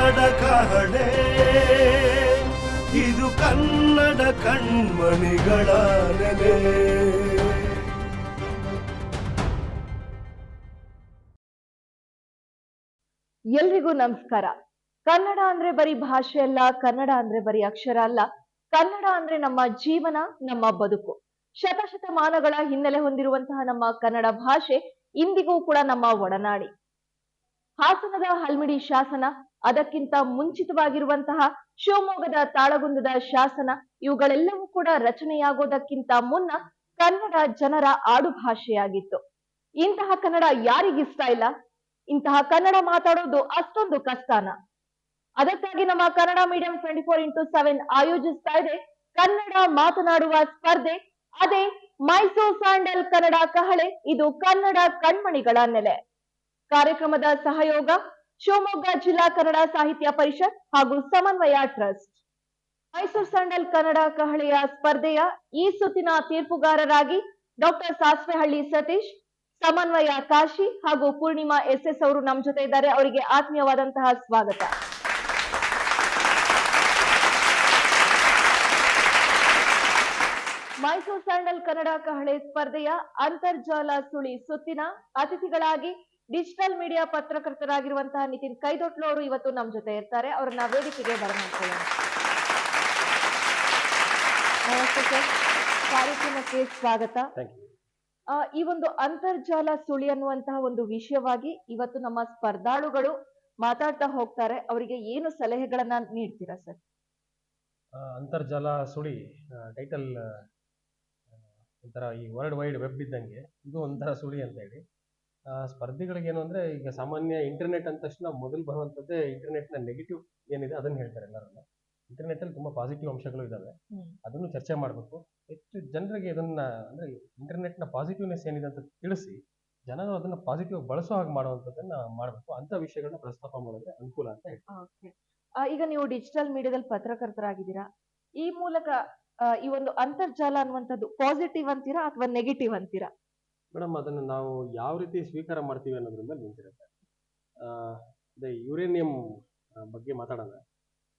ಕನ್ನಡ ಕಹಳೆ, ಇದು ಕನ್ನಡ ಕಣ್ಮಣಿಗಳ ನೆಲೆ. ಎಲ್ರಿಗೂ ನಮಸ್ಕಾರ. ಕನ್ನಡ ಅಂದ್ರೆ ಬರೀ ಭಾಷೆ ಅಲ್ಲ, ಕನ್ನಡ ಅಂದ್ರೆ ಬರೀ ಅಕ್ಷರ ಅಲ್ಲ, ಕನ್ನಡ ಅಂದ್ರೆ ನಮ್ಮ ಜೀವನ, ನಮ್ಮ ಬದುಕು. ಶತಶತಮಾನಗಳ ಹಿನ್ನೆಲೆ ಹೊಂದಿರುವಂತಹ ನಮ್ಮ ಕನ್ನಡ ಭಾಷೆ ಇಂದಿಗೂ ಕೂಡ ನಮ್ಮ ಒಡನಾಡಿ. ಹಾಸನದ ಹಲ್ಮಿಡಿ ಶಾಸನ, ಅದಕ್ಕಿಂತ ಮುಂಚಿತವಾಗಿರುವಂತಹ ಶಿವಮೊಗ್ಗದ ತಾಳಗುಂದದ ಶಾಸನ, ಇವುಗಳೆಲ್ಲವೂ ಕೂಡ ರಚನೆಯಾಗೋದಕ್ಕಿಂತ ಮುನ್ನ ಕನ್ನಡ ಜನರ ಆಡು ಭಾಷೆಯಾಗಿತ್ತು. ಇಂತಹ ಕನ್ನಡ ಯಾರಿಗಿಷ್ಟ ಇಲ್ಲ? ಇಂತಹ ಕನ್ನಡ ಮಾತಾಡೋದು ಅಷ್ಟೊಂದು ಕಷ್ಟನ? ಅದಕ್ಕಾಗಿ ನಮ್ಮ ಕನ್ನಡ ಮೀಡಿಯಂ 24x7 ಆಯೋಜಿಸ್ತಾ ಇದೆ ಕನ್ನಡ ಮಾತನಾಡುವ ಸ್ಪರ್ಧೆ. ಅದೇ ಮೈಸೂರು ಸ್ಯಾಂಡಲ್ ಕನ್ನಡ ಕಹಳೆ, ಇದು ಕನ್ನಡ ಕಣ್ಮಣಿಗಳ ನೆಲೆ. ಕಾರ್ಯಕ್ರಮದ ಸಹಯೋಗ ಶಿವಮೊಗ್ಗ ಜಿಲ್ಲಾ ಕನ್ನಡ ಸಾಹಿತ್ಯ ಪರಿಷತ್ ಹಾಗೂ ಸಮನ್ವಯ ಟ್ರಸ್ಟ್. ಮೈಸೂರು ಸ್ಯಾಂಡಲ್ ಕನ್ನಡ ಕಹಳೆಯ ಸ್ಪರ್ಧೆಯ ಈ ಸುತ್ತಿನ ತೀರ್ಪುಗಾರರಾಗಿ ಡಾಕ್ಟರ್ ಸಾಸ್ವೆಹಳ್ಳಿ ಸತೀಶ್, ಸಮನ್ವಯ ಕಾಶಿ ಹಾಗೂ ಪೂರ್ಣಿಮಾ SS ಅವರು ನಮ್ಮ ಜೊತೆ ಇದ್ದಾರೆ. ಅವರಿಗೆ ಆತ್ಮೀಯವಾದಂತಹ ಸ್ವಾಗತ. ಮೈಸೂರು ಸ್ಯಾಂಡಲ್ ಕನ್ನಡ ಕಹಳೆ ಸ್ಪರ್ಧೆಯ ಅಂತರ್ಜಾಲ ಸುಳಿ ಸುತ್ತಿನ ಅತಿಥಿಗಳಾಗಿ ಡಿಜಿಟಲ್ ಮೀಡಿಯಾ ಪತ್ರಕರ್ತರಾಗಿರುವಂತಹ ನಿತಿನ್ ಕೈದೊಟ್ಲು ಅವರು ಇವತ್ತು ನಮ್ಮ ಜೊತೆ ಇರ್ತಾರೆ. ಅವರನ್ನ ವೇದಿಕೆಗೆ ಬರಮಾಡ್ಕೊಳ್ಳೋಣ. ನಮಸ್ತೆ ಸರ್, ಕಾರ್ಯಕ್ರಮಕ್ಕೆ ಸ್ವಾಗತ. ಈ ಒಂದು ಅಂತರ್ಜಾಲ ಸುಳಿ ಅನ್ನುವಂತಹ ಒಂದು ವಿಷಯವಾಗಿ ಇವತ್ತು ನಮ್ಮ ಸ್ಪರ್ಧಾಳುಗಳು ಮಾತಾಡ್ತಾ ಹೋಗ್ತಾರೆ. ಅವರಿಗೆ ಏನು ಸಲಹೆಗಳನ್ನ ನೀಡ್ತೀರಾ ಸರ್? ಅಂತರ್ಜಾಲ ಸುಳಿ ಟೈಟಲ್ ಒಂಥರ ಈ ವರ್ಲ್ಡ್ ವೈಡ್ ವೆಬ್ ಇದ್ದಂಗೆ ಇದು ಒಂಥರ ಸುಳಿ ಅಂತ ಹೇಳಿ. ಸ್ಪರ್ಧಿಗಳಿಗೆ ಏನು ಅಂದ್ರೆ, ಈಗ ಸಾಮಾನ್ಯ ಇಂಟರ್ನೆಟ್ ಅಂದ ತಕ್ಷಣ ಮೊದಲು ಬರುವಂತದ್ದೇ ಇಂಟರ್ನೆಟ್ನ ನೆಗೆಟಿವ್ ಏನಿದೆ ಅದನ್ನ ಹೇಳ್ತಾರೆ ಎಲ್ಲರನ್ನ. ಇಂಟರ್ನೆಟ್ ಅಲ್ಲಿ ತುಂಬಾ ಪಾಸಿಟಿವ್ ಅಂಶಗಳು ಇದಾವೆ, ಅದನ್ನು ಚರ್ಚೆ ಮಾಡಬೇಕು. ಹೆಚ್ಚು ಜನರಿಗೆ ಇದನ್ನ ಅಂದ್ರೆ ಇಂಟರ್ನೆಟ್ ನ ಪಾಸಿಟಿವ್ನೆಸ್ ಏನಿದೆ ಅಂತ ತಿಳಿಸಿ ಜನರು ಅದನ್ನ ಪಾಸಿಟಿವ್ ಬಳಸೋ ಹಾಗೆ ಮಾಡುವಂತದನ್ನ ಮಾಡಬೇಕು. ಅಂತ ವಿಷಯಗಳನ್ನ ಪ್ರಸ್ತಾಪ ಮಾಡಿದ್ರೆ ಅನುಕೂಲ ಅಂತ ಹೇಳಿ. ಈಗ ನೀವು ಡಿಜಿಟಲ್ ಮೀಡಿಯಾದಲ್ಲಿ ಪತ್ರಕರ್ತರಾಗಿದ್ದೀರಾ. ಈ ಮೂಲಕ ಈ ಒಂದು ಅಂತರ್ಜಾಲ ಅನ್ನುವಂಥದ್ದು ಪಾಸಿಟಿವ್ ಅಂತೀರಾ ಅಥವಾ ನೆಗೆಟಿವ್ ಅಂತೀರಾ? ಮೇಡಮ್, ಅದನ್ನು ನಾವು ಯಾವ ರೀತಿ ಸ್ವೀಕಾರ ಮಾಡ್ತೀವಿ ಅನ್ನೋದ್ರ ಮೇಲೆ ನಿಂತಿರುತ್ತೆ. ಅದೇ ಯುರೇನಿಯಂ ಬಗ್ಗೆ ಮಾತಾಡೋಣ.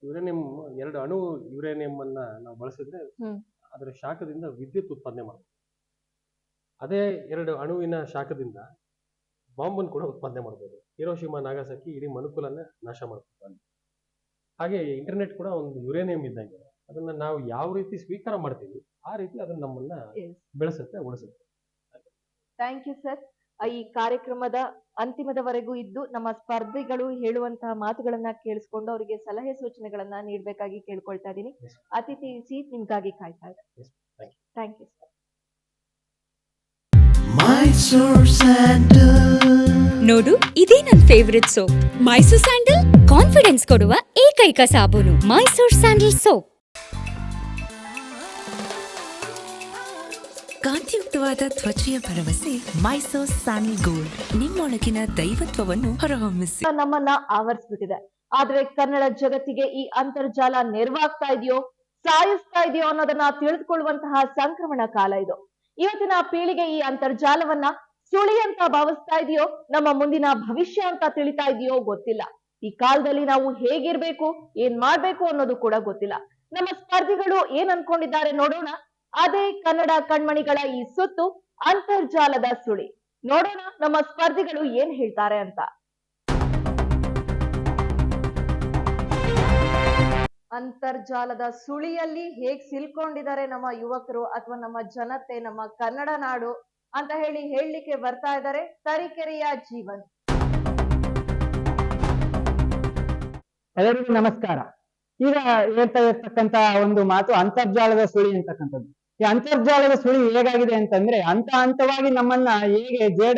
ಯುರೇನಿಯಂ 2 ಅಣು ಯುರೇನಿಯಂ ಅನ್ನ ನಾವು ಬಳಸಿದ್ರೆ ಅದರ ಶಾಖದಿಂದ ವಿದ್ಯುತ್ ಉತ್ಪಾದನೆ ಮಾಡ್ಬೋದು. ಅದೇ 2 ಅಣುವಿನ ಶಾಖದಿಂದ ಬಾಂಬನ್ನು ಕೂಡ ಉತ್ಪಾದನೆ ಮಾಡ್ಬೋದು. ಹಿರೋಶಿಮಾ ನಾಗಾಸಾಕಿ ಇಡೀ ಮನುಕುಲನ್ನ ನಾಶ ಮಾಡ್ಬೋದು. ಹಾಗೆ ಇಂಟರ್ನೆಟ್ ಕೂಡ ಒಂದು ಯುರೇನಿಯಂ ಇದ್ದಂಗೆ. ಅದನ್ನ ನಾವು ಯಾವ ರೀತಿ ಸ್ವೀಕಾರ ಮಾಡ್ತೀವಿ ಆ ರೀತಿ ಅದನ್ನ ನಮ್ಮನ್ನ ಬೆಳೆಸುತ್ತೆ, ಉಳಿಸುತ್ತೆ. Thank you sir. ಈ ಕಾರ್ಯಕ್ರಮದ ಅಂತಿಮದವರೆಗೂ ಇದ್ದು ನಮ್ಮ ಸ್ಪರ್ಧಿಗಳು ಹೇಳುವಂತಹ ಮಾತುಗಳನ್ನ ಕೇಳಿಸ್ಕೊಂಡು ಅವರಿಗೆ ಸಲಹೆ ಸೂಚನೆಗಳನ್ನ ನೀಡಬೇಕಾಗಿ ಕೇಳ್ಕೊಳ್ತಾ ಇದ್ದೀನಿ. ಅತಿಥಿ ಸೀಟ್ ನಿಮ್ಗಾಗಿ ಕಾಯ್ತಾ ಇದೆ. Thank you sir. ನೋಡು, ಇದೇ ನನ್ favourite soap. Mysore sandal confidence ಕೊಡುವ ಏಕೈಕ ಸಾಬೂನು ಮೈಸೂರ್ ಸ್ಯಾಂಡಲ್ ಸೋಪ್. ಕಾಂತಿಯುಕ್ತವಾದ ತ್ವಚೆಯ ಭರವಸೆ ಮೈಸೂರ್ ಸ್ಯಾಂಡಲ್ ಗೋಲ್ಡ್. ನಿಮ್ಮೊಳಗಿನ ದೈವತ್ವವನ್ನು ಹೊರಹೊಮ್ಮಿಸಿ ನಮ್ಮನ್ನ ಆವರಿಸ್ಬಿಟ್ಟಿದೆ. ಆದ್ರೆ ಕನ್ನಡ ಜಗತ್ತಿಗೆ ಈ ಅಂತರ್ಜಾಲ ನೆರವಾಗ್ತಾ ಇದೆಯೋ, ಸಾಯಿಸ್ತಾ ಇದೆಯೋ ಅನ್ನೋದನ್ನ ತಿಳಿದುಕೊಳ್ಳುವಂತಹ ಸಂಕ್ರಮಣ ಕಾಲ ಇದು. ಇವತ್ತಿನ ಪೀಳಿಗೆ ಈ ಅಂತರ್ಜಾಲವನ್ನ ಸುಳಿ ಅಂತ ಭಾವಿಸ್ತಾ ಇದೆಯೋ, ನಮ್ಮ ಮುಂದಿನ ಭವಿಷ್ಯ ಅಂತ ತಿಳಿತಾ ಇದೆಯೋ ಗೊತ್ತಿಲ್ಲ. ಈ ಕಾಲದಲ್ಲಿ ನಾವು ಹೇಗಿರ್ಬೇಕು, ಏನ್ ಮಾಡ್ಬೇಕು ಅನ್ನೋದು ಕೂಡ ಗೊತ್ತಿಲ್ಲ. ನಮ್ಮ ಸ್ಪರ್ಧಿಗಳು ಏನ್ ಅನ್ಕೊಂಡಿದ್ದಾರೆ ನೋಡೋಣ. ಅದೇ ಕನ್ನಡ ಕಣ್ಮಣಿಗಳ ಈ ಸುತ್ತು ಅಂತರ್ಜಾಲದ ಸುಳಿ. ನೋಡೋಣ ನಮ್ಮ ಸ್ಪರ್ಧಿಗಳು ಏನ್ ಹೇಳ್ತಾರೆ ಅಂತ. ಅಂತರ್ಜಾಲದ ಸುಳಿಯಲ್ಲಿ ಹೇಗ್ ಸಿಲ್ಕೊಂಡಿದ್ದಾರೆ ನಮ್ಮ ಯುವಕರು ಅಥವಾ ನಮ್ಮ ಜನತೆ, ನಮ್ಮ ಕನ್ನಡ ನಾಡು ಅಂತ ಹೇಳಲಿಕ್ಕೆ ಬರ್ತಾ ಇದ್ದಾರೆ ತರೀಕೆರೆಯ ಜೀವನ್. ಎಲ್ಲರಿಗೂ ನಮಸ್ಕಾರ. ಈಗ ಹೇಳ್ತಾ ಇರ್ತಕ್ಕಂತ ಒಂದು ಮಾತು ಅಂತರ್ಜಾಲದ ಸುಳಿ ಅಂತಕ್ಕಂಥದ್ದು. ಈ ಅಂತರ್ಜಾಲದ ಸುಳಿ ಹೇಗಾಗಿದೆ ಅಂತಂದ್ರೆ, ಹಂತವಾಗಿ ನಮ್ಮನ್ನ ಹೇಗೆ ಜೇಡ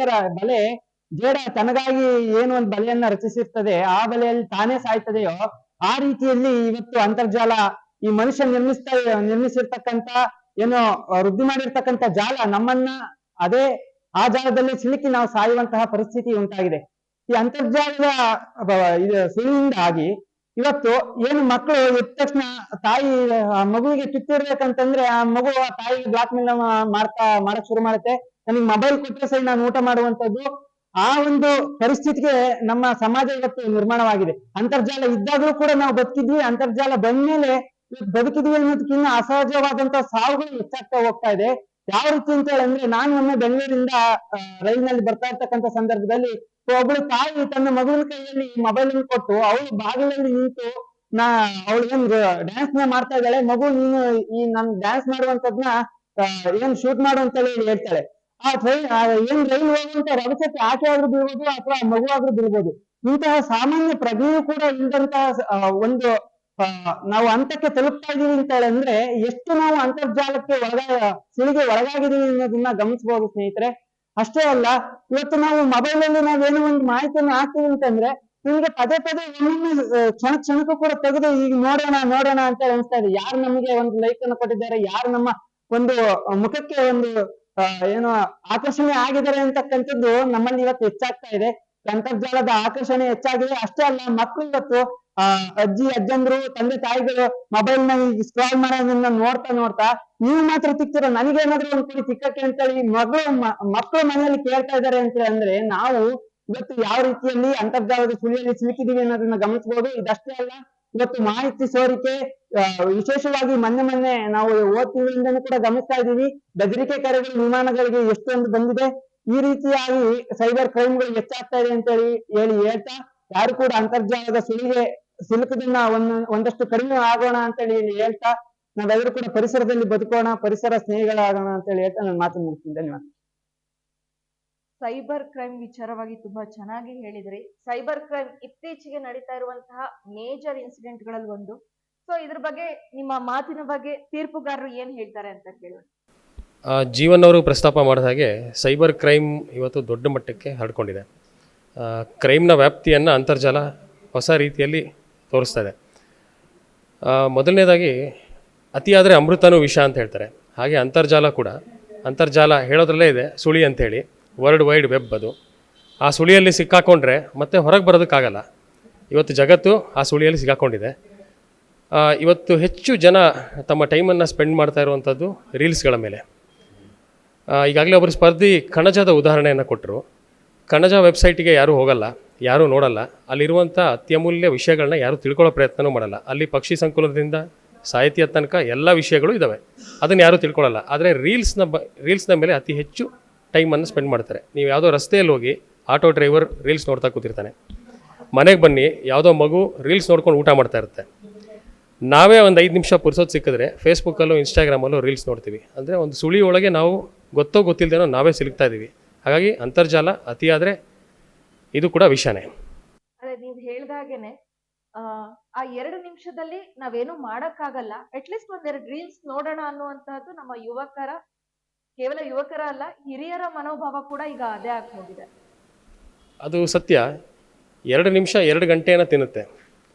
ತನಗಾಗಿ ಏನು ಒಂದು ಬಲೆಯನ್ನ ರಚಿಸಿರ್ತದೆ, ಆ ಬಲೆಯಲ್ಲಿ ತಾನೇ ಸಾಯ್ತದೆಯೋ ಆ ರೀತಿಯಲ್ಲಿ ಇವತ್ತು ಅಂತರ್ಜಾಲ ಈ ಮನುಷ್ಯ ನಿರ್ಮಿಸಿರ್ತಕ್ಕಂತ ಏನೋ ವೃದ್ಧಿ ಮಾಡಿರ್ತಕ್ಕಂಥ ಜಾಲ ನಮ್ಮನ್ನ ಆ ಜಾಲದಲ್ಲಿ ಸಿಲುಕಿ ನಾವು ಸಾಯುವಂತಹ ಪರಿಸ್ಥಿತಿ ಉಂಟಾಗಿದೆ. ಈ ಅಂತರ್ಜಾಲದ ಸುಳಿಯಿಂದಾಗಿ ಇವತ್ತು ಏನು ಮಕ್ಕಳು ಎದ್ದ ತಕ್ಷಣ ತಾಯಿ ಮಗುವಿಗೆ ತುತ್ತಿರ್ಬೇಕಂತಂದ್ರೆ ಆ ಮಗು ಆ ತಾಯಿಗೆ ಬ್ಲಾಕ್ ಮೇಲ್ ಮಾಡಕ್ ಶುರು ಮಾಡುತ್ತೆ. ನನಗೆ ಮೊಬೈಲ್ ಕೊಟ್ಟರೆ ಸರಿ ನಾನು ಊಟ ಮಾಡುವಂತದ್ದು. ಆ ಒಂದು ಪರಿಸ್ಥಿತಿಗೆ ನಮ್ಮ ಸಮಾಜ ಇವತ್ತು ನಿರ್ಮಾಣವಾಗಿದೆ. ಅಂತರ್ಜಾಲ ಇದ್ದಾಗಲೂ ಕೂಡ ನಾವು ಬದುಕಿದ್ವಿ, ಅಂತರ್ಜಾಲ ಬಂದ್ಮೇಲೆ ಬದುಕಿದ್ವಿ ಅನ್ನೋದಕ್ಕಿಂತ ಅಸಹಜವಾದಂತಹ ಸಾವುಗಳು ಹೆಚ್ಚಾಗ್ತಾ ಹೋಗ್ತಾ ಇದೆ. ಯಾವ ರೀತಿ ಅಂತ ಹೇಳಂದ್ರೆ, ನಾನು ಒಮ್ಮೆ ಬೆಂಗಳೂರಿಂದ ರೈಲಿನಲ್ಲಿ ಬರ್ತಾ ಇರ್ತಕ್ಕಂಥ ಸಂದರ್ಭದಲ್ಲಿ ಒಬ್ಬಳು ತಾಯಿ ತನ್ನ ಮಗುವಿನ ಕೈಯಲ್ಲಿ ಮೊಬೈಲ್ ಅನ್ನು ಕೊಟ್ಟು ಅವಳು ಬಾಗಿಲಲ್ಲಿ ನಿಂತು ಅವಳು ಡ್ಯಾನ್ಸ್ ನ ಮಾಡ್ತಾ ಇದ್ದಾಳೆ, ಮಗು ನೀನು ಈ ನನ್ ಡ್ಯಾನ್ಸ್ ಮಾಡುವಂತದ್ನ ಏನ್ ಶೂಟ್ ಮಾಡು ಅಂತ ಹೇಳಿ ಹೇಳ್ತಾಳೆ. ಆ ಟ್ರೈನ್ ಏನ್ ರೈಲು ಹೋಗುವಂತ ರಭಸಕ್ಕೆ ಆಕೆ ಆದ್ರೂ ಬೀಳ್ಬೋದು ಅಥವಾ ಮಗು ಆದ್ರೂ ಬೀಳ್ಬೋದು. ಇಂತಹ ಸಾಮಾನ್ಯ ಪ್ರಜ್ಞೆಯೂ ಕೂಡ ಇಲ್ಲದಂತಹ ಒಂದು ನಾವು ಹಂತಕ್ಕೆ ತಲುಪ್ತಾ ಇದೀವಿ ಅಂತ ಹೇಳಿ ಅಂದ್ರೆ, ಎಷ್ಟು ನಾವು ಅಂತರ್ಜಾಲಕ್ಕೆ ಸುಳಿಗೆ ಒಳಗಾಗಿದ್ದೀವಿ ಅನ್ನೋದನ್ನ ಗಮನಿಸಬಹುದು ಸ್ನೇಹಿತರೆ. ಅಷ್ಟೇ ಅಲ್ಲ, ಇವತ್ತು ನಾವು ಮೊಬೈಲ್ ಅಲ್ಲಿ ನಾವೇನೋ ಒಂದು ಮಾಹಿತಿಯನ್ನು ಹಾಕ್ತೀವಿ ಅಂತಂದ್ರೆ ನಿಮ್ಗೆ ಪದೇ ಪದೇ ಒಮ್ಮೊಮ್ಮೆ ಕ್ಷಣಕ್ಕೂ ಕೂಡ ತೆಗೆದು ಈಗ ನೋಡೋಣ ಅಂತ ಅನಿಸ್ತಾ ಇದೆ. ಯಾರು ನಮಗೆ ಒಂದು ಲೈಕ್ ಅನ್ನು ಕೊಟ್ಟಿದ್ದಾರೆ, ಯಾರು ನಮ್ಮ ಒಂದು ಮುಖಕ್ಕೆ ಒಂದು ಏನೋ ಆಕರ್ಷಣೆ ಆಗಿದ್ದಾರೆ ಅಂತಕ್ಕಂಥದ್ದು ನಮ್ಮಲ್ಲಿ ಇವತ್ತು ಹೆಚ್ಚಾಗ್ತಾ ಇದೆ. ಅಂತರ್ಜಾಲದ ಆಕರ್ಷಣೆ ಹೆಚ್ಚಾಗಿದೆ. ಅಷ್ಟೇ ಅಲ್ಲ, ಮಕ್ಕಳು ಇವತ್ತು ಅಜ್ಜಿ ಅಜ್ಜಂದ್ರು ತಂದೆ ತಾಯಿಗಳು ಮೊಬೈಲ್ ನ ಸ್ಕ್ರಾಲ್ ಮಾಡೋದನ್ನ ನೋಡ್ತಾ ನೀವು ಮಾತ್ರ ತಿಕ್ತೀರ, ನನಗೇನಾದ್ರೂ ಒಂದ್ ಕಡೆ ತಿಕ್ಕಕ್ಕೆ ಅಂತೇಳಿ ಮಕ್ಕಳು ಮನೆಯಲ್ಲಿ ಕೇಳ್ತಾ ಇದ್ದಾರೆ ಅಂತ ಅಂದ್ರೆ, ನಾವು ಇವತ್ತು ಯಾವ ರೀತಿಯಲ್ಲಿ ಅಂತರ್ಜಾಲದ ಸುಳಿಯಲ್ಲಿ ಸಿಲುಕಿದೀವಿ ಅನ್ನೋದನ್ನ ಗಮನಿಸಬಹುದು. ಇದಷ್ಟೇ ಅಲ್ಲ, ಇವತ್ತು ಮಾಹಿತಿ ಸೋರಿಕೆ ವಿಶೇಷವಾಗಿ ಮೊನ್ನೆ ನಾವು ಹೋದ ತಿಂಗಳಿಂದನೂ ಕೂಡ ಗಮನಿಸ್ತಾ ಇದೀವಿ. ಬೆದರಿಕೆ ಕರೆಗಳು ವಿಮಾನಗಳಿಗೆ ಎಷ್ಟೊಂದು ಬಂದಿದೆ. ಈ ರೀತಿಯಾಗಿ ಸೈಬರ್ ಕ್ರೈಮ್ಗಳು ಹೆಚ್ಚಾಗ್ತಾ ಇದೆ ಅಂತ ಹೇಳ್ತಾ, ಯಾರು ಕೂಡ ಅಂತರ್ಜಾಲದ ಸುಳಿಗೆ ಸಿಲುಕದನ್ನ ಒಂದಷ್ಟು ಕಡಿಮೆ ಆಗೋಣ ಅಂತ ಹೇಳ್ತಾ, ನಾವೆಲ್ಲರೂ ಕೂಡ ಪರಿಸರದಲ್ಲಿ ಬದುಕೋಣ, ಪರಿಸರ ಸ್ನೇಹಿಗಳಾಗೋಣ ಅಂತ ಹೇಳ್ತಾ ನಾನು ಮಾತು ಮುಗಿಸ್ತೀನಿ. ಧನ್ಯವಾದ. ಸೈಬರ್ ಕ್ರೈಮ್ ವಿಚಾರವಾಗಿ ತುಂಬಾ ಚೆನ್ನಾಗಿ ಹೇಳಿದ್ರಿ. ಸೈಬರ್ ಕ್ರೈಮ್ ಇತ್ತೀಚೆಗೆ ನಡೀತಾ ಇರುವಂತಹ ಮೇಜರ್ ಇನ್ಸಿಡೆಂಟ್ ಗಳಲ್ಲಿ ಒಂದು. ಸೊ ಇದ್ರ ಬಗ್ಗೆ ನಿಮ್ಮ ಮಾತಿನ ಬಗ್ಗೆ ತೀರ್ಪುಗಾರರು ಏನ್ ಹೇಳ್ತಾರೆ ಅಂತ ಕೇಳೋಣ. ಜೀವನ್ ಅವರು ಪ್ರಸ್ತಾಪ ಮಾಡಿದ ಹಾಗೆ ಸೈಬರ್ ಕ್ರೈಮ್ ಇವತ್ತು ದೊಡ್ಡ ಮಟ್ಟಕ್ಕೆ ಹರಡ್ಕೊಂಡಿದೆ. ಕ್ರೈಮ್ನ ವ್ಯಾಪ್ತಿಯನ್ನು ಅಂತರ್ಜಾಲ ಹೊಸ ರೀತಿಯಲ್ಲಿ ತೋರಿಸ್ತಾ ಇದೆ. ಮೊದಲನೇದಾಗಿ ಅತಿಯಾದರೆ ಅಮೃತನೂ ವಿಷ ಅಂತ ಹೇಳ್ತಾರೆ. ಹಾಗೆ ಅಂತರ್ಜಾಲ ಹೇಳೋದ್ರಲ್ಲೇ ಇದೆ ಸುಳಿ ಅಂಥೇಳಿ, ವರ್ಲ್ಡ್ ವೈಡ್ ವೆಬ್. ಅದು ಆ ಸುಳಿಯಲ್ಲಿ ಸಿಕ್ಕಾಕೊಂಡ್ರೆ ಮತ್ತೆ ಹೊರಗೆ ಬರೋದಕ್ಕಾಗಲ್ಲ. ಇವತ್ತು ಜಗತ್ತು ಆ ಸುಳಿಯಲ್ಲಿ ಸಿಕ್ಕಾಕೊಂಡಿದೆ. ಇವತ್ತು ಹೆಚ್ಚು ಜನ ತಮ್ಮ ಟೈಮನ್ನು ಸ್ಪೆಂಡ್ ಮಾಡ್ತಾ ಇರುವಂಥದ್ದು ರೀಲ್ಸ್ಗಳ ಮೇಲೆ. ಈಗಾಗಲೇ ಒಬ್ಬರು ಸ್ಪರ್ಧಿ ಕಣಜದ ಉದಾಹರಣೆಯನ್ನು ಕೊಟ್ಟರು. ಕಣಜ ವೆಬ್ಸೈಟಿಗೆ ಯಾರೂ ಹೋಗಲ್ಲ, ಯಾರೂ ನೋಡಲ್ಲ. ಅಲ್ಲಿರುವಂಥ ಅತ್ಯಮೂಲ್ಯ ವಿಷಯಗಳನ್ನ ಯಾರೂ ತಿಳ್ಕೊಳ್ಳೋ ಪ್ರಯತ್ನವೂ ಮಾಡಲ್ಲ. ಅಲ್ಲಿ ಪಕ್ಷಿ ಸಂಕುಲದಿಂದ ಸಾಹಿತ್ಯ ತನಕ ಎಲ್ಲ ವಿಷಯಗಳು ಇದ್ದಾವೆ, ಅದನ್ನು ಯಾರೂ ತಿಳ್ಕೊಳ್ಳಲ್ಲ. ಆದರೆ ರೀಲ್ಸ್ನ ಮೇಲೆ ಅತಿ ಹೆಚ್ಚು ಟೈಮನ್ನು ಸ್ಪೆಂಡ್ ಮಾಡ್ತಾರೆ. ನೀವು ಯಾವುದೋ ರಸ್ತೆಯಲ್ಲಿ ಹೋಗಿ ಆಟೋ ಡ್ರೈವರ್ ರೀಲ್ಸ್ ನೋಡ್ತಾ ಕೂತಿರ್ತಾನೆ, ಮನೆಗೆ ಬನ್ನಿ ಯಾವುದೋ ಮಗು ರೀಲ್ಸ್ ನೋಡ್ಕೊಂಡು ಊಟ ಮಾಡ್ತಾ ಇರುತ್ತೆ. ನಾವೇ ಒಂದು 5 ನಿಮಿಷ ಪುರ್ಸೋದು ಸಿಕ್ಕಿದ್ರೆ ಫೇಸ್ಬುಕ್ಕಲ್ಲೂ ಇನ್ಸ್ಟಾಗ್ರಾಮಲ್ಲೂ ರೀಲ್ಸ್ ನೋಡ್ತೀವಿ. ಅಂದರೆ ಒಂದು ಸುಳಿ ಒಳಗೆ ನಾವು ಗೊತ್ತಿಲ್ಲದೇನೋ ನಾವೇ ಸಿಲುಕ್ತಾ ಇದ್ದೀವಿ. ಹಾಗಾಗಿ ಅಂತರ್ಜಾಲ ಅತಿಯಾದರೆ ಇದು ಕೂಡ ವಿಷಯನೇ. ಅದೇ ನೀವು ಹೇಳ್ದಾಗೇನೆ ಆ 2 ನಿಮಿಷದಲ್ಲಿ ನಾವೇನು ಮಾಡಕ್ಕಾಗಲ್ಲ, ಅಟ್ಲೀಸ್ಟ್ ಒಂದೆರಡು ರೀಲ್ಸ್ ನೋಡೋಣ ಅನ್ನುವಂತಹದ್ದು ನಮ್ಮ ಕೇವಲ ಯುವಕರ ಅಲ್ಲ, ಹಿರಿಯರ ಮನೋಭಾವ ಕೂಡ ಈಗ ಅದೇ ಆಗ್ಬೋದಿದೆ. ಅದು ಸತ್ಯ. 2 ನಿಮಿಷ 2 ಗಂಟೆಯನ್ನು ತಿನ್ನುತ್ತೆ.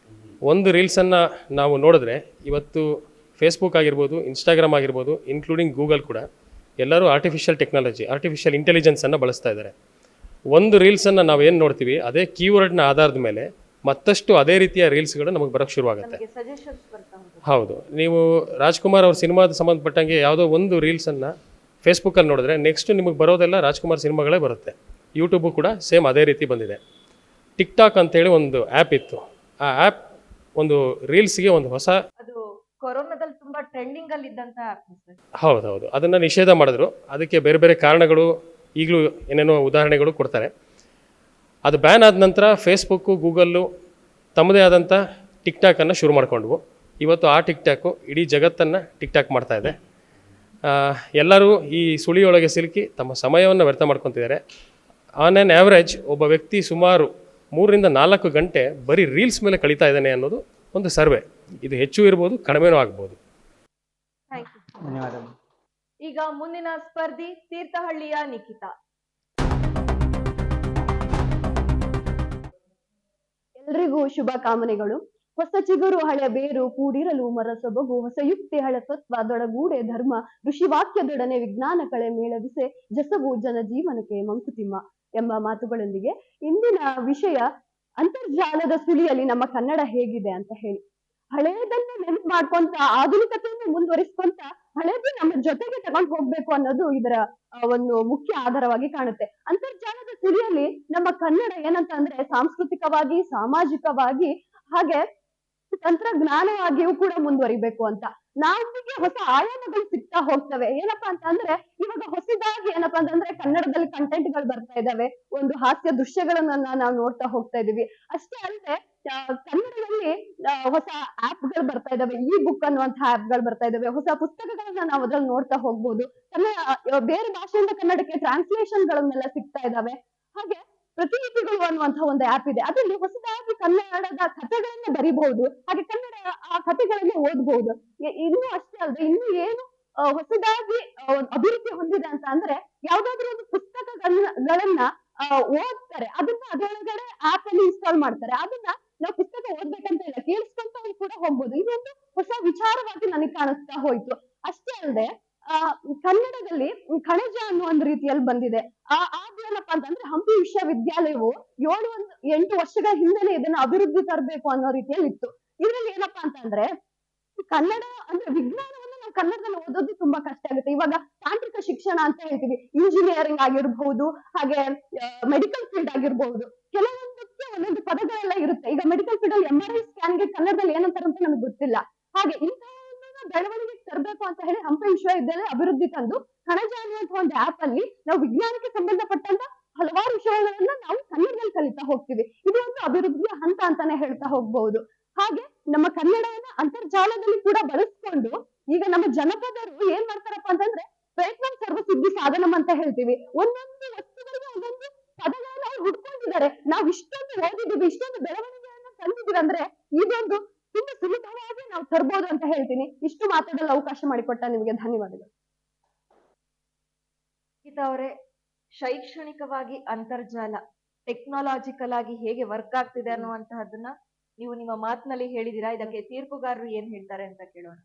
ಒಂದು ರೀಲ್ಸನ್ನು ನಾವು ನೋಡಿದ್ರೆ ಇವತ್ತು ಫೇಸ್ಬುಕ್ ಆಗಿರ್ಬೋದು, ಇನ್ಸ್ಟಾಗ್ರಾಮ್ ಆಗಿರ್ಬೋದು, ಇನ್ಕ್ಲೂಡಿಂಗ್ ಗೂಗಲ್ ಕೂಡ ಎಲ್ಲರೂ ಆರ್ಟಿಫಿಷಿಯಲ್ ಇಂಟೆಲಿಜೆನ್ಸನ್ನು ಬಳಸ್ತಾ ಇದ್ದಾರೆ. ಒಂದು ರೀಲ್ಸನ್ನು ನಾವು ಏನು ನೋಡ್ತೀವಿ ಅದೇ ಕೀವರ್ಡ್ನ ಆಧಾರದ ಮೇಲೆ ಮತ್ತಷ್ಟು ಅದೇ ರೀತಿಯ ರೀಲ್ಸ್ಗಳು ನಮಗೆ ಬರೋಕ್ಕೆ ಶುರುವಾಗುತ್ತೆ. ಹೌದು, ನೀವು ರಾಜ್ಕುಮಾರ್ ಅವ್ರ ಸಿನಿಮಾದ ಸಂಬಂಧಪಟ್ಟಂಗೆ ಯಾವುದೋ ಒಂದು ರೀಲ್ಸನ್ನು ಫೇಸ್ಬುಕ್ಕಲ್ಲಿ ನೋಡಿದ್ರೆ ನೆಕ್ಸ್ಟ್ ನಿಮಗೆ ಬರೋದೆಲ್ಲ ರಾಜ್ಕುಮಾರ್ ಸಿನಿಮಾಗಳೇ ಬರುತ್ತೆ. ಯೂಟ್ಯೂಬು ಕೂಡ ಸೇಮ್ ಅದೇ ರೀತಿ ಬಂದಿದೆ. ಟಿಕ್ಟಾಕ್ ಅಂತೇಳಿ ಒಂದು ಆ್ಯಪ್ ಇತ್ತು. ಆ ಆ್ಯಪ್ ಒಂದು ರೀಲ್ಸ್ಗೆ ಒಂದು ಹೊಸ, ಅದು ಕೊರೋನಾದಲ್ಲಿ ತುಂಬಾ ಟ್ರೆಂಡಿಂಗ್ ಅಲ್ಲಿ ಇದ್ದಂತ ಆ್ಯಪ್. ಹೌದು, ಅದನ್ನು ನಿಷೇಧ ಮಾಡಿದ್ರು. ಅದಕ್ಕೆ ಬೇರೆ ಬೇರೆ ಕಾರಣಗಳು, ಈಗಲೂ ಏನೇನೋ ಉದಾಹರಣೆಗಳು ಕೊಡ್ತಾರೆ. ಅದು ಬ್ಯಾನ್ ಆದ ನಂತರ ಫೇಸ್ಬುಕ್ಕು, ಗೂಗಲ್ಲು ತಮ್ಮದೇ ಆದಂಥ ಟಿಕ್ಟಾಕನ್ನು ಶುರು ಮಾಡಿಕೊಂಡ್ವು. ಇವತ್ತು ಆ ಟಿಕ್ಟಾಕು ಇಡೀ ಜಗತ್ತನ್ನು ಟಿಕ್ಟಾಕ್ ಮಾಡ್ತಾ ಇದೆ. ಎಲ್ಲರೂ ಈ ಸುಳಿಯೊಳಗೆ ಸಿಲುಕಿ ತಮ್ಮ ಸಮಯವನ್ನು ವ್ಯರ್ಥ ಮಾಡ್ಕೊತಿದ್ದಾರೆ. ಆನ್ ಆ್ಯನ್ ಆ್ಯಾವ್ರೇಜ್ ಒಬ್ಬ ವ್ಯಕ್ತಿ ಸುಮಾರು 3 ರಿಂದ 4 ಗಂಟೆ ಬರೀ ರೀಲ್ಸ್ ಮೇಲೆ ಕಳೀತಾ ಇದ್ದಾನೆ ಅನ್ನೋದು ಒಂದು ಸರ್ವೆ. ಇದು ಹೆಚ್ಚು ಇರ್ಬೋದು, ಕಡಿಮೆನೂ ಆಗ್ಬೋದು. ಧನ್ಯವಾದಗಳು. ಈಗ ಮುಂದಿನ ಸ್ಪರ್ಧಿ ತೀರ್ಥಹಳ್ಳಿಯ ನಿಖಿತಾ. ಎಲ್ರಿಗೂ ಶುಭ ಕಾಮನೆಗಳು. ಹೊಸ ಚಿಗುರು ಹಳೆ ಬೇರು ಕೂಡಿರಲು ಮರ ಸೊಬಗು, ಹೊಸ ಯುಕ್ತಿ ಹಳೆ ತತ್ವ ದೊಡಗೂಡೆ ಧರ್ಮ, ಋಷಿವಾಕ್ಯದೊಡನೆ ವಿಜ್ಞಾನ ಕಳೆ ಮೇಳವಿಸೆ, ಜಸವು ಜನ ಜೀವನಕ್ಕೆ ಮಂಕುತಿಮ್ಮ ಎಂಬ ಮಾತುಗಳೊಂದಿಗೆ ಇಂದಿನ ವಿಷಯ ಅಂತರ್ಜಾಲದ ಸುಳಿಯಲ್ಲಿ ನಮ್ಮ ಕನ್ನಡ ಹೇಗಿದೆ ಅಂತ ಹೇಳಿ. ಹಳೆಯದನ್ನು ನೆನಪು ಮಾಡ್ಕೊಂತ ಆಧುನಿಕತೆಯನ್ನು ಮುಂದುವರಿಸ್ಕೊಂತ ಹಳೇದು ನಮ್ಮ ಜೊತೆಗೆ ತಗೊಂಡು ಹೋಗ್ಬೇಕು ಅನ್ನೋದು ಇದರ ಒಂದು ಮುಖ್ಯ ಆಧಾರವಾಗಿ ಕಾಣುತ್ತೆ. ಅಂತರ್ಜಾಲದ ಸುಳಿಯಲ್ಲಿ ನಮ್ಮ ಕನ್ನಡ ಏನಂತ ಅಂದ್ರೆ ಸಾಂಸ್ಕೃತಿಕವಾಗಿ, ಸಾಮಾಜಿಕವಾಗಿ ಹಾಗೆ ತಂತ್ರಜ್ಞಾನವಾಗಿಯೂ ಕೂಡ ಮುಂದುವರಿಬೇಕು ಅಂತ. ನಮಗೆ ಹೊಸ ಆಯಾಮಗಳು ಸಿಗ್ತಾ ಹೋಗ್ತವೆ. ಏನಪ್ಪಾ ಅಂತ ಅಂದ್ರೆ ಇವಾಗ ಹೊಸದಾಗಿ ಏನಪ್ಪಾ ಅಂತಂದ್ರೆ ಕನ್ನಡದಲ್ಲಿ ಕಂಟೆಂಟ್ ಗಳು ಬರ್ತಾ ಇದಾವೆ, ಒಂದು ಹಾಸ್ಯ ದೃಶ್ಯಗಳನ್ನ ನಾವು ನೋಡ್ತಾ ಹೋಗ್ತಾ ಇದೀವಿ. ಅಷ್ಟೇ ಅಲ್ಲದೆ ಕನ್ನಡದಲ್ಲಿ ಹೊಸ ಆಪ್ ಗಳು ಬರ್ತಾ ಇದಾವೆ, ಇ ಬುಕ್ ಅನ್ನುವಂತಹ ಆಪ್ ಗಳು ಬರ್ತಾ ಇದಾವೆ, ಹೊಸ ಪುಸ್ತಕಗಳನ್ನ ನಾವು ಅದ್ರಲ್ಲಿ ನೋಡ್ತಾ ಹೋಗ್ಬೋದು. ಬೇರೆ ಭಾಷೆಯಿಂದ ಕನ್ನಡಕ್ಕೆ ಟ್ರಾನ್ಸ್ಲೇಷನ್ ಗಳನ್ನೆಲ್ಲ ಸಿಗ್ತಾ ಇದಾವೆ. ಹಾಗೆ ಪ್ರತಿಲಿಪಿಗಳು ಅನ್ನುವಂತಹ ಒಂದು ಆಪ್ ಇದೆ, ಅದರಲ್ಲಿ ಹೊಸದಾಗಿ ಕನ್ನಡದ ಕಥೆಗಳನ್ನ ಬರಿಬಹುದು, ಹಾಗೆ ಕನ್ನಡ ಆ ಕಥೆಗಳನ್ನ ಓದಬಹುದು. ಇನ್ನು ಅಷ್ಟೇ ಅಲ್ಲದೆ ಇನ್ನು ಏನು ಹೊಸದಾಗಿ ಅಭಿವೃದ್ಧಿ ಹೊಂದಿದೆ ಅಂತ ಅಂದ್ರೆ ಯಾವ್ದಾದ್ರು ಒಂದು ಪುಸ್ತಕಗಳನ್ನ ಓದ್ತಾರೆ, ಅದನ್ನ ಅದರೊಳಗಡೆ ಆಪ್ ಅಲ್ಲಿ ಇನ್ಸ್ಟಾಲ್ ಮಾಡ್ತಾರೆ. ಅದನ್ನ ನಾವು ಪುಸ್ತಕ ಓದ್ಬೇಕಂತ ಇಲ್ಲ, ಕೇಳಿಸ್ಕೊಂತ ಕೂಡ ಹೋಗ್ಬೋದು. ಇದೊಂದು ಹೊಸ ವಿಚಾರವಾಗಿ ನನಗೆ ಕಾಣಿಸ್ತಾ ಹೋಯ್ತು. ಅಷ್ಟೇ ಅಲ್ಲದೆ ಕನ್ನಡದಲ್ಲಿ ಕಣಜ ಅನ್ನೋ ಒಂದು ರೀತಿಯಲ್ಲಿ ಬಂದಿದೆ. ಅದೇನಪ್ಪಾ ಅಂತಂದ್ರೆ ಹಂಪಿ ವಿಶ್ವವಿದ್ಯಾಲಯವು 7-8 ವರ್ಷಗಳ ಹಿಂದೆನೆ ಇದನ್ನ ಅಭಿವೃದ್ಧಿ ತರಬೇಕು ಅನ್ನೋ ರೀತಿಯಲ್ಲಿ ಇತ್ತು. ಇದ್ರಲ್ಲಿ ಏನಪ್ಪಾ ಅಂತಂದ್ರೆ ಕನ್ನಡ ಅಂದ್ರೆ ವಿಜ್ಞಾನವನ್ನು ನಾವು ಕನ್ನಡದಲ್ಲಿ ಓದೋದು ತುಂಬಾ ಕಷ್ಟ ಆಗುತ್ತೆ. ಇವಾಗ ತಾಂತ್ರಿಕ ಶಿಕ್ಷಣ ಅಂತ ಹೇಳ್ತೀವಿ, ಇಂಜಿನಿಯರಿಂಗ್ ಆಗಿರ್ಬಹುದು, ಹಾಗೆ ಮೆಡಿಕಲ್ ಫೀಲ್ಡ್ ಆಗಿರ್ಬಹುದು, ಕೆಲವೊಂದಕ್ಕೆ ಒಂದೊಂದು ಪದಗಳೆಲ್ಲ ಇರುತ್ತೆ. ಈಗ ಮೆಡಿಕಲ್ ಫೀಲ್ಡ್ ಅಲ್ಲಿ MRI ಸ್ಕ್ಯಾನ್ಗೆ ಕನ್ನಡದಲ್ಲಿ ಏನಂತಾರೆ ಅಂತ ನಮ್ಗೆ ಗೊತ್ತಿಲ್ಲ. ಹಾಗೆ ಇಂತಹ ಬೆಳವಣಿಗೆ ತರಬೇಕು ಅಂತ ಹೇಳಿ ಹಂಪಿ ವಿಶ್ವವಿದ್ಯಾಲಯ ಅಭಿವೃದ್ಧಿ ತಂದು ಕಣಜ ಅನ್ನುವಂತಹ ಒಂದು ಆಪ್ ಅಲ್ಲಿ ನಾವು ವಿಜ್ಞಾನಕ್ಕೆ ಸಂಬಂಧಪಟ್ಟಂತ ಹಲವಾರು ವಿಷಯಗಳನ್ನ ನಾವು ಕನ್ನಡದಲ್ಲಿ ಕಲಿತಾ ಹೋಗ್ತೀವಿ. ಇದು ಒಂದು ಅಭಿವೃದ್ಧಿಯ ಹಂತ ಅಂತಾನೆ ಹೇಳ್ತಾ ಹೋಗ್ಬಹುದು. ಹಾಗೆ ನಮ್ಮ ಕನ್ನಡವನ್ನ ಅಂತರ್ಜಾಲದಲ್ಲಿ ಕೂಡ ಬಳಸ್ಕೊಂಡು ಈಗ ನಮ್ಮ ಜನಪದರು ಏನ್ ಮಾಡ್ತಾರಪ್ಪ ಅಂತಂದ್ರೆ ಪ್ರಯತ್ನ ಸರ್ವಸಿದ್ಧಿ ಸಾಧನಂ ಅಂತ ಹೇಳ್ತೀವಿ. ಒಂದೊಂದು ವಸ್ತುಗಳಿಗೆ ಒಂದೊಂದು ಪದಗಳನ್ನ ಅವ್ರು ಹುಡ್ಕೊಂಡಿದ್ದಾರೆ. ನಾವು ಇಷ್ಟೊಂದು ಓದಿದೀವಿ, ಇಷ್ಟೊಂದು ಬೆಳವಣಿಗೆಯನ್ನ ತಂದಿದೀವಿ ಅಂದ್ರೆ ಇದೊಂದು ತುಂಬಾ ಸುಲಭವಾಗಿ ನಾವು ತರ್ಬೋದು ಅಂತ ಹೇಳ್ತೀನಿ. ಇಷ್ಟು ಮಾತಾಡಲು ಅವಕಾಶ ಮಾಡಿಕೊಟ್ಟ ನಿಮಗೆ ಧನ್ಯವಾದಗಳು. ಗೀತಾ ಅವರೇ, ಶೈಕ್ಷಣಿಕವಾಗಿ ಅಂತರ್ಜಾಲ ಟೆಕ್ನಾಲಜಿಕಲ್ ಆಗಿ ಹೇಗೆ ವರ್ಕ್ ಆಗ್ತಿದೆ ಅನ್ನುವಂತಹದನ್ನ ನೀವು ನಿಮ್ಮ ಮಾತಿನಲ್ಲಿ ಹೇಳಿದೀರಾ. ಇದಕ್ಕೆ ತೀರ್ಪುಗಾರರು ಏನ್ ಹೇಳ್ತಾರೆ ಅಂತ ಕೇಳೋಣ.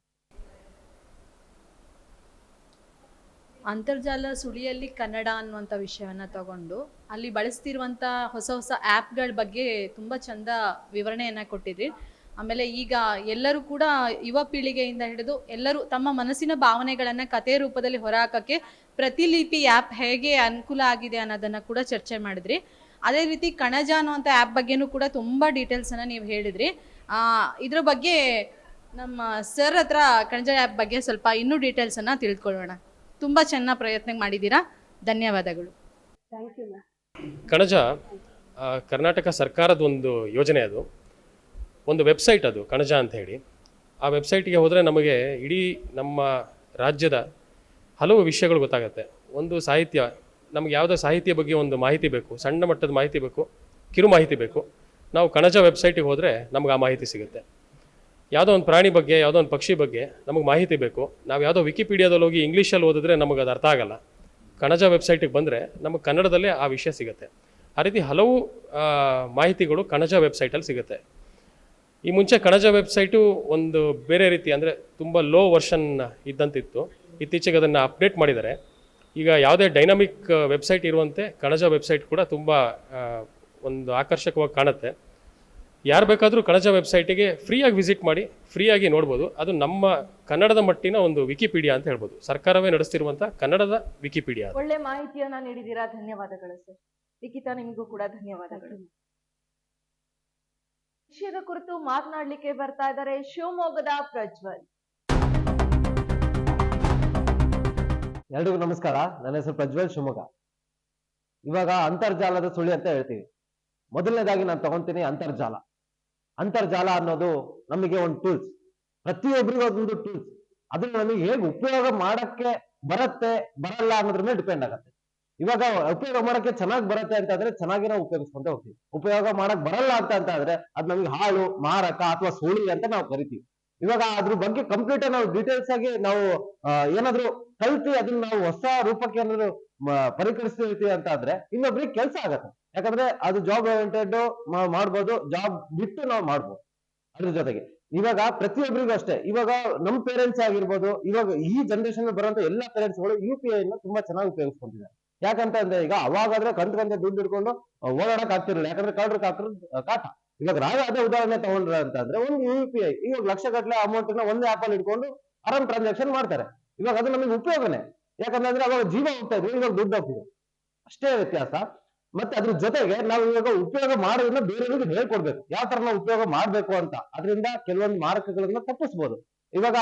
ಅಂತರ್ಜಾಲ ಸುಳಿಯಲ್ಲಿ ಕನ್ನಡ ಅನ್ನುವಂಥ ವಿಷಯವನ್ನು ತಗೊಂಡು ಅಲ್ಲಿ ಬಳಸ್ತಿರುವಂಥ ಹೊಸ ಹೊಸ ಆ್ಯಪ್ಗಳ ಬಗ್ಗೆ ತುಂಬ ಚಂದ ವಿವರಣೆಯನ್ನು ಕೊಟ್ಟಿದ್ರಿ. ಆಮೇಲೆ ಈಗ ಎಲ್ಲರೂ ಕೂಡ ಯುವ ಪೀಳಿಗೆಯಿಂದ ಹಿಡಿದು ಎಲ್ಲರೂ ತಮ್ಮ ಮನಸ್ಸಿನ ಭಾವನೆಗಳನ್ನು ಕಥೆ ರೂಪದಲ್ಲಿ ಹೊರಹಾಕೋಕ್ಕೆ ಪ್ರತಿಲಿಪಿ ಆ್ಯಪ್ ಹೇಗೆ ಅನುಕೂಲ ಆಗಿದೆ ಅನ್ನೋದನ್ನು ಕೂಡ ಚರ್ಚೆ ಮಾಡಿದ್ರಿ. ಅದೇ ರೀತಿ ಕಣಜ ಅನ್ನುವಂಥ ಆ್ಯಪ್ ಬಗ್ಗೆನೂ ಕೂಡ ತುಂಬ ಡೀಟೇಲ್ಸನ್ನು ನೀವು ಹೇಳಿದ್ರಿ. ಇದ್ರ ಬಗ್ಗೆ ನಮ್ಮ ಸರ್ ಹತ್ರ ಕಣಜ ಆ್ಯಪ್ ಬಗ್ಗೆ ಸ್ವಲ್ಪ ಇನ್ನೂ ಡೀಟೇಲ್ಸನ್ನು ತಿಳ್ಕೊಳ್ಳೋಣ. ತುಂಬ ಚೆನ್ನಾಗಿ ಪ್ರಯತ್ನ ಮಾಡಿದ್ದೀರಾ, ಧನ್ಯವಾದಗಳು. Thank you ma'am. Kanaja Karnataka ಸರ್ಕಾರದ ಒಂದು ಯೋಜನೆ, ಅದು ಒಂದು ವೆಬ್ಸೈಟ್, ಅದು ಕಣಜ ಅಂತ ಹೇಳಿ. ಆ ವೆಬ್ಸೈಟಿಗೆ ಹೋದರೆ ನಮಗೆ ಇಡೀ ನಮ್ಮ ರಾಜ್ಯದ ಹಲವು ವಿಷಯಗಳು ಗೊತ್ತಾಗುತ್ತೆ. ಒಂದು ಸಾಹಿತ್ಯ, ನಮಗೆ ಯಾವುದೋ ಸಾಹಿತ್ಯ ಬಗ್ಗೆ ಒಂದು ಮಾಹಿತಿ ಬೇಕು, ಸಣ್ಣ ಮಟ್ಟದ ಮಾಹಿತಿ ಬೇಕು, ಕಿರು ಮಾಹಿತಿ ಬೇಕು, ನಾವು ಕಣಜ ವೆಬ್ಸೈಟಿಗೆ ಹೋದರೆ ನಮ್ಗೆ ಆ ಮಾಹಿತಿ ಸಿಗುತ್ತೆ. ಯಾವುದೋ ಒಂದು ಪ್ರಾಣಿ ಬಗ್ಗೆ, ಯಾವುದೋ ಒಂದು ಪಕ್ಷಿ ಬಗ್ಗೆ ನಮಗೆ ಮಾಹಿತಿ ಬೇಕು, ನಾವು ಯಾವುದೋ ವಿಕಿಪೀಡಿಯಾದಲ್ಲಿ ಹೋಗಿ ಇಂಗ್ಲೀಷಲ್ಲಿ ಓದಿದ್ರೆ ನಮಗೆ ಅದು ಅರ್ಥ ಆಗಲ್ಲ. ಕಣಜ ವೆಬ್ಸೈಟಿಗೆ ಬಂದರೆ ನಮಗೆ ಕನ್ನಡದಲ್ಲೇ ಆ ವಿಷಯ ಸಿಗುತ್ತೆ. ಆ ರೀತಿ ಹಲವು ಮಾಹಿತಿಗಳು ಕಣಜ ವೆಬ್ಸೈಟಲ್ಲಿ ಸಿಗುತ್ತೆ. ಈ ಮುಂಚೆ ಕಣಜ ವೆಬ್ಸೈಟು ಒಂದು ಬೇರೆ ರೀತಿ, ಅಂದರೆ ತುಂಬ ಲೋ ವರ್ಷನ್ ಇದ್ದಂತಿತ್ತು. ಇತ್ತೀಚೆಗೆ ಅದನ್ನು ಅಪ್ಡೇಟ್ ಮಾಡಿದ್ದಾರೆ. ಈಗ ಯಾವುದೇ ಡೈನಾಮಿಕ್ ವೆಬ್ಸೈಟ್ ಇರುವಂತೆ ಕಣಜ ವೆಬ್ಸೈಟ್ ಕೂಡ ತುಂಬ ಒಂದು ಆಕರ್ಷಕವಾಗಿ ಕಾಣುತ್ತೆ. ಯಾರು ಬೇಕಾದರೂ ಕಣಜ ವೆಬ್ಸೈಟಿಗೆ ಫ್ರೀಯಾಗಿ ವಿಸಿಟ್ ಮಾಡಿ ಫ್ರೀಯಾಗಿ ನೋಡ್ಬೋದು. ಅದು ನಮ್ಮ ಕನ್ನಡದ ಮಟ್ಟಿನ ಒಂದು ವಿಕಿಪೀಡಿಯಾ ಅಂತ ಹೇಳ್ಬೋದು, ಸರ್ಕಾರವೇ ನಡೆಸ್ತಿರುವಂಥ ಕನ್ನಡದ ವಿಕಿಪೀಡಿಯಾ. ಒಳ್ಳೆ ಮಾಹಿತಿಯನ್ನ ನೀಡಿದ್ದೀರಾ, ಧನ್ಯವಾದಗಳು ಸರ್. ಲಿಖಿತಾ, ನಿಮಗೂ ಕೂಡ ಧನ್ಯವಾದಗಳು. ವಿಷಯದ ಕುರಿತು ಮಾತನಾಡ್ಲಿಕ್ಕೆ ಬರ್ತಾ ಇದ್ದಾರೆ ಶಿವಮೊಗ್ಗದ ಪ್ರಜ್ವಲ್. ಎಲ್ರಿಗೂ ನಮಸ್ಕಾರ. ನನ್ನ ಹೆಸರು ಪ್ರಜ್ವಲ್, ಶಿವಮೊಗ್ಗ. ಇವಾಗ ಅಂತರ್ಜಾಲದ ಸುಳಿ ಅಂತ ಹೇಳ್ತೀವಿ. ಮೊದಲನೇದಾಗಿ ನಾನು ತಗೊಂತೀನಿ ಅಂತರ್ಜಾಲ. ಅಂತರ್ಜಾಲ ಅನ್ನೋದು ನಮಗೆ ಒಂದು ಟೂಲ್ಸ್, ಪ್ರತಿಯೊಬ್ಬರಿಗೂ ಅದೊಂದು ಟೂಲ್ಸ್. ಅದನ್ನ ನಮಗೆ ಹೇಗೆ ಉಪಯೋಗ ಮಾಡಕ್ಕೆ ಬರುತ್ತೆ ಬರಲ್ಲ ಅನ್ನೋದ್ರ ಮೇಲೆ ಡಿಪೆಂಡ್ ಆಗುತ್ತೆ. ಇವಾಗ ಉಪಯೋಗ ಮಾಡಕ್ಕೆ ಚೆನ್ನಾಗಿ ಬರುತ್ತೆ ಅಂತ ಆದ್ರೆ ಚೆನ್ನಾಗಿ ನಾವು ಉಪಯೋಗಿಸ್ಕೊಂತ ಹೋಗ್ತೀವಿ. ಉಪಯೋಗ ಮಾಡಕ್ ಬರಲ್ಲ ಅಂತ ಆದ್ರೆ ಅದ್ ನಮ್ಗೆ ಹಾಳು, ಮಾರಕ ಅಥವಾ ಸುಳಿ ಅಂತ ನಾವು ಕರಿತೀವಿ. ಇವಾಗ ಅದ್ರ ಬಗ್ಗೆ ಕಂಪ್ಲೀಟ್ ನಾವು ಡೀಟೇಲ್ಸ್ ಆಗಿ ನಾವು ಏನಾದ್ರು ಕಲ್ತಿ ಅದನ್ನ ನಾವು ಹೊಸ ರೂಪಕ್ಕೆ ಏನಾದ್ರು ಪರಿಕರಿಸ್ತೀವಿ ಅಂತ ಆದ್ರೆ ಇನ್ನೊಬ್ರಿಗೆ ಕೆಲಸ ಆಗತ್ತೆ. ಯಾಕಂದ್ರೆ ಅದು ಜಾಬ್ ಓರಿಯೆಂಟೆಡ್ ಮಾಡ್ಬೋದು, ಜಾಬ್ ಬಿಟ್ಟು ನಾವು ಮಾಡ್ಬೋದು. ಅದ್ರ ಜೊತೆಗೆ ಇವಾಗ ಪ್ರತಿಯೊಬ್ಬರಿಗೂ ಅಷ್ಟೇ, ಇವಾಗ ನಮ್ ಪೇರೆಂಟ್ಸ್ ಆಗಿರ್ಬೋದು, ಇವಾಗ ಈ ಜನರೇಷನ್ ಬರುವಂತ ಎಲ್ಲಾ ಪೇರೆಂಟ್ಸ್ಗಳು UPI ನ ತುಂಬಾ ಚೆನ್ನಾಗಿ ಉಪಯೋಗಿಸ್ಕೊಂತಿದ್ದಾರೆ. ಯಾಕಂತ ಅಂದ್ರೆ ಈಗ ಅವಾಗಾದ್ರೆ ಕಂತ ದುಡ್ಡು ಹಿಡ್ಕೊಂಡು ಓಡಾಡಕ್ ಆಗ್ತಿರಲಿಲ್ಲ, ಯಾಕಂದ್ರೆ ಕಳ್ರು ಕಾಟ. ಇವಾಗ ನಾವೇ ಅದೇ ಉದಾಹರಣೆ ತಗೊಂಡ್ರೆ ಅಂತ ಅಂದ್ರೆ ಒಂದು UPI ಇವಾಗ ಲಕ್ಷ ಗಟ್ಟಲೆ ಅಮೌಂಟ್ ನ ಒಂದೇ ಆಪ್ ಅಲ್ಲಿ ಇಟ್ಕೊಂಡು ಆರಾಮ್ ಟ್ರಾನ್ಸಾಕ್ಷನ್ ಮಾಡ್ತಾರೆ. ಇವಾಗ ಅದು ನಮಗೆ ಉಪಯೋಗನೇ. ಯಾಕಂದ್ರೆ ಅವಾಗ ಜೀವ ಹೋಗ್ತಾ ಇದ್ವಿ, ಇವಾಗ ದುಡ್ಡು ಹೋಗ್ತಿದೆ, ಅಷ್ಟೇ ವ್ಯತ್ಯಾಸ. ಮತ್ತೆ ಅದ್ರ ಜೊತೆಗೆ ನಾವು ಇವಾಗ ಉಪಯೋಗ ಮಾಡೋದನ್ನ ಬೇರೆಯವ್ರಿಗೆ ಹೇಳ್ಕೊಡ್ಬೇಕು, ಯಾವ ತರ ನಾವು ಉಪಯೋಗ ಮಾಡ್ಬೇಕು ಅಂತ. ಅದರಿಂದ ಕೆಲವೊಂದು ಮಾರಕಗಳನ್ನ ತಪ್ಪಿಸ್ಬೋದು. ಇವಾಗ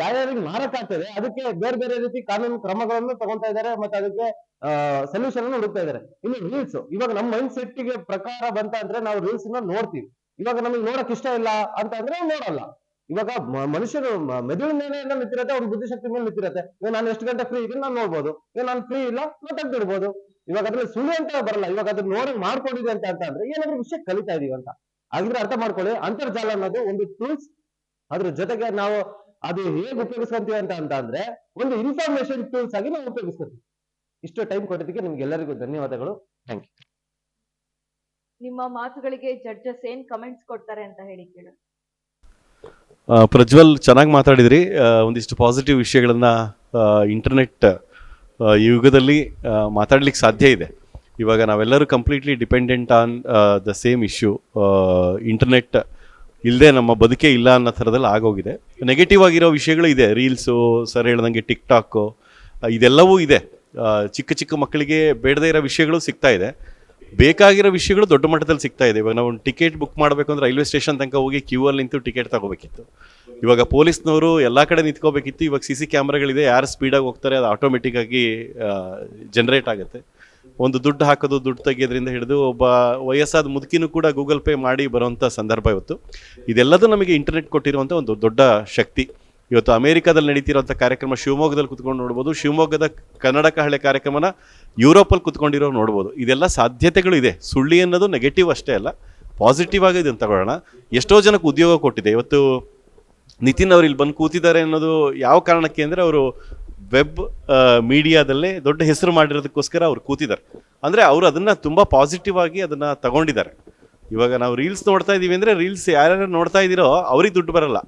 ಯಾರ್ಯಾರಿಗೆ ಮಾರಕ ಆಗ್ತದೆ ಅದಕ್ಕೆ ಬೇರೆ ಬೇರೆ ರೀತಿ ಕಾನೂನು ಕ್ರಮಗಳನ್ನು ತಗೊಂತಾ ಇದ್ದಾರೆ, ಮತ್ತೆ ಅದಕ್ಕೆ ಸೊಲ್ಯೂಷನ್ ಹುಡುಕ್ತಾ ಇದ್ದಾರೆ. ಇನ್ನು ರೀಲ್ಸ್, ಇವಾಗ ನಮ್ಮ ಮೈಂಡ್ ಸೆಟ್ ಗೆ ಪ್ರಕಾರ ಬಂತ ಅಂದ್ರೆ ನಾವು ರೀಲ್ಸ್ ನ ನೋಡ್ತೀವಿ. ಇವಾಗ ನಮಗೆ ನೋಡಕ್ ಇಷ್ಟ ಇಲ್ಲ ಅಂತ ಅಂದ್ರೆ ನೋಡಲ್ಲ. ಇವಾಗ ಮನುಷ್ಯರು ಮೆದುಳಿನ ಮೇಲೆ ಎಲ್ಲ ನಿಂತಿರತ್ತೆ, ಅವ್ರ ಬುದ್ಧಿಶಕ್ತಿ ಮೇಲೆ ನಿಂತಿರತ್ತೆ. ನಾನು ಎಷ್ಟು ಗಂಟೆ ಫ್ರೀ ಇದೀನಿ ನಾನು ನೋಡ್ಬೋದು, ನಾನು ಫ್ರೀ ಇಲ್ಲ ನಾನು ತೆಗ್ದಿಡ್ಬೋದು. ಇವಾಗ ಅದ್ರಲ್ಲಿ ಸುಳ್ಳು ಅಂತ ಬರಲ್ಲ. ಇವಾಗ ಅದನ್ನ ನೋಡಿ ಮಾಡ್ಕೊಂಡಿದೆ ಅಂತ ಅಂದ್ರೆ ಏನಾದ್ರೂ ವಿಷಯ ಕಲಿತಾ ಇದೀವಿ ಅಂತ. ಹಾಗಿದ್ರೆ ಅರ್ಥ ಮಾಡ್ಕೊಳ್ಳಿ, ಅಂತರ್ಜಾಲ ಅನ್ನೋದು ಒಂದು ಟೂಲ್ಸ್. ಅದ್ರ ಜೊತೆಗೆ ನಾವು ಅದು ಹೇಗೆ ಉಪಯೋಗಿಸ್ಕೊಂತೀವಿ ಅಂತ ಅಂದ್ರೆ ಒಂದು ಇನ್ಫಾರ್ಮೇಶನ್ ಟೂಲ್ಸ್ ಆಗಿ ನಾವು ಉಪಯೋಗಿಸ್ಕೊತೀವಿ. ಇಷ್ಟು ಟೈಮ್ ಕೊಟ್ಟಿದ್ದಕ್ಕೆ ನಿಮ್ಗೆಲ್ಲರಿಗೂ ಧನ್ಯವಾದಗಳು. Thank you. ನಿಮ್ಮ ಮಾತುಗಳಿಗೆ ಜಡ್ಜಸ್ ಏನ್ ಕಮೆಂಟ್ಸ್ ಕೊಡ್ತಾರೆ ಅಂತ ಹೇಳಿ ಕೇಳ. ಪ್ರಜ್ವಲ್, ಚೆನ್ನಾಗಿ ಮಾತಾಡಿದ್ರಿ. ಒಂದಿಷ್ಟು ಪಾಸಿಟಿವ್ ವಿಷಯಗಳನ್ನ ಇಂಟರ್ನೆಟ್ ಯುಗದಲ್ಲಿ ಮಾತಾಡ್ಲಿಕ್ಕೆ ಸಾಧ್ಯ ಇದೆ. ಇವಾಗ ನಾವೆಲ್ಲರೂ completely dependent on the same issue. Internet ಇಲ್ಲದೆ ನಮ್ಮ ಬದುಕೇ ಇಲ್ಲ ಅನ್ನೋ ಥರದಲ್ಲಿ ಆಗೋಗಿದೆ. ನೆಗೆಟಿವ್ ಆಗಿರೋ ವಿಷಯಗಳು ಇದೆ, ರೀಲ್ಸು, ಸರ್ ಹೇಳ್ದಂಗೆ ಟಿಕ್ಟಾಕು, ಇದೆಲ್ಲವೂ ಇದೆ. ಚಿಕ್ಕ ಚಿಕ್ಕ ಮಕ್ಕಳಿಗೆ ಬೇಡದೇ ಇರೋ ವಿಷಯಗಳು ಸಿಗ್ತಾ ಇದೆ, ಬೇಕಾಗಿರೋ ವಿಷಯಗಳು ದೊಡ್ಡ ಮಟ್ಟದಲ್ಲಿ ಸಿಗ್ತಾ ಇದೆ. ಇವಾಗ ನಾವು ಟಿಕೆಟ್ ಬುಕ್ ಮಾಡಬೇಕು ಅಂದ್ರೆ ರೈಲ್ವೆ ಸ್ಟೇಷನ್ ತನಕ ಹೋಗಿ ಕ್ಯೂ ಅಲ್ಲಿ ನಿಂತು ಟಿಕೆಟ್ ತಗೋಬೇಕಿತ್ತು. ಇವಾಗ ಪೊಲೀಸ್ನವರು ಎಲ್ಲ ಕಡೆ ನಿಂತ್ಕೋಬೇಕಿತ್ತು. ಇವಾಗ CC ಕ್ಯಾಮ್ರಾಗಳಿದೆ, ಯಾರು ಸ್ಪೀಡಾಗಿ ಹೋಗ್ತಾರೆ ಅದು ಆಟೋಮೆಟಿಕ್ ಆಗಿ ಜನರೇಟ್ ಆಗುತ್ತೆ. ಒಂದು ದುಡ್ಡು ಹಾಕೋದು, ದುಡ್ಡು ತೆಗೆಯೋದ್ರಿಂದ ಹಿಡಿದು ಒಬ್ಬ ವಯಸ್ಸಾದ ಮುದುಕಿನೂ ಕೂಡ ಗೂಗಲ್ ಪೇ ಮಾಡಿ ಬರುವಂಥ ಸಂದರ್ಭ ಇವತ್ತು. ಇದೆಲ್ಲದೂ ನಮಗೆ ಇಂಟರ್ನೆಟ್ ಕೊಟ್ಟಿರುವಂಥ ಒಂದು ದೊಡ್ಡ ಶಕ್ತಿ. ಇವತ್ತು ಅಮೆರಿಕಾದಲ್ಲಿ ನಡೀತಿರೋಂಥ ಕಾರ್ಯಕ್ರಮ ಶಿವಮೊಗ್ಗದಲ್ಲಿ ಕುತ್ಕೊಂಡು ನೋಡ್ಬೋದು, ಶಿವಮೊಗ್ಗದ ಕನ್ನಡ ಕಹಳೆ ಕಾರ್ಯಕ್ರಮನ ಯುರೋಪಲ್ಲಿ ಕುತ್ಕೊಂಡಿರೋ ನೋಡ್ಬೋದು. ಇದೆಲ್ಲ ಸಾಧ್ಯತೆಗಳು ಇದೆ. ಸುಳ್ಳಿ ಅನ್ನೋದು ನೆಗೆಟಿವ್ ಅಷ್ಟೇ ಅಲ್ಲ, ಪಾಸಿಟಿವ್ ಆಗಿ ಇದನ್ನು ತಗೊಳ್ಳೋಣ. ಎಷ್ಟೋ ಜನಕ್ಕೆ ಉದ್ಯೋಗ ಕೊಟ್ಟಿದೆ. ಇವತ್ತು ನಿತಿನ್ ಅವ್ರು ಇಲ್ಲಿ ಬಂದು ಕೂತಿದ್ದಾರೆ ಅನ್ನೋದು ಯಾವ ಕಾರಣಕ್ಕೆ ಅಂದರೆ ಅವರು ವೆಬ್ ಮೀಡಿಯಾದಲ್ಲೇ ದೊಡ್ಡ ಹೆಸರು ಮಾಡಿರೋದಕ್ಕೋಸ್ಕರ ಅವ್ರು ಕೂತಿದ್ದಾರೆ. ಅಂದರೆ ಅವರು ಅದನ್ನು ತುಂಬ ಪಾಸಿಟಿವ್ ಆಗಿ ಅದನ್ನು ತಗೊಂಡಿದ್ದಾರೆ. ಇವಾಗ ನಾವು ರೀಲ್ಸ್ ನೋಡ್ತಾ ಇದ್ದೀವಿ ಅಂದರೆ ರೀಲ್ಸ್ ಯಾರ್ಯಾರು ನೋಡ್ತಾ ಇದ್ದೀರೋ ಅವ್ರಿಗೆ ದುಡ್ಡು ಬರಲ್ಲ,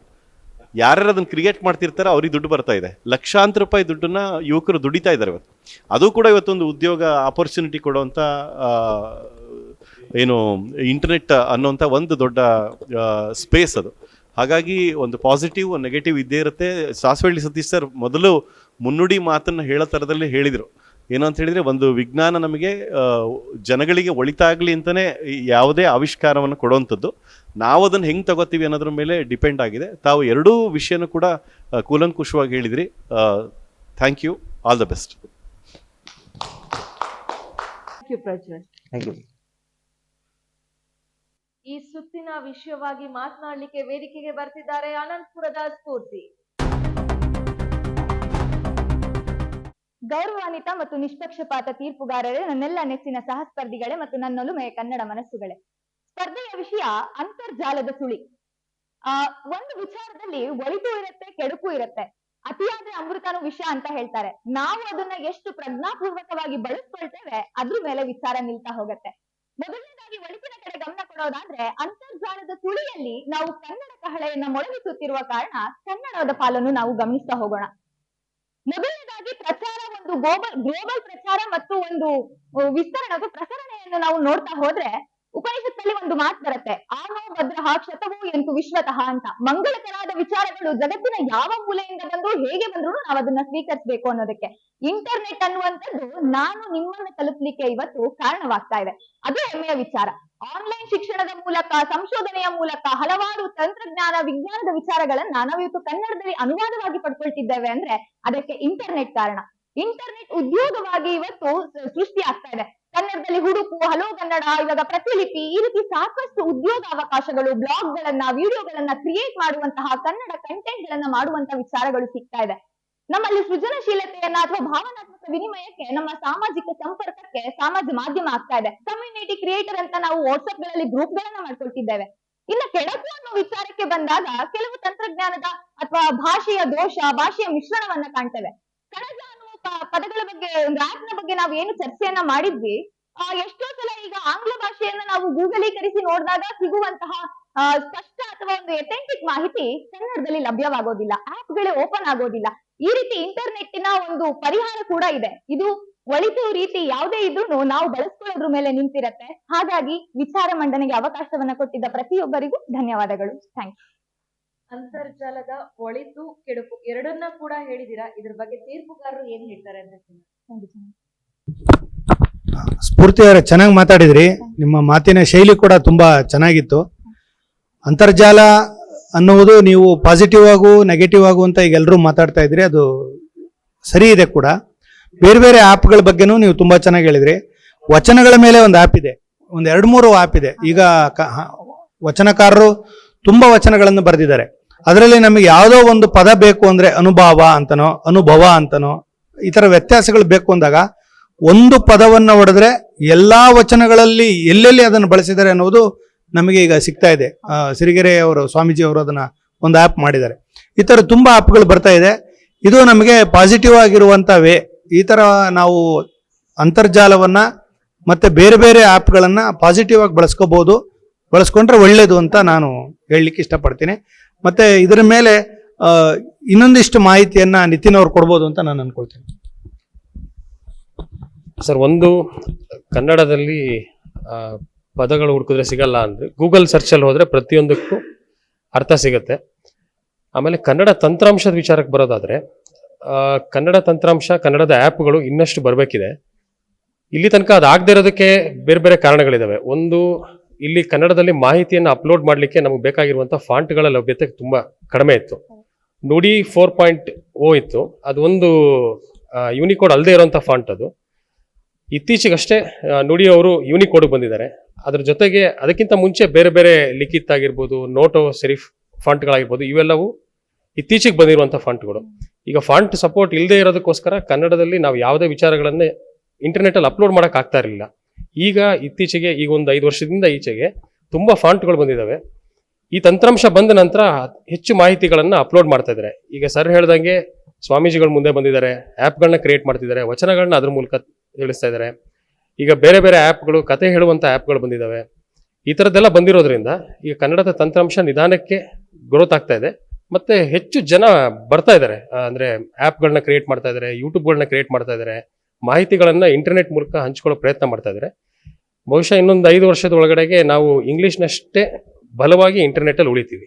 ಯಾರ್ಯಾರು ಅದನ್ನು ಕ್ರಿಯೇಟ್ ಮಾಡ್ತಿರ್ತಾರೋ ಅವ್ರಿಗೆ ದುಡ್ಡು ಬರ್ತಾ ಇದೆ. ಲಕ್ಷಾಂತರ ರೂಪಾಯಿ ದುಡ್ಡನ್ನು ಯುವಕರು ದುಡಿತಾ ಇದ್ದಾರೆ ಇವತ್ತು. ಅದು ಕೂಡ ಇವತ್ತೊಂದು ಉದ್ಯೋಗ ಆಪರ್ಚುನಿಟಿ ಕೊಡುವಂಥ ಏನು ಇಂಟರ್ನೆಟ್ ಅನ್ನೋಂಥ ಒಂದು ದೊಡ್ಡ ಸ್ಪೇಸ್ ಅದು. ಹಾಗಾಗಿ ಒಂದು ಪಾಸಿಟಿವ್, ನೆಗೆಟಿವ್ ಇದ್ದೇ ಇರುತ್ತೆ. ಸಾಸ್ವಳ್ಳಿ ಸತೀಶ್ ಸರ್ ಮೊದಲು ಮುನ್ನುಡಿ ಮಾತನ್ನು ಹೇಳೋ ಥರದಲ್ಲಿ ಹೇಳಿದರು. ಏನು ಅಂತ ಹೇಳಿದರೆ, ಒಂದು ವಿಜ್ಞಾನ ನಮಗೆ ಜನಗಳಿಗೆ ಒಳಿತಾಗಲಿ ಅಂತಲೇ ಯಾವುದೇ ಆವಿಷ್ಕಾರವನ್ನು ಕೊಡುವಂಥದ್ದು. ನಾವು ಅದನ್ನು ಹೆಂಗೆ ತಗೋತೀವಿ ಅನ್ನೋದ್ರ ಮೇಲೆ ಡಿಪೆಂಡ್ ಆಗಿದೆ. ತಾವು ಎರಡೂ ವಿಷಯನೂ ಕೂಡ ಕೂಲಂಕುಷವಾಗಿ ಹೇಳಿದ್ರಿ. Thank you, all the best. Prajwal, thank you. ಈ ಸುತ್ತಿನ ವಿಷಯವಾಗಿ ಮಾತನಾಡಲಿಕ್ಕೆ ವೇದಿಕೆಗೆ ಬರ್ತಿದ್ದಾರೆ ಅನಂತಪುರದ ಸ್ಫೂರ್ತಿ. ಗೌರವಾನ್ವಿತ ಮತ್ತು ನಿಷ್ಪಕ್ಷಪಾತ ತೀರ್ಪುಗಾರರೇ, ನನ್ನೆಲ್ಲ ನೆಚ್ಚಿನ ಸಹಸ್ಪರ್ಧಿಗಳೇ ಮತ್ತು ನನ್ನೊಲುಮೆಯ ಕನ್ನಡ ಮನಸ್ಸುಗಳೇ, ಸ್ಪರ್ಧೆಯ ವಿಷಯ ಅಂತರ್ಜಾಲದ ಸುಳಿ. ಒಂದು ವಿಚಾರದಲ್ಲಿ ಒಳಿತು ಇರುತ್ತೆ, ಕೆಡುಕು ಇರುತ್ತೆ. ಅತಿಯಾದ್ರೆ ಅಮೃತನೂ ವಿಷ ಅಂತ ಹೇಳ್ತಾರೆ. ನಾವು ಅದನ್ನ ಎಷ್ಟು ಪ್ರಜ್ಞಾಪೂರ್ವಕವಾಗಿ ಬಳಸ್ಕೊಳ್ತೇವೆ ಅದ್ರ ಮೇಲೆ ವಿಚಾರ ನಿಲ್ತಾ ಹೋಗತ್ತೆ. ಮೊದಲನೇದಾಗಿ ಒಳಿತಿನ ಕಡೆ ಗಮನ ಕೊಡೋದಾದ್ರೆ, ಅಂತರ್ಜಾಲದ ಸುಳಿಯಲ್ಲಿ ನಾವು ಕನ್ನಡ ಕಹಳೆಯನ್ನ ಮೊಳಗಿಸುತ್ತಿರುವ ಕಾರಣ ಕನ್ನಡದ ಪಾಲನ್ನು ನಾವು ಗಮನಿಸ್ತಾ ಹೋಗೋಣ. ಮೊದಲನೇದಾಗಿ ಪ್ರಚಾರ, ಒಂದು ಗ್ಲೋಬಲ್ ಪ್ರಚಾರ ಮತ್ತು ಒಂದು ವಿಸ್ತರಣೆ ಪ್ರಸರಣೆಯನ್ನು ನಾವು ನೋಡ್ತಾ ಹೋದ್ರೆ, ಉಪನಿಷತ್ತಲ್ಲಿ ಒಂದು ಮಾತು ಬರುತ್ತೆ, ಆನೋ ಭದ್ರಃ ಕ್ಷತವೋ ಎಂತು ವಿಶ್ವತಃ ಅಂತ. ಮಂಗಳಕರಾದ ವಿಚಾರಗಳು ಜಗತ್ತಿನ ಯಾವ ಮೂಲೆಯಿಂದ ಬಂದ್ರು, ಹೇಗೆ ಬಂದ್ರು ನಾವು ಅದನ್ನ ಸ್ವೀಕರಿಸಬೇಕು ಅನ್ನೋದಕ್ಕೆ ಇಂಟರ್ನೆಟ್ ಅನ್ನುವಂಥದ್ದು ನಾನು ನಿಮ್ಮನ್ನು ತಲುಪಲಿಕ್ಕೆ ಇವತ್ತು ಕಾರಣವಾಗ್ತಾ ಇದೆ. ಅದು ಹೆಮ್ಮೆಯ ವಿಚಾರ. ಆನ್ಲೈನ್ ಶಿಕ್ಷಣದ ಮೂಲಕ, ಸಂಶೋಧನೆಯ ಮೂಲಕ ಹಲವಾರು ತಂತ್ರಜ್ಞಾನ, ವಿಜ್ಞಾನದ ವಿಚಾರಗಳನ್ನ ನಾವು ಇವತ್ತು ಕನ್ನಡದಲ್ಲಿ ಅನುವಾದವಾಗಿ ಪಡ್ಕೊಳ್ತಿದ್ದೇವೆ ಅಂದ್ರೆ ಅದಕ್ಕೆ ಇಂಟರ್ನೆಟ್ ಕಾರಣ. ಇಂಟರ್ನೆಟ್ ಉದ್ಯೋಗವಾಗಿ ಇವತ್ತು ಸೃಷ್ಟಿ ಆಗ್ತಾ ಇದೆ. ಕನ್ನಡದಲ್ಲಿ ಹುಡುಕು, ಹಲೋ ಕನ್ನಡ, ಇವಾಗ ಪ್ರತಿಲಿಪಿ, ಈ ರೀತಿ ಸಾಕಷ್ಟು ಉದ್ಯೋಗ ಅವಕಾಶಗಳು, ಬ್ಲಾಗ್ ಗಳನ್ನ, ವಿಡಿಯೋಗಳನ್ನ ಕ್ರಿಯೇಟ್ ಮಾಡುವಂತಹ, ಕನ್ನಡ ಕಂಟೆಂಟ್ ಗಳನ್ನ ಮಾಡುವಂತಹ ವಿಚಾರಗಳು ಸಿಗ್ತಾ ಇದೆ. ನಮ್ಮಲ್ಲಿ ಸೃಜನಶೀಲತೆಯನ್ನ ಅಥವಾ ಭಾವನಾತ್ಮಕ ವಿನಿಮಯಕ್ಕೆ, ನಮ್ಮ ಸಾಮಾಜಿಕ ಸಂಪರ್ಕಕ್ಕೆ ಸಮಾಜ ಮಾಧ್ಯಮ ಆಗ್ತಾ ಇದೆ. ಕಮ್ಯುನಿಟಿ ಕ್ರಿಯೇಟರ್ ಅಂತ ನಾವು ವಾಟ್ಸ್ಆಪ್ ಗಳಲ್ಲಿ ಗ್ರೂಪ್ ಗಳನ್ನ ಮಾಡ್ಕೊಳ್ತಿದ್ದೇವೆ. ಇನ್ನು ಕೆಡಕು ಅನ್ನೋ ವಿಚಾರಕ್ಕೆ ಬಂದಾಗ ಕೆಲವು ತಂತ್ರಜ್ಞಾನದ ಅಥವಾ ಭಾಷೆಯ ದೋಷ, ಭಾಷೆಯ ಮಿಶ್ರಣವನ್ನ ಕಾಣ್ತೇವೆ. ಕಣಜ ಅನ್ನುವ ಪದಗಳ ಬಗ್ಗೆ, ಒಂದು ಆಪ್ ನ ಬಗ್ಗೆ ನಾವು ಏನು ಚರ್ಚೆಯನ್ನ ಮಾಡಿದ್ವಿ, ಎಷ್ಟೋ ಸಲ ಈಗ ಆಂಗ್ಲ ಭಾಷೆಯನ್ನ ನಾವು ಗೂಗಲೀಕರಿಸಿ ನೋಡಿದಾಗ ಸಿಗುವಂತಹ ಸ್ಪಷ್ಟ ಅಥವಾ ಒಂದು ಅಥೆಂಟಿಕ್ ಮಾಹಿತಿ ಕನ್ನಡದಲ್ಲಿ ಲಭ್ಯವಾಗೋದಿಲ್ಲ, ಆಪ್ ಗಳೇ ಓಪನ್ ಆಗೋದಿಲ್ಲ. ಈ ರೀತಿ ಇಂಟರ್ನೆಟ್ಟಿನ ಒಂದು ಪರಿಹಾರ ಕೂಡ ಇದೆ. ಇದು ಒಳಿತು ರೀತಿ ಯಾವುದೇ ಇದ್ರೂ ನಾವು ಬಳಸ್ಕೊಳ್ಳೋದ್ರ ಮೇಲೆ ನಿಂತಿರತ್ತೆ. ಹಾಗಾಗಿ ವಿಚಾರ ಮಂಡನೆಗೆ ಅವಕಾಶವನ್ನ ಕೊಟ್ಟಿದ್ದ ಪ್ರತಿಯೊಬ್ಬರಿಗೂ ಧನ್ಯವಾದಗಳು. Thank you. ಅಂತರ್ಜಾಲದ ಒಳಿತು ಕೆಡುಕು ಎರಡನ್ನ ಕೂಡ ಹೇಳಿದೀರಾ. ಇದ್ರ ಬಗ್ಗೆ ತೀರ್ಪುಗಾರರು ಏನ್ ಹೇಳ್ತಾರೆ ಅಂತ ಸ್ಫೂರ್ತಿ ಅವರೇ, ಚೆನ್ನಾಗಿ ಮಾತಾಡಿದ್ರಿ. ನಿಮ್ಮ ಮಾತಿನ ಶೈಲಿ ಕೂಡ ತುಂಬಾ ಚೆನ್ನಾಗಿತ್ತು. ಅಂತರ್ಜಾಲ ಅನ್ನುವುದು ನೀವು ಪಾಸಿಟಿವ್ ಆಗು ನೆಗೆಟಿವ್ ಆಗು ಅಂತ ಈಗ ಎಲ್ಲರೂ ಮಾತಾಡ್ತಾ ಇದ್ರಿ, ಅದು ಸರಿ ಇದೆ ಕೂಡ. ಬೇರೆ ಬೇರೆ ಆ್ಯಪ್ಗಳ ಬಗ್ಗೆನೂ ನೀವು ತುಂಬಾ ಚೆನ್ನಾಗಿ ಹೇಳಿದ್ರಿ. ವಚನಗಳ ಮೇಲೆ ಒಂದು ಆ್ಯಪ್ ಇದೆ, ಒಂದು 2-3 ಆ್ಯಪ್ ಇದೆ. ಈಗ ವಚನಕಾರರು ತುಂಬಾ ವಚನಗಳನ್ನು ಬರೆದಿದ್ದಾರೆ. ಅದರಲ್ಲಿ ನಮಗೆ ಯಾವುದೋ ಒಂದು ಪದ ಬೇಕು ಅಂದ್ರೆ ಅನುಭವ ಅಂತನೋ ಅನುಭವ ಅಂತನೋ ಈ ತರ ವ್ಯತ್ಯಾಸಗಳು ಬೇಕು ಅಂದಾಗ ಒಂದು ಪದವನ್ನು ಹೊಡೆದ್ರೆ ಎಲ್ಲಾ ವಚನಗಳಲ್ಲಿ ಎಲ್ಲೆಲ್ಲಿ ಅದನ್ನು ಬಳಸಿದ್ದಾರೆ ಅನ್ನೋದು ನಮಗೆ ಈಗ ಸಿಗ್ತಾ ಇದೆ. ಸಿರಿಗೆರೆ ಅವರು ಸ್ವಾಮೀಜಿ ಅವರು ಅದನ್ನ ಒಂದು ಆ್ಯಪ್ ಮಾಡಿದ್ದಾರೆ. ಈ ತರ ತುಂಬಾ ಆ್ಯಪ್ಗಳು ಬರ್ತಾ ಇದೆ. ಇದು ನಮಗೆ ಪಾಸಿಟಿವ್ ಆಗಿರುವಂತ ವೇ. ಈ ತರ ನಾವು ಅಂತರ್ಜಾಲವನ್ನ ಮತ್ತೆ ಬೇರೆ ಬೇರೆ ಆ್ಯಪ್ಗಳನ್ನ ಪಾಸಿಟಿವ್ ಆಗಿ ಬಳಸ್ಕೊಂಡ್ರೆ ಒಳ್ಳೇದು ಅಂತ ನಾನು ಹೇಳಲಿಕ್ಕೆ ಇಷ್ಟಪಡ್ತೀನಿ. ಮತ್ತೆ ಇದರ ಮೇಲೆ ಇನ್ನೊಂದಿಷ್ಟು ಮಾಹಿತಿಯನ್ನ ನಿತಿನ್ ಅವ್ರು ಕೊಡ್ಬೋದು ಅಂತ ನಾನು ಅನ್ಕೊಳ್ತೀನಿ. ಸರ್, ಒಂದು ಕನ್ನಡದಲ್ಲಿ ಪದಗಳು ಹುಡುಕಿದ್ರೆ ಸಿಗಲ್ಲ ಅಂದ್ರೆ ಗೂಗಲ್ ಸರ್ಚಲ್ಲಿ ಹೋದ್ರೆ ಪ್ರತಿಯೊಂದಕ್ಕೂ ಅರ್ಥ ಸಿಗುತ್ತೆ. ಆಮೇಲೆ ಕನ್ನಡ ತಂತ್ರಾಂಶದ ವಿಚಾರಕ್ಕೆ ಬರೋದಾದ್ರೆ ಕನ್ನಡ ತಂತ್ರಾಂಶ, ಕನ್ನಡದ ಆ್ಯಪ್ಗಳು ಇನ್ನಷ್ಟು ಬರಬೇಕಿದೆ. ಇಲ್ಲಿ ತನಕ ಅದಾಗದೇ ಇರೋದಕ್ಕೆ ಬೇರೆ ಬೇರೆ ಕಾರಣಗಳಿದಾವೆ. ಒಂದು, ಇಲ್ಲಿ ಕನ್ನಡದಲ್ಲಿ ಮಾಹಿತಿಯನ್ನು ಅಪ್ಲೋಡ್ ಮಾಡಲಿಕ್ಕೆ ನಮಗೆ ಬೇಕಾಗಿರುವಂಥ ಫಾಂಟ್ಗಳ ಲಭ್ಯತೆ ತುಂಬ ಕಡಿಮೆ ಇತ್ತು. ನುಡಿ 4.0 ಇತ್ತು, ಅದು ಒಂದು ಯೂನಿಕೋಡ್ ಅಲ್ಲದೆ ಇರುವಂಥ ಫಾಂಟ್. ಅದು ಇತ್ತೀಚೆಗಷ್ಟೇ ನುಡಿಯವರು ಯೂನಿಕೋಡ್ಗೆ ಬಂದಿದ್ದಾರೆ. ಅದ್ರ ಜೊತೆಗೆ ಅದಕ್ಕಿಂತ ಮುಂಚೆ ಬೇರೆ ಬೇರೆ ಲಿಖಿತ್ ಆಗಿರ್ಬೋದು, ನೋಟೋ ಸೆರಿಫ್ ಫಾಂಟ್ಗಳಾಗಿರ್ಬೋದು, ಇವೆಲ್ಲವೂ ಇತ್ತೀಚೆಗೆ ಬಂದಿರುವಂಥ ಫಾಂಟ್ಗಳು. ಈಗ ಫಾಂಟ್ ಸಪೋರ್ಟ್ ಇಲ್ಲದೆ ಇರೋದಕ್ಕೋಸ್ಕರ ಕನ್ನಡದಲ್ಲಿ ನಾವು ಯಾವುದೇ ವಿಚಾರಗಳನ್ನೇ ಇಂಟರ್ನೆಟಲ್ಲಿ ಅಪ್ಲೋಡ್ ಮಾಡೋಕೆ ಆಗ್ತಾ ಇರಲಿಲ್ಲ. ಈಗ ಇತ್ತೀಚೆಗೆ, ಈಗ ಒಂದು 5 ವರ್ಷದಿಂದ ಈಚೆಗೆ ತುಂಬ ಫಾಂಟ್ಗಳು ಬಂದಿದ್ದಾವೆ. ಈ ತಂತ್ರಾಂಶ ಬಂದ ನಂತರ ಹೆಚ್ಚು ಮಾಹಿತಿಗಳನ್ನು ಅಪ್ಲೋಡ್ ಮಾಡ್ತಾ ಇದ್ದಾರೆ. ಈಗ ಸರ್ ಹೇಳ್ದಂಗೆ ಸ್ವಾಮೀಜಿಗಳು ಮುಂದೆ ಬಂದಿದ್ದಾರೆ, ಆ್ಯಪ್ಗಳನ್ನ ಕ್ರಿಯೇಟ್ ಮಾಡ್ತಿದ್ದಾರೆ, ವಚನಗಳನ್ನ ಅದ್ರ ಮೂಲಕ ತಿಳಿಸ್ತಾ ಇದ್ದಾರೆ. ಈಗ ಬೇರೆ ಬೇರೆ ಆ್ಯಪ್ಗಳು, ಕತೆ ಹೇಳುವಂಥ ಆ್ಯಪ್ಗಳು ಬಂದಿದ್ದಾವೆ. ಈ ಥರದ್ದೆಲ್ಲ ಬಂದಿರೋದ್ರಿಂದ ಈಗ ಕನ್ನಡದ ತಂತ್ರಾಂಶ ನಿಧಾನಕ್ಕೆ ಗ್ರೋತ್ ಆಗ್ತಾ ಇದೆ. ಮತ್ತೆ ಹೆಚ್ಚು ಜನ ಬರ್ತಾ ಇದ್ದಾರೆ, ಅಂದರೆ ಆ್ಯಪ್ಗಳನ್ನ ಕ್ರಿಯೇಟ್ ಮಾಡ್ತಾ ಇದ್ದಾರೆ, ಯೂಟ್ಯೂಬ್ಗಳನ್ನ ಕ್ರಿಯೇಟ್ ಮಾಡ್ತಾ ಇದ್ದಾರೆ, ಮಾಹಿತಿಗಳನ್ನ ಇಂಟರ್ನೆಟ್ ಮೂಲಕ ಹಂಚ್ಕೊಳ್ಳೋ ಪ್ರಯತ್ನ ಮಾಡ್ತಾ ಇದ್ದಾರೆ. ಬಹುಶಃ ಇನ್ನೊಂದು 5 ವರ್ಷದ ಒಳಗಡೆಗೆ ನಾವು ಇಂಗ್ಲಿಷ್ನಷ್ಟೇ ಬಲವಾಗಿ ಇಂಟರ್ನೆಟ್ಟಲ್ಲಿ ಉಳಿತೀವಿ.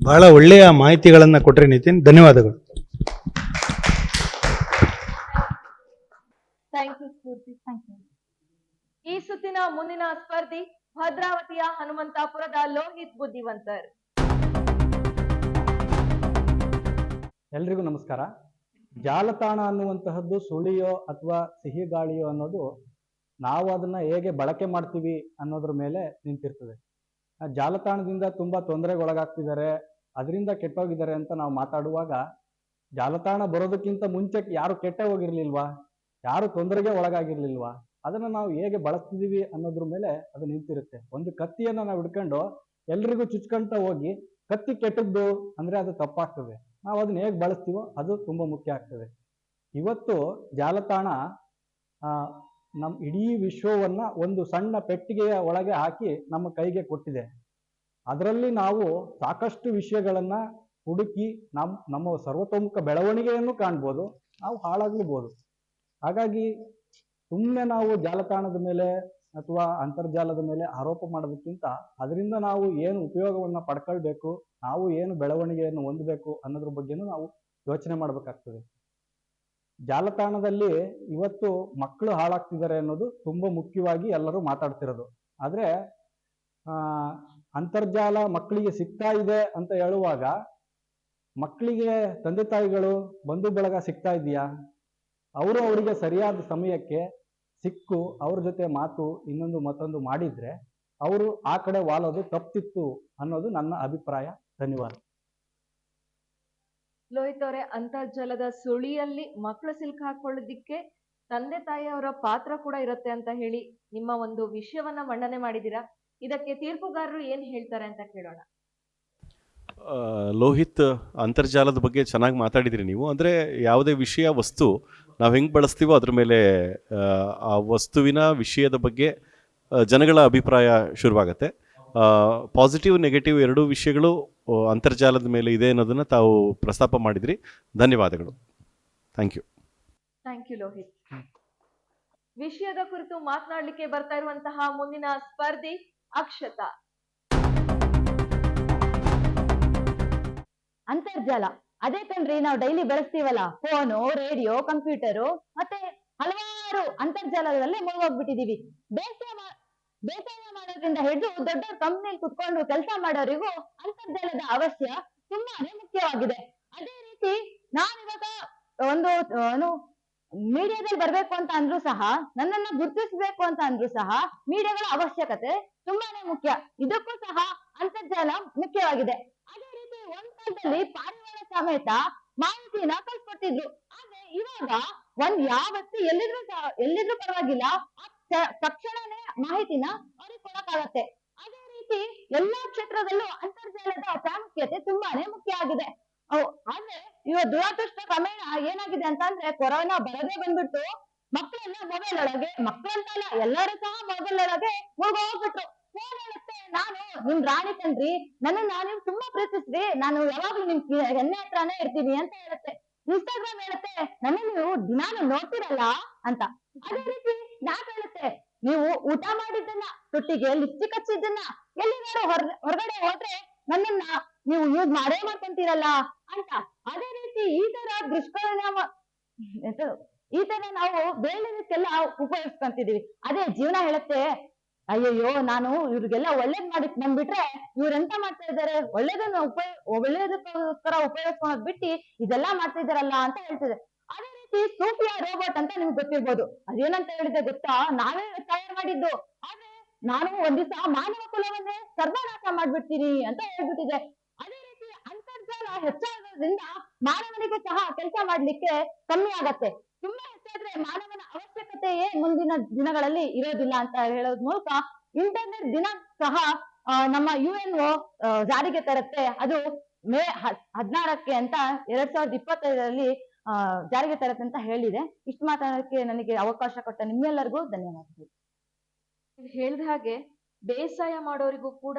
ಬಹಳ ಒಳ್ಳೆಯ ಮಾಹಿತಿಗಳನ್ನ ಕೊಟ್ರಿ ನಿತಿನ್, ಧನ್ಯವಾದಗಳು. ಥ್ಯಾಂಕ್ ಯು ಸ್ಫೂರ್ತಿ. ಈ ಸುತ್ತಿನ ಮುಂದಿನ ಸ್ಪರ್ಧಿ ಭದ್ರಾವತಿಯ ಹನುಮಂತಾಪುರದ ಲೋಹಿತ್ ಬುದ್ಧಿವಂತರ್. ಎಲ್ರಿಗೂ ನಮಸ್ಕಾರ. ಜಾಲತಾಣ ಅನ್ನುವಂತಹದ್ದು ಸುಳಿಯೋ ಅಥವಾ ಸಿಹಿ ಗಾಳಿಯೋ ಅನ್ನೋದು ನಾವು ಅದನ್ನ ಹೇಗೆ ಬಳಕೆ ಮಾಡ್ತೀವಿ ಅನ್ನೋದ್ರ ಮೇಲೆ ನಿಂತಿರ್ತದೆ. ಆ ಜಾಲತಾಣದಿಂದ ತುಂಬಾ ತೊಂದರೆಗೊಳಗಾಗ್ತಿದ್ದಾರೆ, ಅದರಿಂದ ಕೆಟ್ಟೋಗಿದ್ದಾರೆ ಅಂತ ನಾವು ಮಾತಾಡುವಾಗ, ಜಾಲತಾಣ ಬರೋದಕ್ಕಿಂತ ಮುಂಚೆ ಯಾರು ಕೆಟ್ಟ ಹೋಗಿರ್ಲಿಲ್ವಾ, ಯಾರು ತೊಂದರೆಗೆ ಒಳಗಾಗಿರ್ಲಿಲ್ವಾ, ಅದನ್ನ ನಾವು ಹೇಗೆ ಬಳಸ್ತಿದೀವಿ ಅನ್ನೋದ್ರ ಮೇಲೆ ಅದು ನಿಂತಿರುತ್ತೆ. ಒಂದು ಕತ್ತಿಯನ್ನ ನಾವು ಹಿಡ್ಕೊಂಡು ಎಲ್ರಿಗೂ ಚುಚ್ಕೊಂತ ಹೋಗಿ ಕತ್ತಿ ಕೆಟ್ಟದ್ದು ಅಂದ್ರೆ ಅದು ತಪ್ಪಾಗ್ತದೆ. ನಾವು ಅದನ್ನ ಹೇಗೆ ಬಳಸ್ತೀವೋ ಅದು ತುಂಬಾ ಮುಖ್ಯ ಆಗ್ತದೆ. ಇವತ್ತು ಜಾಲತಾಣ ನಮ್ಮ ಇಡೀ ವಿಶ್ವವನ್ನ ಒಂದು ಸಣ್ಣ ಪೆಟ್ಟಿಗೆಯ ಒಳಗೆ ಹಾಕಿ ನಮ್ಮ ಕೈಗೆ ಕೊಟ್ಟಿದೆ. ಅದರಲ್ಲಿ ನಾವು ಸಾಕಷ್ಟು ವಿಷಯಗಳನ್ನ ಹುಡುಕಿ ನಮ್ಮ ಸರ್ವತೋಮುಖ ಬೆಳವಣಿಗೆಯನ್ನು ಕಾಣ್ಬೋದು, ನಾವು ಹಾಳಾಗ್ಲೂಬಹುದು. ಹಾಗಾಗಿ ಸುಮ್ಮನೆ ನಾವು ಜಾಲತಾಣದ ಮೇಲೆ ಅಥವಾ ಅಂತರ್ಜಾಲದ ಮೇಲೆ ಆರೋಪ ಮಾಡೋದಕ್ಕಿಂತ ಅದರಿಂದ ನಾವು ಏನು ಉಪಯೋಗವನ್ನ ಪಡ್ಕೊಳ್ಬೇಕು, ನಾವು ಏನು ಬೆಳವಣಿಗೆಯನ್ನು ಹೊಂದಬೇಕು ಅನ್ನೋದ್ರ ಬಗ್ಗೆನೂ ನಾವು ಯೋಚನೆ ಮಾಡಬೇಕಾಗ್ತದೆ. ಜಾಲತಾಣದಲ್ಲಿ ಇವತ್ತು ಮಕ್ಕಳು ಹಾಳಾಗ್ತಿದ್ದಾರೆ ಅನ್ನೋದು ತುಂಬ ಮುಖ್ಯವಾಗಿ ಎಲ್ಲರೂ ಮಾತಾಡ್ತಿರೋದು. ಆದರೆ ಅಂತರ್ಜಾಲ ಮಕ್ಕಳಿಗೆ ಸಿಗ್ತಾ ಇದೆ ಅಂತ ಹೇಳುವಾಗ ಮಕ್ಕಳಿಗೆ ತಂದೆ ತಾಯಿಗಳು, ಬಂಧು ಬಳಗ ಸಿಗ್ತಾ ಇದೆಯಾ? ಅವರು ಅವರಿಗೆ ಸರಿಯಾದ ಸಮಯಕ್ಕೆ ಸಿಕ್ಕು ಅವ್ರ ಜೊತೆ ಮಾತು ಇನ್ನೊಂದು ಮತ್ತೊಂದು ಮಾಡಿದ್ರೆ ಅವರು ಆ ಕಡೆ ವಾಲೋದು ತಪ್ಪಿತ್ತು ಅನ್ನೋದು ನನ್ನ ಅಭಿಪ್ರಾಯ. ಧನ್ಯವಾದ. ಲೋಹಿತ್ ಅವರೇ, ಅಂತರ್ಜಾಲದ ಸುಳಿಯಲ್ಲಿ ಮಕ್ಕಳು ಸಿಲ್ಕ್ ಹಾಕೊಳ್ಳೋದಿಕ್ಕೆ ತಂದೆ ತಾಯಿಯವರ ಪಾತ್ರ ಕೂಡ ಇರುತ್ತೆ ಅಂತ ಹೇಳಿ ನಿಮ್ಮ ಒಂದು ವಿಷಯವನ್ನ ಮಂಡನೆ ಮಾಡಿದ್ದೀರಾ. ಇದಕ್ಕೆ ತೀರ್ಪುಗಾರರು ಏನ್ ಹೇಳ್ತಾರೆ ಅಂತ ಕೇಳೋಣ. ಲೋಹಿತ್, ಅಂತರ್ಜಾಲದ ಬಗ್ಗೆ ಚೆನ್ನಾಗಿ ಮಾತಾಡಿದ್ರಿ ನೀವು. ಅಂದರೆ ಯಾವುದೇ ವಿಷಯ, ವಸ್ತು ನಾವು ಹೆಂಗೆ ಬಳಸ್ತೀವೋ ಅದ್ರ ಮೇಲೆ ಆ ವಸ್ತುವಿನ ವಿಷಯದ ಬಗ್ಗೆ ಜನಗಳ ಅಭಿಪ್ರಾಯ ಶುರುವಾಗತ್ತೆ. ಪಾಸಿಟಿವ್ ನೆಗೆಟಿವ್ ಎರಡೂ ವಿಷಯಗಳು ಅಂತರ್ಜಾಲದ ಮೇಲೆ ಇದೆ ಅನ್ನೋದನ್ನು ತಾವು ಪ್ರಸ್ತಾಪ ಮಾಡಿದ್ರಿ. ಧನ್ಯವಾದಗಳು. Thank you. Thank you Lohith. ವಿಷಯದ ಕುರಿತು ಮಾತನಾಡಲಿಕ್ಕೆ ಬರ್ತಾ ಇರುವಂತಹ ಮುಂದಿನ ಸ್ಪರ್ಧಿ ಅಕ್ಷತಾ. ಅಂತರ್ಜಾಲ ಅದೇ ಕಣ್ರಿ ನಾವು ಡೈಲಿ ಬಳಸ್ತೀವಲ್ಲ, ಫೋನು, ರೇಡಿಯೋ, ಕಂಪ್ಯೂಟರು ಮತ್ತೆ ಹಲವಾರು ಅಂತರ್ಜಾಲದಲ್ಲೇ ಮುಳುಗೋಗ್ಬಿಟ್ಟಿದೀವಿ. ಬೇಸಾಯ ಮಾಡೋದ್ರಿಂದ ಹಿಡಿದು ದೊಡ್ಡ ಕಂಪ್ನಿಯಲ್ಲಿ ಕುತ್ಕೊಂಡು ಕೆಲಸ ಮಾಡೋರಿಗೂ ಅಂತರ್ಜಾಲದ ಅವಶ್ಯ ತುಂಬಾನೇ ಮುಖ್ಯವಾಗಿದೆ. ಅದೇ ರೀತಿ ನಾನಿವಾಗ ಒಂದು ಮೀಡಿಯಾದಲ್ಲಿ ಬರ್ಬೇಕು ಅಂತ ಅಂದ್ರೂ ಸಹ, ನನ್ನನ್ನ ಗುರುತಿಸ್ಬೇಕು ಅಂತ ಅಂದ್ರೂ ಸಹ ಮೀಡಿಯಾಗಳ ಅವಶ್ಯಕತೆ ತುಂಬಾನೇ ಮುಖ್ಯ. ಇದಕ್ಕೂ ಸಹ ಅಂತರ್ಜಾಲ ಮುಖ್ಯವಾಗಿದೆ. ಅದೇ ರೀತಿ ಒಂದ್ ಕಾಲದಲ್ಲಿ ಪಾರಿವಾಳ ಸಮೇತ ಮಾಹಿತಿನ ಕಳ್ಸ್ಕೊಟ್ಟಿದ್ರು. ಆದ್ರೆ ಇವಾಗ ಯಾವತ್ತು ಎಲ್ಲಿದ್ರು ಪರವಾಗಿಲ್ಲ, ತಕ್ಷಣನೇ ಮಾಹಿತಿನ ಅವ್ರಿಗೆ ಕೊಡಕ್ಕಾಗತ್ತೆ. ಅದೇ ರೀತಿ ಎಲ್ಲಾ ಕ್ಷೇತ್ರದಲ್ಲೂ ಅಂತರ್ಜಾಲದ ಪ್ರಾಮುಖ್ಯತೆ ತುಂಬಾನೇ ಮುಖ್ಯ ಆಗಿದೆ. ಆದ್ರೆ ಇವಾಗ ದುರದೃಷ್ಟ ಕ್ರಮೇಣ ಏನಾಗಿದೆ ಅಂತ ಅಂದ್ರೆ, ಕೊರೋನಾ ಬರದೇ ಬಂದ್ಬಿಟ್ಟು ಮಕ್ಕಳೆಲ್ಲ ಮೊಬೈಲ್ ಒಳಗೆ, ಮಕ್ಕಳಂತಲ್ಲ ಎಲ್ಲರೂ ಸಹ ಮೊಬೈಲ್ ಒಳಗೆ ಮುಳುಗೋಗ್ಬಿಟ್ರು. ಫೋನ್ ಹೇಳುತ್ತೆ, ನಾನು ನಿಮ್ ರಾಣಿ ಕಣ್ರಿ, ನನ್ನನ್ನ ನೀವು ತುಂಬಾ ಪ್ರೀತಿಸ್ರಿ, ನಾನು ಯಾವಾಗ್ಲೂ ನಿಮ್ ಎಣ್ಣೆ ಹತ್ರನೇ ಇರ್ತೀನಿ ಅಂತ ಹೇಳುತ್ತೆ. ಇನ್ಸ್ಟಾಗ್ರಾಮ್ ಹೇಳುತ್ತೆ, ನನ್ನ ನೀವು ದಿನಾನು ನೋಡ್ತಿರಲ್ಲ ಅಂತ. ಅದೇ ರೀತಿ ಸ್ನ್ಯಾಪ್ ಹೇಳುತ್ತೆ, ನೀವು ಊಟ ಮಾಡಿದ್ದನ್ನ, ತುಟ್ಟಿಗೆ ಲಿಪ್ಸ್ಟಿಕ್ ಹಚ್ಚಿದ್ದನ್ನ, ಎಲ್ಲಿಗಾರು ಹೊರಗಡೆ ಹೋದ್ರೆ ನನ್ನನ್ನ ನೀವು ಯೂಸ್ ಮಾಡ್ಕೊಂತೀರಲ್ಲ ಅಂತ. ಅದೇ ರೀತಿ ಈ ತರ ನಾವು ಬೇರೆದಕ್ಕೆಲ್ಲ ಉಪಯೋಗಿಸ್ಕೊಂತಿದೀವಿ. ಅದೇ ಜೀವನ ಹೇಳುತ್ತೆ, ಅಯ್ಯಯ್ಯೋ ನಾನು ಇವ್ರಿಗೆಲ್ಲ ಒಳ್ಳೇದ್ ಮಾಡಿಕ್ ಬಂದ್ಬಿಟ್ರೆ ಇವ್ರೆಂತ ಮಾಡ್ತಾ ಇದಾರೆ, ಒಳ್ಳೇದಕ್ಕೋಸ್ಕರ ಉಪಯೋಗಿಸ್ಕೊಳೋದ್ ಬಿಟ್ಟು ಇದೆಲ್ಲಾ ಮಾಡ್ತಾ ಇದಾರಲ್ಲ ಅಂತ ಹೇಳ್ತಿದೆ. ಅದೇ ರೀತಿ ಸೋಫಿಯಾ ರೋಬೋಟ್ ಅಂತ ನಿಮ್ಗೆ ಗೊತ್ತಿರ್ಬೋದು. ಅದೇನಂತ ಹೇಳಿದೆ ಗೊತ್ತಾ, ನಾವೇ ತಯಾರು ಮಾಡಿದ್ದು, ಆದ್ರೆ ನಾನು ಒಂದ್ ದಿವಸ ಮಾನವ ಕುಲವನ್ನೇ ಸರ್ವನಾಶ ಮಾಡ್ಬಿಡ್ತೀನಿ ಅಂತ ಹೇಳ್ಬಿಟ್ಟಿದೆ. ಅದೇ ರೀತಿ ಅಂತರ್ಜಾಲ ಹೆಚ್ಚಾಗೋದ್ರಿಂದ ಮಾನವನಿಗೂ ಸಹ ಕೆಲಸ ಮಾಡ್ಲಿಕ್ಕೆ ಕಮ್ಮಿ ಆಗತ್ತೆ. ತುಂಬಾ ಹೆಚ್ಚಾದ್ರೆ ಮಾನವನ ಅವಶ್ಯಕತೆಯೇ ಮುಂದಿನ ದಿನಗಳಲ್ಲಿ ಇರೋದಿಲ್ಲ ಅಂತ ಹೇಳೋದ್ ಮೂಲಕ ಇಂಟರ್ನೆಟ್ ದಿನ ಸಹ ನಮ್ಮ UNO ಜಾರಿಗೆ ತರುತ್ತೆ. ಅದು ಮೇ 16ಕ್ಕೆ ಅಂತ 2025ರಲ್ಲಿ ಜಾರಿಗೆ ತರುತ್ತೆ ಅಂತ ಹೇಳಿದೆ. ಇಷ್ಟು ಮಾತಾಡೋಕ್ಕೆ ನನಗೆ ಅವಕಾಶ ಕೊಟ್ಟ ನಿಮ್ಮೆಲ್ಲರಿಗೂ ಧನ್ಯವಾದಗಳು. ಹೇಳಿದ ಹಾಗೆ ಬೇಸಾಯ ಮಾಡೋರಿಗೂ ಕೂಡ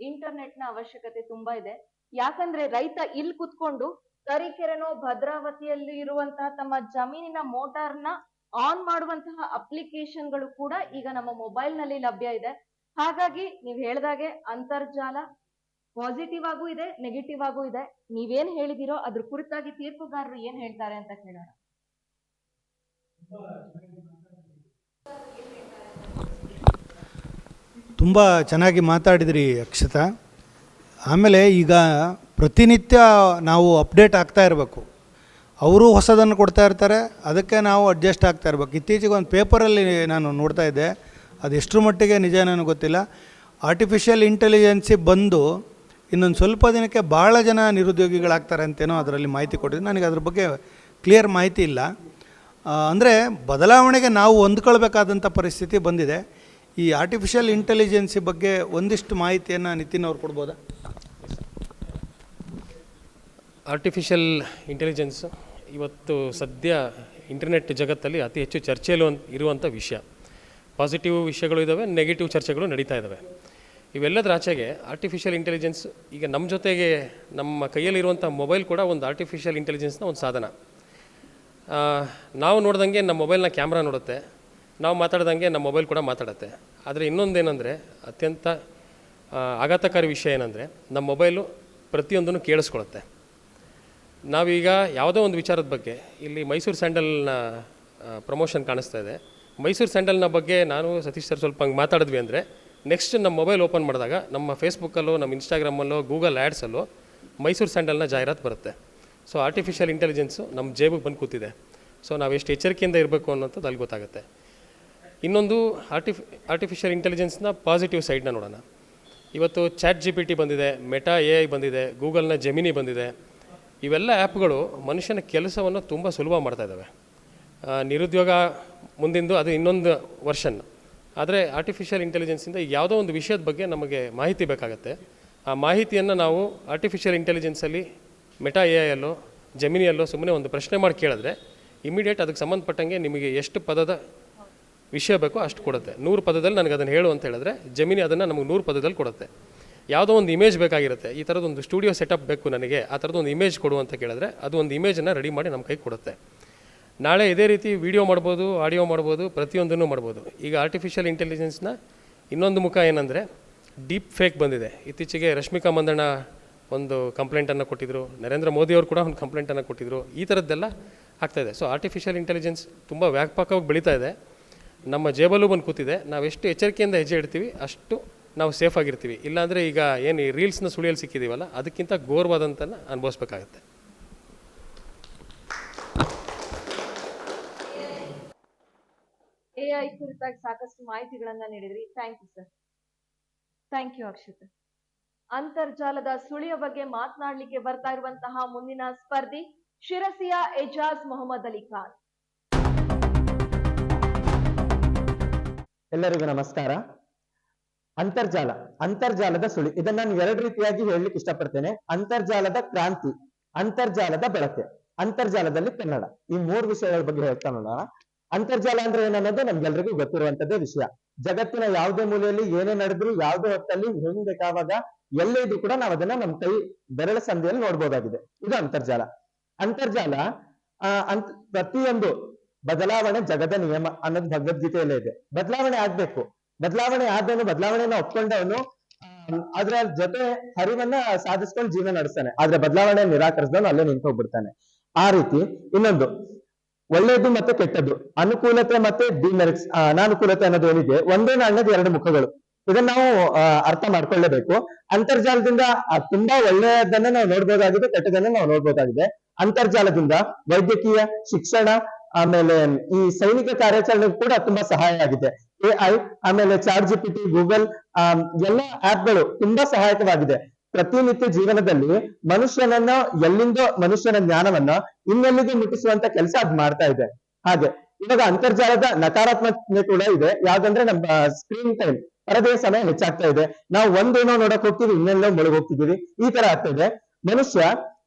ಇಂಟರ್ನೆಟ್ ನ ಅವಶ್ಯಕತೆ ತುಂಬಾ ಇದೆ. ಯಾಕಂದ್ರೆ ರೈತ ಇಲ್ಲಿ ಕುತ್ಕೊಂಡು ತರೀಕೆರೆನೋ ಭದ್ರಾವತಿಯಲ್ಲಿ ಇರುವಂತಹ ತಮ್ಮ ಜಮೀನಿನ ಮೋಟಾರ್ನ ಆನ್ ಮಾಡುವಂತಹ ಅಪ್ಲಿಕೇಶನ್ಗಳು ಕೂಡ ಈಗ ನಮ್ಮ ಮೊಬೈಲ್ ನಲ್ಲಿ ಲಭ್ಯ ಇದೆ. ಹಾಗಾಗಿ ನೀವ್ ಹೇಳ್ದಾಗೆ ಅಂತರ್ಜಾಲ ಪಾಸಿಟಿವ್ ಆಗೂ ಇದೆ, ನೆಗೆಟಿವ್ ಆಗೂ ಇದೆ. ನೀವೇನ್ ಹೇಳಿದಿರೋ ಅದ್ರ ಕುರಿತಾಗಿ ತೀರ್ಪುಗಾರರು ಏನ್ ಹೇಳ್ತಾರೆ ಅಂತ ಕೇಳೋಣ. ತುಂಬ ಚೆನ್ನಾಗಿ ಮಾತಾಡಿದ್ರಿ ಅಕ್ಷತಾ. ಆಮೇಲೆ ಈಗ ಪ್ರತಿನಿತ್ಯ ನಾವು ಅಪ್ಡೇಟ್ ಆಗ್ತಾ ಇರಬೇಕು. ಅವರು ಹೊಸದನ್ನು ಕೊಡ್ತಾ ಇರ್ತಾರೆ, ಅದಕ್ಕೆ ನಾವು ಅಡ್ಜಸ್ಟ್ ಆಗ್ತಾ ಇರಬೇಕು. ಇತ್ತೀಚೆಗೆ ಒಂದು ಪೇಪರಲ್ಲಿ ನಾನು ನೋಡ್ತಾ ಇದ್ದೆ, ಅದು ಎಷ್ಟರ ಮಟ್ಟಿಗೆ ನಿಜ ನನಗೆ ಗೊತ್ತಿಲ್ಲ. ಆರ್ಟಿಫಿಷಿಯಲ್ ಇಂಟೆಲಿಜೆನ್ಸಿ ಬಂದು ಇನ್ನೊಂದು ಸ್ವಲ್ಪ ದಿನಕ್ಕೆ ಭಾಳ ಜನ ನಿರುದ್ಯೋಗಿಗಳಾಗ್ತಾರೆ ಅಂತೇನೋ ಅದರಲ್ಲಿ ಮಾಹಿತಿ ಕೊಟ್ಟಿದ್ದು. ನನಗೆ ಅದ್ರ ಬಗ್ಗೆ ಕ್ಲಿಯರ್ ಮಾಹಿತಿ ಇಲ್ಲ. ಅಂದರೆ ಬದಲಾವಣೆಗೆ ನಾವು ಹೊಂದ್ಕೊಳ್ಬೇಕಾದಂಥ ಪರಿಸ್ಥಿತಿ ಬಂದಿದೆ. ಈ ಆರ್ಟಿಫಿಷಿಯಲ್ ಇಂಟೆಲಿಜೆನ್ಸಿ ಬಗ್ಗೆ ಒಂದಿಷ್ಟು ಮಾಹಿತಿಯನ್ನು ನಿತಿನ್ ಅವ್ರು ಕೊಡ್ಬೋದಾ? ಆರ್ಟಿಫಿಷಿಯಲ್ ಇಂಟೆಲಿಜೆನ್ಸ್ ಇವತ್ತು ಸದ್ಯ ಇಂಟರ್ನೆಟ್ ಜಗತ್ತಲ್ಲಿ ಅತಿ ಹೆಚ್ಚು ಚರ್ಚೆಯಲ್ಲಿ ಇರುವಂಥ ವಿಷಯ. ಪಾಸಿಟಿವ್ ವಿಷಯಗಳು ಇದ್ದಾವೆ, ನೆಗೆಟಿವ್ ಚರ್ಚೆಗಳು ನಡೀತಾ ಇದ್ದಾವೆ. ಇವೆಲ್ಲದರ ಆಚೆಗೆ ಆರ್ಟಿಫಿಷಿಯಲ್ ಇಂಟೆಲಿಜೆನ್ಸ್ ಈಗ ನಮ್ಮ ಜೊತೆಗೆ ನಮ್ಮ ಕೈಯಲ್ಲಿರುವಂಥ ಮೊಬೈಲ್ ಕೂಡ ಒಂದು ಆರ್ಟಿಫಿಷಿಯಲ್ ಇಂಟೆಲಿಜೆನ್ಸ್ನ ಒಂದು ಸಾಧನ. ನಾವು ನೋಡ್ದಂಗೆ ನಮ್ಮ ಮೊಬೈಲ್ನ ಕ್ಯಾಮ್ರಾ ನೋಡುತ್ತೆ, ನಾವು ಮಾತಾಡ್ದಂಗೆ ನಮ್ಮ ಮೊಬೈಲ್ ಕೂಡ ಮಾತಾಡುತ್ತೆ. ಆದರೆ ಇನ್ನೊಂದೇನೆಂದರೆ ಅತ್ಯಂತ ಆಘಾತಕಾರಿ ವಿಷಯ ಏನಂದರೆ, ನಮ್ಮ ಮೊಬೈಲು ಪ್ರತಿಯೊಂದನ್ನು ಕೇಳಿಸ್ಕೊಳುತ್ತೆ. ನಾವೀಗ ಯಾವುದೋ ಒಂದು ವಿಚಾರದ ಬಗ್ಗೆ, ಇಲ್ಲಿ ಮೈಸೂರು ಸ್ಯಾಂಡಲ್ನ ಪ್ರಮೋಷನ್ ಕಾಣಿಸ್ತಾ ಇದೆ. ಮೈಸೂರು ಸ್ಯಾಂಡಲ್ನ ಬಗ್ಗೆ ನಾನು ಸತೀಶ್ ಸರ್ ಸ್ವಲ್ಪ ಹಂಗೆ ಮಾತಾಡಿದ್ವಿ ಅಂದರೆ, ನೆಕ್ಸ್ಟ್ ನಮ್ಮ ಮೊಬೈಲ್ ಓಪನ್ ಮಾಡಿದಾಗ ನಮ್ಮ ಫೇಸ್ಬುಕ್ಕಲ್ಲೋ, ನಮ್ಮ ಇನ್ಸ್ಟಾಗ್ರಾಮಲ್ಲೋ, ಗೂಗಲ್ ಆ್ಯಡ್ಸಲ್ಲೋ ಮೈಸೂರು ಸ್ಯಾಂಡಲ್ನ ಜಾಹೀರಾತು ಬರುತ್ತೆ. ಸೊ ಆರ್ಟಿಫಿಷಿಯಲ್ ಇಂಟೆಲಿಜೆನ್ಸು ನಮ್ಮ ಜೇಬಿಗೆ ಬಂದು ಕೂತಿದೆ. ಸೊ ನಾವು ಎಷ್ಟು ಎಚ್ಚರಿಕೆಯಿಂದ ಇರಬೇಕು ಅನ್ನೋಂಥದ್ದು ಅಲ್ಲಿ ಗೊತ್ತಾಗುತ್ತೆ. ಇನ್ನೊಂದು ಆರ್ಟಿಫಿಷಿಯಲ್ ಇಂಟೆಲಿಜೆನ್ಸ್ನ ಪಾಸಿಟಿವ್ ಸೈಡ್ನ ನೋಡೋಣ. ಇವತ್ತು ChatGPT ಬಂದಿದೆ, ಮೆಟಾ AI ಬಂದಿದೆ, ಗೂಗಲ್ನ ಜೆಮಿನಿ ಬಂದಿದೆ. ಇವೆಲ್ಲ ಆ್ಯಪ್ಗಳು ಮನುಷ್ಯನ ಕೆಲಸವನ್ನು ತುಂಬ ಸುಲಭ ಮಾಡ್ತಾ ಇದ್ದಾವೆ. ನಿರುದ್ಯೋಗ ಮುಂದಿಂದು ಅದು ಇನ್ನೊಂದು ವರ್ಷನ್. ಆದರೆ ಆರ್ಟಿಫಿಷಿಯಲ್ ಇಂಟೆಲಿಜೆನ್ಸಿಂದ ಯಾವುದೋ ಒಂದು ವಿಷಯದ ಬಗ್ಗೆ ನಮಗೆ ಮಾಹಿತಿ ಬೇಕಾಗುತ್ತೆ. ಆ ಮಾಹಿತಿಯನ್ನು ನಾವು ಆರ್ಟಿಫಿಷಿಯಲ್ ಇಂಟೆಲಿಜೆನ್ಸಲ್ಲಿ ಮೆಟಾ AIಯಲ್ಲೋ ಜೆಮಿನಿಯಲ್ಲೋ ಸುಮ್ಮನೆ ಒಂದು ಪ್ರಶ್ನೆ ಮಾಡಿ ಕೇಳಿದ್ರೆ ಇಮಿಡಿಯೇಟ್ ಅದಕ್ಕೆ ಸಂಬಂಧಪಟ್ಟಂಗೆ ನಿಮಗೆ ಎಷ್ಟು ಪದದ ವಿಷಯ ಬೇಕೋ ಅಷ್ಟು ಕೊಡುತ್ತೆ. 100 ಪದದಲ್ಲಿ ನನಗೆ ಅದನ್ನು ಹೇಳು ಅಂತ ಹೇಳಿದ್ರೆ ಜೆಮಿನಿ ಅದನ್ನು ನಮಗೆ 100 ಪದದಲ್ಲಿ ಕೊಡುತ್ತೆ. ಯಾವುದೋ ಒಂದು ಇಮೇಜ್ ಬೇಕಾಗಿರುತ್ತೆ, ಈ ಥರದೊಂದು ಸ್ಟುಡಿಯೋ ಸೆಟಪ್ ಬೇಕು ನನಗೆ, ಆ ಥರದೊಂದು ಇಮೇಜ್ ಕೊಡು ಅಂತ ಕೇಳಿದ್ರೆ ಅದು ಒಂದು ಇಮೇಜನ್ನು ರೆಡಿ ಮಾಡಿ ನಮ್ಮ ಕೈಗೆ ಕೊಡುತ್ತೆ. ನಾಳೆ ಇದೇ ರೀತಿ ವಿಡಿಯೋ ಮಾಡ್ಬೋದು, ಆಡಿಯೋ ಮಾಡ್ಬೋದು, ಪ್ರತಿಯೊಂದನ್ನು ಮಾಡ್ಬೋದು. ಈಗ ಆರ್ಟಿಫಿಷಿಯಲ್ ಇಂಟೆಲಿಜೆನ್ಸ್ನ ಇನ್ನೊಂದು ಮುಖ ಏನಂದರೆ ಡೀಪ್ ಫೇಕ್ ಬಂದಿದೆ. ಇತ್ತೀಚೆಗೆ ರಶ್ಮಿಕಾ ಮಂದಣ್ಣ ಒಂದು ಕಂಪ್ಲೇಂಟನ್ನು ಕೊಟ್ಟಿದ್ದರು, ನರೇಂದ್ರ ಮೋದಿಯವರು ಕೂಡ ಒಂದು ಕಂಪ್ಲೇಂಟನ್ನು ಕೊಟ್ಟಿದ್ದರು. ಈ ಥರದ್ದೆಲ್ಲ ಆಗ್ತಾಯಿದೆ. ಸೊ ಆರ್ಟಿಫಿಷಿಯಲ್ ಇಂಟೆಲಿಜೆನ್ಸ್ ತುಂಬ ವ್ಯಾಪಕವಾಗಿ ಬೆಳೀತಾ ಇದೆ, ನಮ್ಮ ಜೇಬಲ್ಲೂ ಬಂದು ಕೂತಿದೆ. ನಾವು ಎಷ್ಟು ಎಚ್ಚರಿಕೆಯಿಂದ ಹೆಜ್ಜೆ ಇಡ್ತೀವಿ ಅಷ್ಟು ನಾವು ಸೇಫ್ ಆಗಿರ್ತೀವಿ. ಇಲ್ಲಾಂದರೆ ಈಗ ಏನು ಈ ರೀಲ್ಸ್ನ ಸುಳಿಯಲ್ಲಿ ಸಿಕ್ಕಿದ್ದೀವಲ್ಲ ಅದಕ್ಕಿಂತ ಘೋರವಾದಂತನ ಅನುಭವಿಸ್ಬೇಕಾಗತ್ತೆ. AI ಕುರಿತಾಗಿ ಸಾಕಷ್ಟು ಮಾಹಿತಿಗಳನ್ನ ನೀಡಿದ್ರಿ. Thank you sir. Thank you Akshit. ಅಂತರ್ಜಾಲದ ಸುಳಿಯ ಬಗ್ಗೆ ಮಾತನಾಡಲಿಕ್ಕೆ ಬರ್ತಾ ಇರುವಂತಹ ಮುಂದಿನ ಸ್ಪರ್ಧಿ ಶಿರಸಿಯ ಎಜಾಜ್ ಮೊಹಮ್ಮದ್ ಅಲಿ ಖಾನ್. ಎಲ್ಲರಿಗೂ ನಮಸ್ಕಾರ. ಅಂತರ್ಜಾಲದ ಸುಳಿ, ಇದನ್ನ ನಾನು ಎರಡು ರೀತಿಯಾಗಿ ಹೇಳಲಿಕ್ಕೆ ಇಷ್ಟಪಡ್ತೇನೆ. ಅಂತರ್ಜಾಲದ ಕ್ರಾಂತಿ, ಅಂತರ್ಜಾಲದ ಬಳಕೆ, ಅಂತರ್ಜಾಲದಲ್ಲಿ ಕನ್ನಡ, ಈ 3 ವಿಷಯಗಳ ಬಗ್ಗೆ ಹೇಳ್ತಾ ನೋಡೋಣ. ಅಂತರ್ಜಾಲ ಅಂದ್ರೆ ಏನನ್ನೋದು ನಮ್ಗೆಲ್ರಿಗೂ ಗೊತ್ತಿರುವಂತದ್ದೇ ವಿಷಯ. ಜಗತ್ತಿನ ಯಾವುದೇ ಮೂಲೆಯಲ್ಲಿ ಏನೇ ನಡೆದ್ರು, ಯಾವುದೇ ಹೊತ್ತಲ್ಲಿ ಹೆಂಗ್ ಬೇಕಾವಾಗ ಎಲ್ಲೇ ಇದ್ರು ಕೂಡ ನಾವು ಅದನ್ನ ನಮ್ಮ ಕೈ ಬೆರಳ ಸಂಧಿಯಲ್ಲಿ ನೋಡ್ಬೋದಾಗಿದೆ. ಇದು ಅಂತರ್ಜಾಲ. ಅಂತರ್ಜಾಲ ಪ್ರತಿಯೊಂದು ಬದಲಾವಣೆ ಜಗದ ನಿಯಮ ಅನ್ನೋದು ಭಗವದ್ಗೀತೆಯಲ್ಲೇ ಇದೆ. ಬದಲಾವಣೆ ಆಗ್ಬೇಕು, ಬದಲಾವಣೆ ಆದವನು, ಬದಲಾವಣೆಯನ್ನ ಒಪ್ಕೊಂಡವನು ಅದ್ರ ಜೊತೆ ಹರಿವನ್ನ ಸಾಧಿಸ್ಕೊಂಡು ಜೀವನ ನಡೆಸ್ತಾನೆ. ಆದ್ರೆ ಬದಲಾವಣೆ ನಿರಾಕರಿಸಿದವನು ಅಲ್ಲೇ ನಿಂತೋಗ್ಬಿಡ್ತಾನೆ. ಆ ರೀತಿ ಇನ್ನೊಂದು ಒಳ್ಳೆಯದು ಮತ್ತೆ ಕೆಟ್ಟದ್ದು, ಅನುಕೂಲತೆ ಮತ್ತೆ ಡಿಮೆರಿಟ್ಸ್, ಅನಾನುಕೂಲತೆ ಅನ್ನೋದು ಏನಿದೆ, ಒಂದೇ ನಾಣ್ಯದ 2 ಮುಖಗಳು. ಇದನ್ನ ನಾವು ಅರ್ಥ ಮಾಡ್ಕೊಳ್ಳೇಬೇಕು. ಅಂತರ್ಜಾಲದಿಂದ ತುಂಬಾ ಒಳ್ಳೆಯದನ್ನ ನಾವು ನೋಡ್ಬೋದಾಗಿದೆ, ಕೆಟ್ಟದನ್ನ ನಾವು ನೋಡ್ಬೋದಾಗಿದೆ. ಅಂತರ್ಜಾಲದಿಂದ ವೈದ್ಯಕೀಯ, ಶಿಕ್ಷಣ, ಆಮೇಲೆ ಈ ಸೈನಿಕ ಕಾರ್ಯಾಚರಣೆ ಕೂಡ ತುಂಬಾ ಸಹಾಯ ಆಗಿದೆ. AI, ಆಮೇಲೆ ChatGPT, ಗೂಗಲ್ ಎಲ್ಲ ಆಪ್ಗಳು ತುಂಬಾ ಸಹಾಯಕವಾಗಿದೆ. ಪ್ರತಿನಿತ್ಯ ಜೀವನದಲ್ಲಿ ಮನುಷ್ಯನನ್ನ ಎಲ್ಲಿಂದೋ ಮನುಷ್ಯನ ಜ್ಞಾನವನ್ನ ಇನ್ನೆಲ್ಲಿಗೆ ಮುಟ್ಟಿಸುವಂತ ಕೆಲಸ ಅದ್ ಮಾಡ್ತಾ ಇದೆ. ಹಾಗೆ ಇವಾಗ ಅಂತರ್ಜಾಲದ ನಕಾರಾತ್ಮಕತೆ ಕೂಡ ಇದೆ. ಯಾವ್ದಂದ್ರೆ ನಮ್ಮ ಸ್ಕ್ರೀನ್ ಟೈಮ್, ಪರದೆಯ ಸಮಯ ಹೆಚ್ಚಾಗ್ತಾ ಇದೆ. ನಾವು ಒಂದೇನೋ ನೋಡಕ್ ಹೋಗ್ತೀವಿ, ಇನ್ನೆಲ್ಲೋ ಮುಳುಗ್ ಹೋಗ್ತಿದೀವಿ. ಈ ತರ ಆಗ್ತಾ ಇದೆ. ಮನುಷ್ಯ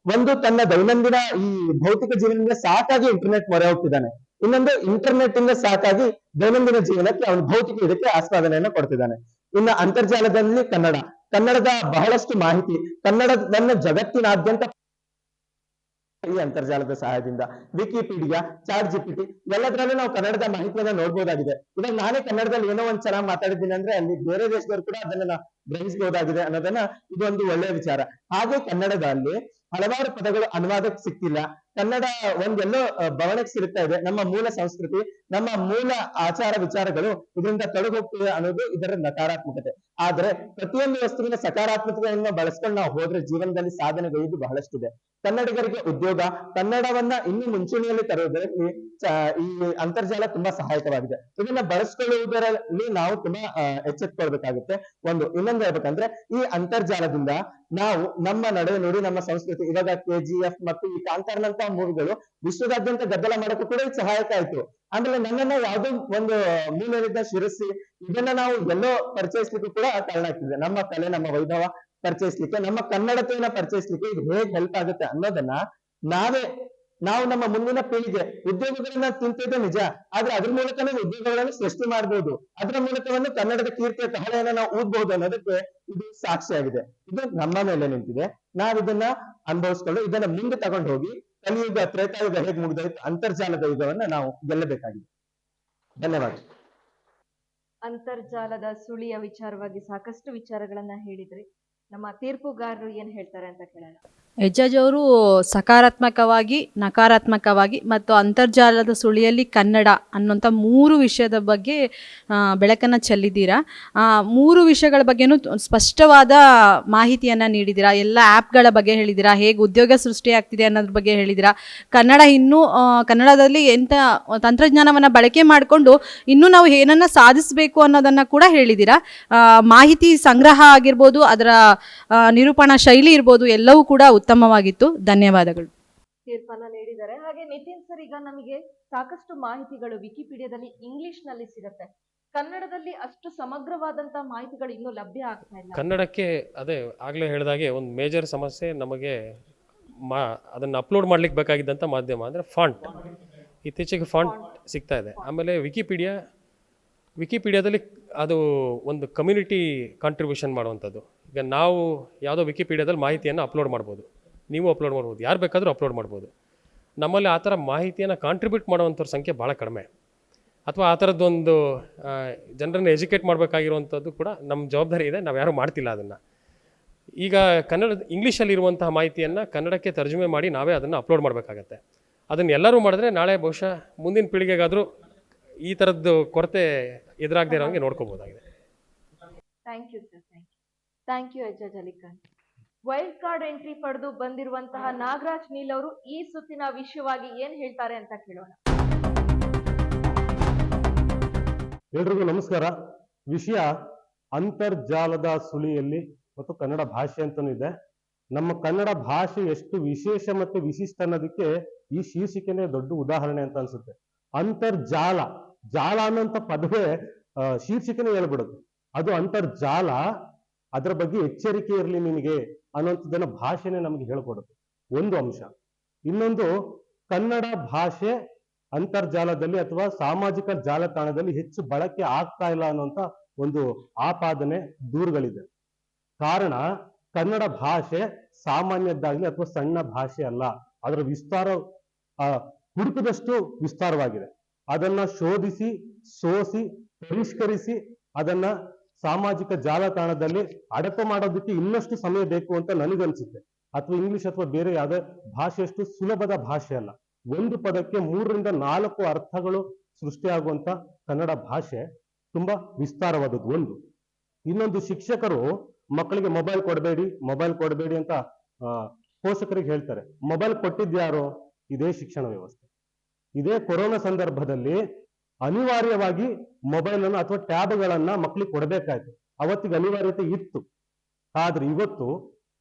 ತನ್ನ ದೈನಂದಿನ ಈ ಭೌತಿಕ ಜೀವನದಿಂದ ಸಾಕಾಗಿ ಇಂಟರ್ನೆಟ್ ಮೊರೆ ಹೋಗ್ತಿದ್ದಾನೆ. ಇನ್ನೊಂದು ಇಂಟರ್ನೆಟ್ ಇಂದ ಸಾಕಾಗಿ ದೈನಂದಿನ ಜೀವನಕ್ಕೆ ಅವನು ಭೌತಿಕ ಇದಕ್ಕೆ ಆಸ್ವಾದನೆಯನ್ನು ಕೊಡ್ತಿದ್ದಾನೆ. ಇನ್ನು ಅಂತರ್ಜಾಲದಲ್ಲಿ ಕನ್ನಡದ ಬಹಳಷ್ಟು ಮಾಹಿತಿ, ಕನ್ನಡವನ್ನ ಜಗತ್ತಿನಾದ್ಯಂತ ಈ ಅಂತರ್ಜಾಲದ ಸಹಾಯದಿಂದ ವಿಕಿಪೀಡಿಯಾ, ChatGPT ಎಲ್ಲದರಲ್ಲೂ ನಾವು ಕನ್ನಡದ ಮಾಹಿತಿಯನ್ನ ನೋಡ್ಬೋದಾಗಿದೆ. ಇವಾಗ ನಾನೇ ಕನ್ನಡದಲ್ಲಿ ಏನೋ ಒಂದ್ ಚೆನ್ನಾಗಿ ಮಾತಾಡಿದ್ದೀನಿ ಅಂದ್ರೆ ಅಲ್ಲಿ ಬೇರೆ ದೇಶದವ್ರು ಕೂಡ ಅದನ್ನ ಗ್ರಹಿಸಬಹುದಾಗಿದೆ ಅನ್ನೋದನ್ನ ಇದೊಂದು ಒಳ್ಳೆಯ ವಿಚಾರ. ಹಾಗೆ ಕನ್ನಡದಲ್ಲಿ ಹಲವಾರು ಪದಗಳು ಅನುವಾದಕ್ಕೆ ಸಿಕ್ತಿಲ್ಲ. ಕನ್ನಡ ಒಂದೆಲ್ಲೋ ಬವಣೆಗೆ ಸಿಗ್ತಾ ಇದೆ. ನಮ್ಮ ಮೂಲ ಸಂಸ್ಕೃತಿ, ನಮ್ಮ ಮೂಲ ಆಚಾರ ವಿಚಾರಗಳು ಇದರಿಂದ ತೊಡಗೋಗ್ತಿವೆ ಅನ್ನೋದು ಇದರ ನಕಾರಾತ್ಮಕತೆ. ಆದ್ರೆ ಪ್ರತಿಯೊಂದು ವಸ್ತುವಿನ ಸಕಾರಾತ್ಮಕತೆಯನ್ನು ಬಳಸ್ಕೊಂಡು ನಾವು ಹೋದ್ರೆ ಜೀವನದಲ್ಲಿ ಸಾಧನೆಗೈದು ಬಹಳಷ್ಟಿದೆ. ಕನ್ನಡಿಗರಿಗೆ ಉದ್ಯೋಗ, ಕನ್ನಡವನ್ನ ಇನ್ನೂ ಮುಂಚೂಣಿಯಲ್ಲಿ ತರುವುದರಲ್ಲಿ ಈ ಅಂತರ್ಜಾಲ ತುಂಬಾ ಸಹಾಯಕವಾಗಿದೆ. ಇದನ್ನ ಬಳಸ್ಕೊಳ್ಳುವುದರಲ್ಲಿ ನಾವು ತುಂಬಾ ಎಚ್ಚೆತ್ಕೊಳ್ಬೇಕಾಗುತ್ತೆ. ಇನ್ನೊಂದು ಹೇಳ್ಬೇಕಂದ್ರೆ ಈ ಅಂತರ್ಜಾಲದಿಂದ ನಾವು ನಮ್ಮ ನಡೆ ನುಡಿ, ನಮ್ಮ ಸಂಸ್ಕೃತಿ, ಇವಾಗ KGF ಮತ್ತು ಈ ಕಾಂತಾರನಂತಹ ಮೂವಿಗಳು ವಿಶ್ವದಾದ್ಯಂತ ಗದ್ದಲ ಮಾಡಕ್ಕೂ ಕೂಡ ಸಹಾಯಕ ಆಯ್ತು. ಆಮೇಲೆ ನನ್ನನ್ನ ಯಾವುದೋ ಒಂದು ಮೂಲವಿದ್ದ ಶಿರಸಿ, ಇದನ್ನ ನಾವು ಎಲ್ಲೋ ಪರಿಚಯಿಸ್ಲಿಕ್ಕೂ ಕೂಡ ಕಾರಣ ಆಗ್ತಿದೆ. ನಮ್ಮ ಕಲೆ, ನಮ್ಮ ವೈಭವ ಪರಿಚಯಿಸ್ಲಿಕ್ಕೆ, ನಮ್ಮ ಕನ್ನಡತೆಯನ್ನ ಪರಿಚಯಿಸ್ಲಿಕ್ಕೆ ಇದು ಹೇಗೆ ಹೆಲ್ಪ್ ಆಗುತ್ತೆ ಅನ್ನೋದನ್ನ ನಾವು ನಮ್ಮ ಮುಂದಿನ ಪೀಳಿಗೆ ಉದ್ಯೋಗಗಳನ್ನ ತಿಂತಿದ್ದೆ ನಿಜ, ಆದ್ರೆ ಅದ್ರ ಮೂಲಕನೇ ಉದ್ಯೋಗಗಳನ್ನು ಸೃಷ್ಟಿ ಮಾಡಬಹುದು. ಅದರ ಮೂಲಕವನ್ನು ಕನ್ನಡದ ಕೀರ್ತಿಯ ಕಹಳೆಯನ್ನ ನಾವು ಊದ್ಬಹುದು ಅನ್ನೋದಕ್ಕೆ ಇದು ಸಾಕ್ಷಿಯಾಗಿದೆ. ಇದು ನಮ್ಮ ಮೇಲೆ ನಿಂತಿದೆ. ನಾವಿದನ್ನ ಅನುಭವಿಸ್ಕೊಂಡು ಇದನ್ನ ಮುಂದೆ ತಗೊಂಡು ಹೋಗಿ ಕಲಿಯುಗ, ತ್ರೇತಾಯುಗ ಹೇಗೆ ಮುಗಿದೋಯ್ತು, ಅಂತರ್ಜಾಲದ ಯುಗವನ್ನ ನಾವು ಗೆಲ್ಲಬೇಕಾಗಿದೆ. ಧನ್ಯವಾದ. ಅಂತರ್ಜಾಲದ ಸುಳಿಯ ವಿಚಾರವಾಗಿ ಸಾಕಷ್ಟು ವಿಚಾರಗಳನ್ನ ಹೇಳಿದ್ರಿ. ನಮ್ಮ ತೀರ್ಪುಗಾರರು ಏನ್ ಹೇಳ್ತಾರೆ ಅಂತ ಕೇಳೋಣ. ಎಜಾಜ್ ಅವರು ಸಕಾರಾತ್ಮಕವಾಗಿ, ನಕಾರಾತ್ಮಕವಾಗಿ ಮತ್ತು ಅಂತರ್ಜಾಲದ ಸುಳಿಯಲ್ಲಿ ಕನ್ನಡ ಅನ್ನೋಂಥ 3 ವಿಷಯದ ಬಗ್ಗೆ ಬೆಳಕನ್ನು ಚೆಲ್ಲಿದ್ದೀರಾ. 3 ವಿಷಯಗಳ ಬಗ್ಗೆನೂ ಸ್ಪಷ್ಟವಾದ ಮಾಹಿತಿಯನ್ನು ನೀಡಿದ್ದೀರಾ. ಎಲ್ಲ ಆ್ಯಪ್ಗಳ ಬಗ್ಗೆ ಹೇಳಿದ್ದೀರಾ, ಹೇಗೆ ಉದ್ಯೋಗ ಸೃಷ್ಟಿಯಾಗ್ತಿದೆ ಅನ್ನೋದ್ರ ಬಗ್ಗೆ ಹೇಳಿದ್ದೀರಾ. ಕನ್ನಡದಲ್ಲಿ ಎಂಥ ತಂತ್ರಜ್ಞಾನವನ್ನು ಬಳಕೆ ಮಾಡಿಕೊಂಡು ಇನ್ನೂ ನಾವು ಏನನ್ನು ಸಾಧಿಸಬೇಕು ಅನ್ನೋದನ್ನು ಕೂಡ ಹೇಳಿದ್ದೀರಾ. ಮಾಹಿತಿ ಸಂಗ್ರಹ ಆಗಿರ್ಬೋದು, ಅದರ ನಿರೂಪಣಾ ಶೈಲಿ ಇರ್ಬೋದು, ಎಲ್ಲವೂ ಕೂಡ ಉತ್ತಮವಾಗಿತ್ತು. ಧನ್ಯವಾದಗಳು. ತೀರ್ಪನ್ನ ನೀಡಿದ್ದಾರೆ. ಹಾಗೆ ನಿತಿನ್ ಸರ್, ಈಗ ನಮಗೆ ಸಾಕಷ್ಟು ಮಾಹಿತಿಗಳು ವಿಕಿಪೀಡಿಯಾದಲ್ಲಿ ಇಂಗ್ಲಿಷ್ ನಲ್ಲಿ ಸಿಗುತ್ತೆ, ಕನ್ನಡದಲ್ಲಿ ಅಷ್ಟು ಸಮಗ್ರವಾದಂತಹ ಮಾಹಿತಿಗಳು ಇನ್ನೂ ಲಭ್ಯ ಆಗ್ತಾ ಇಲ್ಲ. ಕನ್ನಡಕ್ಕೆ ಅದೇ ಆಗ್ಲೇ ಹೇಳಿದಾಗೆ ಒಂದು ಮೇಜರ್ ಸಮಸ್ಯೆ ನಮಗೆ ಅದನ್ನು ಅಪ್ಲೋಡ್ ಮಾಡ್ಲಿಕ್ಕೆ ಬೇಕಾಗಿದ್ದಂಥ ಮಾಧ್ಯಮ ಅಂದರೆ ಫಾಂಟ್. ಇತ್ತೀಚೆಗೆ ಫಾಂಟ್ ಸಿಗ್ತಾ ಇದೆ. ಆಮೇಲೆ ವಿಕಿಪೀಡಿಯಾದಲ್ಲಿ ಅದು ಒಂದು ಕಮ್ಯುನಿಟಿ ಕಾಂಟ್ರಿಬ್ಯೂಷನ್ ಮಾಡುವಂಥದ್ದು. ಈಗ ನಾವು ಯಾವುದೋ ವಿಕಿಪೀಡಿಯಾದಲ್ಲಿ ಮಾಹಿತಿಯನ್ನು ಅಪ್ಲೋಡ್ ಮಾಡ್ಬೋದು, ನೀವು ಅಪ್ಲೋಡ್ ಮಾಡ್ಬೋದು, ಯಾರು ಬೇಕಾದರೂ ಅಪ್ಲೋಡ್ ಮಾಡ್ಬೋದು. ನಮ್ಮಲ್ಲಿ ಆ ಥರ ಮಾಹಿತಿಯನ್ನು ಕಾಂಟ್ರಿಬ್ಯೂಟ್ ಮಾಡುವಂಥವ್ರ ಸಂಖ್ಯೆ ಭಾಳ ಕಡಿಮೆ. ಅಥವಾ ಆ ಥರದ್ದೊಂದು ಜನರನ್ನು ಎಜುಕೇಟ್ ಮಾಡಬೇಕಾಗಿರುವಂಥದ್ದು ಕೂಡ ನಮ್ಮ ಜವಾಬ್ದಾರಿ ಇದೆ. ನಾವು ಯಾರೂ ಮಾಡ್ತಿಲ್ಲ ಅದನ್ನು. ಈಗ ಇಂಗ್ಲೀಷಲ್ಲಿರುವಂತಹ ಮಾಹಿತಿಯನ್ನು ಕನ್ನಡಕ್ಕೆ ತರ್ಜುಮೆ ಮಾಡಿ ನಾವೇ ಅದನ್ನು ಅಪ್ಲೋಡ್ ಮಾಡಬೇಕಾಗತ್ತೆ. ಅದನ್ನು ಎಲ್ಲರೂ ಮಾಡಿದ್ರೆ ನಾಳೆ ಬಹುಶಃ ಮುಂದಿನ ಪೀಳಿಗೆಗಾದರೂ ಈ ಥರದ್ದು ಕೊರತೆ ಎದುರಾಗದೇ ಇರೋಂಗೆ ನೋಡ್ಕೋಬೋದಾಗಿದೆ. Thank you sir, thank you Ejaz Ali Khan. Wild card entry ಪಡೆದು ಬಂದಿರುವಂತಹ ನಾಗರಾಜ್ ನೀಲ್ ಅವರು ಈ ಸುತ್ತಿನ ವಿಷಯವಾಗಿ ಏನ್ ಹೇಳ್ತಾರೆ ಅಂತ ಕೇಳೋಣ. ಎಲ್ರಿಗೂ ನಮಸ್ಕಾರ. ವಿಷಯ ಅಂತರ್ಜಾಲದ ಸುಳಿಯಲ್ಲಿ ಮತ್ತು ಕನ್ನಡ ಭಾಷೆ ಅಂತನೂ ಇದೆ. ನಮ್ಮ ಕನ್ನಡ ಭಾಷೆ ಎಷ್ಟು ವಿಶೇಷ ಮತ್ತು ವಿಶಿಷ್ಟ ಅನ್ನೋದಕ್ಕೆ ಈ ಶೀರ್ಷಿಕೆನೇ ದೊಡ್ಡ ಉದಾಹರಣೆ ಅಂತ ಅನ್ಸುತ್ತೆ. ಅಂತರ್ಜಾಲ, ಜಾಲ ಅನ್ನೋಂಥ ಪದವೇ ಶೀರ್ಷಿಕೆನೇ ಹೇಳ್ಬಿಡುತ್ತೆ. ಅದು ಅಂತರ್ಜಾಲ, ಅದರ ಬಗ್ಗೆ ಎಚ್ಚರಿಕೆ ಇರಲಿ ನಿನಗೆ ಅನ್ನೋಂಥದ್ದನ್ನ ಭಾಷೆನೇ ನಮಗೆ ಹೇಳ್ಕೊಡುತ್ತೆ, ಒಂದು ಅಂಶ. ಇನ್ನೊಂದು, ಕನ್ನಡ ಭಾಷೆ ಅಂತರ್ಜಾಲದಲ್ಲಿ ಅಥವಾ ಸಾಮಾಜಿಕ ಜಾಲತಾಣದಲ್ಲಿ ಹೆಚ್ಚು ಬಳಕೆ ಆಗ್ತಾ ಇಲ್ಲ ಅನ್ನುವಂಥ ಒಂದು ಆಪಾದನೆ, ದೂರುಗಳಿದೆ. ಕಾರಣ, ಕನ್ನಡ ಭಾಷೆ ಸಾಮಾನ್ಯದ್ದಾಗಲಿ ಅಥವಾ ಸಣ್ಣ ಭಾಷೆ ಅಲ್ಲ. ಅದರ ವಿಸ್ತಾರ ಹುಡುಕದಷ್ಟು ವಿಸ್ತಾರವಾಗಿದೆ. ಅದನ್ನ ಶೋಧಿಸಿ, ಸೋಸಿ, ಪರಿಷ್ಕರಿಸಿ ಅದನ್ನ ಸಾಮಾಜಿಕ ಜಾಲತಾಣದಲ್ಲಿ ಅಡಕ ಮಾಡೋದಕ್ಕೆ ಇನ್ನಷ್ಟು ಸಮಯ ಬೇಕು ಅಂತ ನನಗನ್ಸುತ್ತೆ. ಅಥವಾ ಇಂಗ್ಲಿಷ್ ಅಥವಾ ಬೇರೆ ಯಾವುದೇ ಭಾಷೆಯಷ್ಟು ಸುಲಭದ ಭಾಷೆ ಅಲ್ಲ. ಒಂದು ಪದಕ್ಕೆ 3 ರಿಂದ 4 ಅರ್ಥಗಳು ಸೃಷ್ಟಿಯಾಗುವಂತ ಕನ್ನಡ ಭಾಷೆ ತುಂಬಾ ವಿಸ್ತಾರವಾದದ್ದು ಒಂದು. ಇನ್ನೊಂದು, ಶಿಕ್ಷಕರು ಮಕ್ಕಳಿಗೆ ಮೊಬೈಲ್ ಕೊಡಬೇಡಿ ಅಂತ ಪೋಷಕರಿಗೆ ಹೇಳ್ತಾರೆ. ಮೊಬೈಲ್ ಕೊಟ್ಟಿದ್ಯಾರೋ? ಇದೇ ಶಿಕ್ಷಣ ವ್ಯವಸ್ಥೆ. ಇದೇ ಕೊರೋನಾ ಸಂದರ್ಭದಲ್ಲಿ ಅನಿವಾರ್ಯವಾಗಿ ಮೊಬೈಲ್ ಅನ್ನು ಅಥವಾ ಟ್ಯಾಬ್ಗಳನ್ನ ಮಕ್ಕಳಿಗೆ ಕೊಡಬೇಕಾಯ್ತು. ಅವತ್ತಿಗೆ ಅನಿವಾರ್ಯತೆ ಇತ್ತು. ಆದ್ರೆ ಇವತ್ತು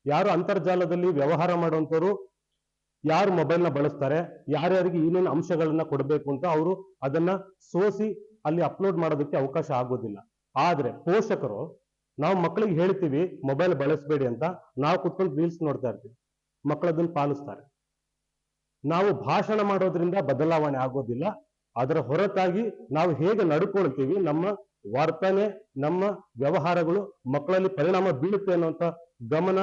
ಯಾರು ಅಂತರ್ಜಾಲದಲ್ಲಿ ವ್ಯವಹಾರ ಮಾಡುವಂತವ್ರು, ಯಾರು ಮೊಬೈಲ್ನ ಬಳಸ್ತಾರೆ, ಯಾರ್ಯಾರಿಗೆ ಏನೇನು ಅಂಶಗಳನ್ನ ಕೊಡಬೇಕು ಅಂತ ಅವರು ಅದನ್ನ ಸೋಸಿ ಅಲ್ಲಿ ಅಪ್ಲೋಡ್ ಮಾಡೋದಕ್ಕೆ ಅವಕಾಶ ಆಗೋದಿಲ್ಲ. ಆದ್ರೆ ಪೋಷಕರು, ನಾವು ಮಕ್ಕಳಿಗೆ ಹೇಳ್ತೀವಿ ಮೊಬೈಲ್ ಬಳಸಬೇಡಿ ಅಂತ, ನಾವು ಕುತ್ಕೊಂಡು ರೀಲ್ಸ್ ನೋಡ್ತಾ ಇರ್ತೀವಿ, ಮಕ್ಕಳು ಅದನ್ನ ಪಾಲಿಸ್ತಾರೆ. ನಾವು ಭಾಷಣ ಮಾಡೋದ್ರಿಂದ ಬದಲಾವಣೆ ಆಗೋದಿಲ್ಲ. ಅದರ ಹೊರತಾಗಿ ನಾವು ಹೇಗೆ ನಡ್ಕೊಳ್ತೀವಿ, ನಮ್ಮ ವರ್ತನೆ, ನಮ್ಮ ವ್ಯವಹಾರಗಳು ಮಕ್ಕಳಲ್ಲಿ ಪರಿಣಾಮ ಬೀಳುತ್ತೆ ಅನ್ನುವಂಥ ಗಮನ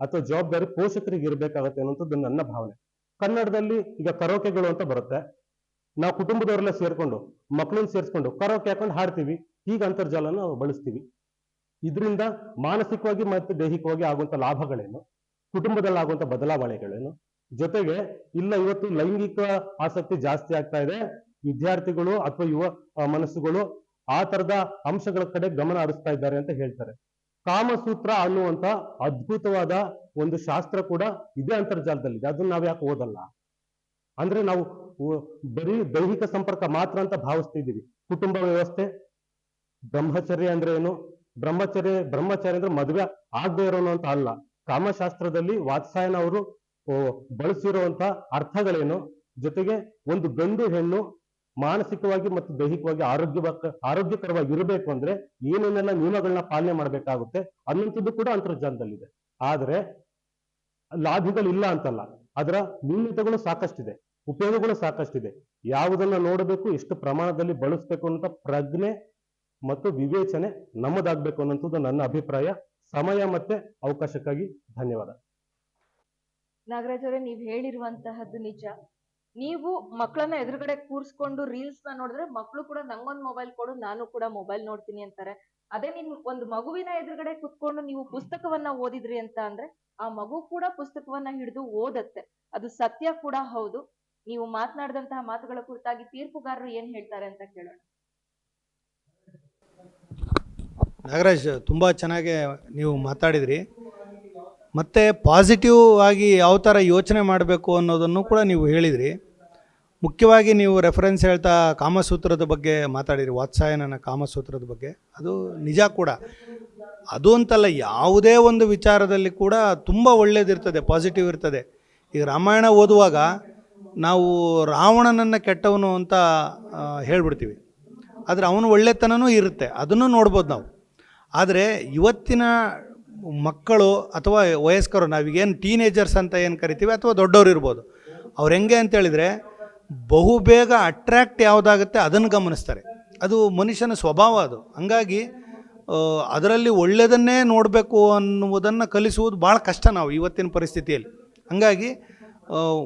ಅಥವಾ ಜವಾಬ್ದಾರಿ ಪೋಷಕರಿಗೆ ಇರಬೇಕಾಗತ್ತೆ ಅನ್ನೋಂಥದ್ದು ನನ್ನ ಭಾವನೆ. ಕನ್ನಡದಲ್ಲಿ ಈಗ ಕರೋಕೆಗಳು ಅಂತ ಬರುತ್ತೆ. ನಾವು ಕುಟುಂಬದವರೆಲ್ಲ ಸೇರ್ಕೊಂಡು, ಮಕ್ಕಳನ್ನ ಸೇರಿಸ್ಕೊಂಡು ಕರೋಕೆ ಹಾಕೊಂಡು ಹಾಡ್ತೀವಿ. ಈಗ ಅಂತರ್ಜಾಲನ ನಾವು ಬಳಸ್ತೀವಿ. ಇದರಿಂದ ಮಾನಸಿಕವಾಗಿ ಮತ್ತು ದೈಹಿಕವಾಗಿ ಆಗುವಂತ ಲಾಭಗಳೇನು, ಕುಟುಂಬದಲ್ಲಿ ಆಗುವಂತ ಬದಲಾವಣೆಗಳೇನು, ಜೊತೆಗೆ ಇಲ್ಲ ಇವತ್ತು ಲೈಂಗಿಕ ಆಸಕ್ತಿ ಜಾಸ್ತಿ ಆಗ್ತಾ ಇದೆ, ವಿದ್ಯಾರ್ಥಿಗಳು ಅಥವಾ ಯುವ ಮನಸ್ಸುಗಳು ಆ ತರದ ಅಂಶಗಳ ಕಡೆ ಗಮನ ಹರಿಸ್ತಾ ಇದ್ದಾರೆ ಅಂತ ಹೇಳ್ತಾರೆ. ಕಾಮಸೂತ್ರ ಅನ್ನುವಂತ ಅದ್ಭುತವಾದ ಒಂದು ಶಾಸ್ತ್ರ ಕೂಡ ಇದೇ ಅಂತರ್ಜಾಲದಲ್ಲಿದೆ. ಅದನ್ನ ನಾವ್ ಯಾಕೆ ಓದಲ್ಲ? ಅಂದ್ರೆ ನಾವು ಬರೀ ದೈಹಿಕ ಸಂಪರ್ಕ ಮಾತ್ರ ಅಂತ ಭಾವಿಸ್ತಿದ್ದೀವಿ. ಕುಟುಂಬ ವ್ಯವಸ್ಥೆ, ಬ್ರಹ್ಮಚರ್ಯ ಅಂದ್ರೆ ಏನು, ಬ್ರಹ್ಮಚರ್ಯ ಅಂದ್ರೆ ಮದುವೆ ಆಗದೆ ಇರೋನು ಅಂತ ಅಲ್ಲ. ಕಾಮಶಾಸ್ತ್ರದಲ್ಲಿ ವಾತ್ಸಾಯನ ಅವರು ಬಳಸಿರುವಂತ ಅರ್ಥಗಳೇನು, ಜೊತೆಗೆ ಒಂದು ಗಂಡು ಹೆಣ್ಣು ಮಾನಸಿಕವಾಗಿ ಮತ್ತು ದೈಹಿಕವಾಗಿ ಆರೋಗ್ಯಕರವಾಗಿ ಇರಬೇಕು ಅಂದ್ರೆ ಏನೇನೆಲ್ಲ ನಿಯಮಗಳನ್ನ ಪಾಲನೆ ಮಾಡ್ಬೇಕಾಗುತ್ತೆ ಅನ್ನೋಂಥದ್ದು ಕೂಡ ಅಂತರ್ಜಾಲದಲ್ಲಿದೆ. ಆದ್ರೆ ಲಾಭಗಳಿಲ್ಲ ಅಂತಲ್ಲ, ಅದರ ನ್ಯೂನತೆಗಳು ಸಾಕಷ್ಟಿದೆ, ಉಪಯೋಗಗಳು ಸಾಕಷ್ಟಿದೆ. ಯಾವುದನ್ನ ನೋಡಬೇಕು, ಎಷ್ಟು ಪ್ರಮಾಣದಲ್ಲಿ ಬಳಸಬೇಕು ಅನ್ನೋ ಪ್ರಜ್ಞೆ ಮತ್ತು ವಿವೇಚನೆ ನಮ್ಮದಾಗಬೇಕು ಅನ್ನೋಂಥದ್ದು ನನ್ನ ಅಭಿಪ್ರಾಯ. ಸಮಯ ಮತ್ತೆ ಅವಕಾಶಕ್ಕಾಗಿ ಧನ್ಯವಾದ. ನಾಗರಾಜ್ ಅವರೇ, ನೀವು ಹೇಳಿರುವಂತಹದ್ದು ನಿಜ. ನೀವು ಮಕ್ಕಳನ್ನ ಎದುರುಗಡೆ ಕೂರಿಸ್ಕೊಂಡು ರೀಲ್ಸ್ ನ ನೋಡಿದ್ರೆ ಮಕ್ಕಳು ಕೂಡ ನಂಗೊಂದು ಮೊಬೈಲ್ ಕೊಡು, ನಾನು ಕೂಡ ಮೊಬೈಲ್ ನೋಡ್ತೀನಿ ಅಂತಾರೆ. ಅದೇ ನಿಮ್ ಒಂದು ಮಗುವಿನ ಎದುರುಗಡೆ ಕುತ್ಕೊಂಡು ನೀವು ಪುಸ್ತಕವನ್ನ ಓದಿದ್ರಿ ಅಂತ ಅಂದ್ರೆ ಆ ಮಗು ಕೂಡ ಪುಸ್ತಕವನ್ನ ಹಿಡಿದು ಓದತ್ತೆ. ಅದು ಸತ್ಯ ಕೂಡ ಹೌದು. ನೀವು ಮಾತನಾಡಿದಂತಹ ಮಾತುಗಳ ಕುರಿತಾಗಿ ತೀರ್ಪುಗಾರರು ಏನ್ ಹೇಳ್ತಾರೆ ಅಂತ ಕೇಳೋಣ. ನಾಗರಾಜ್, ತುಂಬ ಚೆನ್ನಾಗಿ ನೀವು ಮಾತಾಡಿದ್ರಿ. ಮತ್ತು ಪಾಸಿಟಿವ್ ಆಗಿ ಯಾವ ಥರ ಯೋಚನೆ ಮಾಡಬೇಕು ಅನ್ನೋದನ್ನು ಕೂಡ ನೀವು ಹೇಳಿದ್ರಿ. ಮುಖ್ಯವಾಗಿ ನೀವು ರೆಫರೆನ್ಸ್ ಹೇಳ್ತಾ ಕಾಮಸೂತ್ರದ ಬಗ್ಗೆ ಮಾತಾಡಿದ್ರಿ, ವಾತ್ಸಾಯನನ ಕಾಮಸೂತ್ರದ ಬಗ್ಗೆ. ಅದು ನಿಜ ಕೂಡ. ಅದು ಅಂತಲ್ಲ, ಯಾವುದೇ ಒಂದು ವಿಚಾರದಲ್ಲಿ ಕೂಡ ತುಂಬ ಒಳ್ಳೆಯದಿರ್ತದೆ, ಪಾಸಿಟಿವ್ ಇರ್ತದೆ. ಈಗ ರಾಮಾಯಣ ಓದುವಾಗ ನಾವು ರಾವಣನನ್ನು ಕೆಟ್ಟವನು ಅಂತ ಹೇಳ್ಬಿಡ್ತೀವಿ, ಆದರೆ ಅವನು ಒಳ್ಳೆತನನೂ ಇರುತ್ತೆ, ಅದನ್ನು ನೋಡ್ಬೋದು ನಾವು. ಆದರೆ ಇವತ್ತಿನ ಮಕ್ಕಳು ಅಥವಾ ವಯಸ್ಕರು, ನಾವೀಗೇನು ಟೀನೇಜರ್ಸ್ ಅಂತ ಏನು ಕರಿತೀವಿ ಅಥವಾ ದೊಡ್ಡವರು ಇರ್ಬೋದು, ಅವ್ರು ಹೆಂಗೆ ಅಂತೇಳಿದರೆ ಬಹುಬೇಗ ಅಟ್ರ್ಯಾಕ್ಟ್ ಯಾವುದಾಗುತ್ತೆ ಅದನ್ನು ಗಮನಿಸ್ತಾರೆ. ಅದು ಮನುಷ್ಯನ ಸ್ವಭಾವ ಅದು. ಹಂಗಾಗಿ ಅದರಲ್ಲಿ ಒಳ್ಳೆಯದನ್ನೇ ನೋಡಬೇಕು ಅನ್ನುವುದನ್ನು ಕಲಿಸುವುದು ಭಾಳ ಕಷ್ಟ ನಾವು ಇವತ್ತಿನ ಪರಿಸ್ಥಿತಿಯಲ್ಲಿ. ಹಂಗಾಗಿ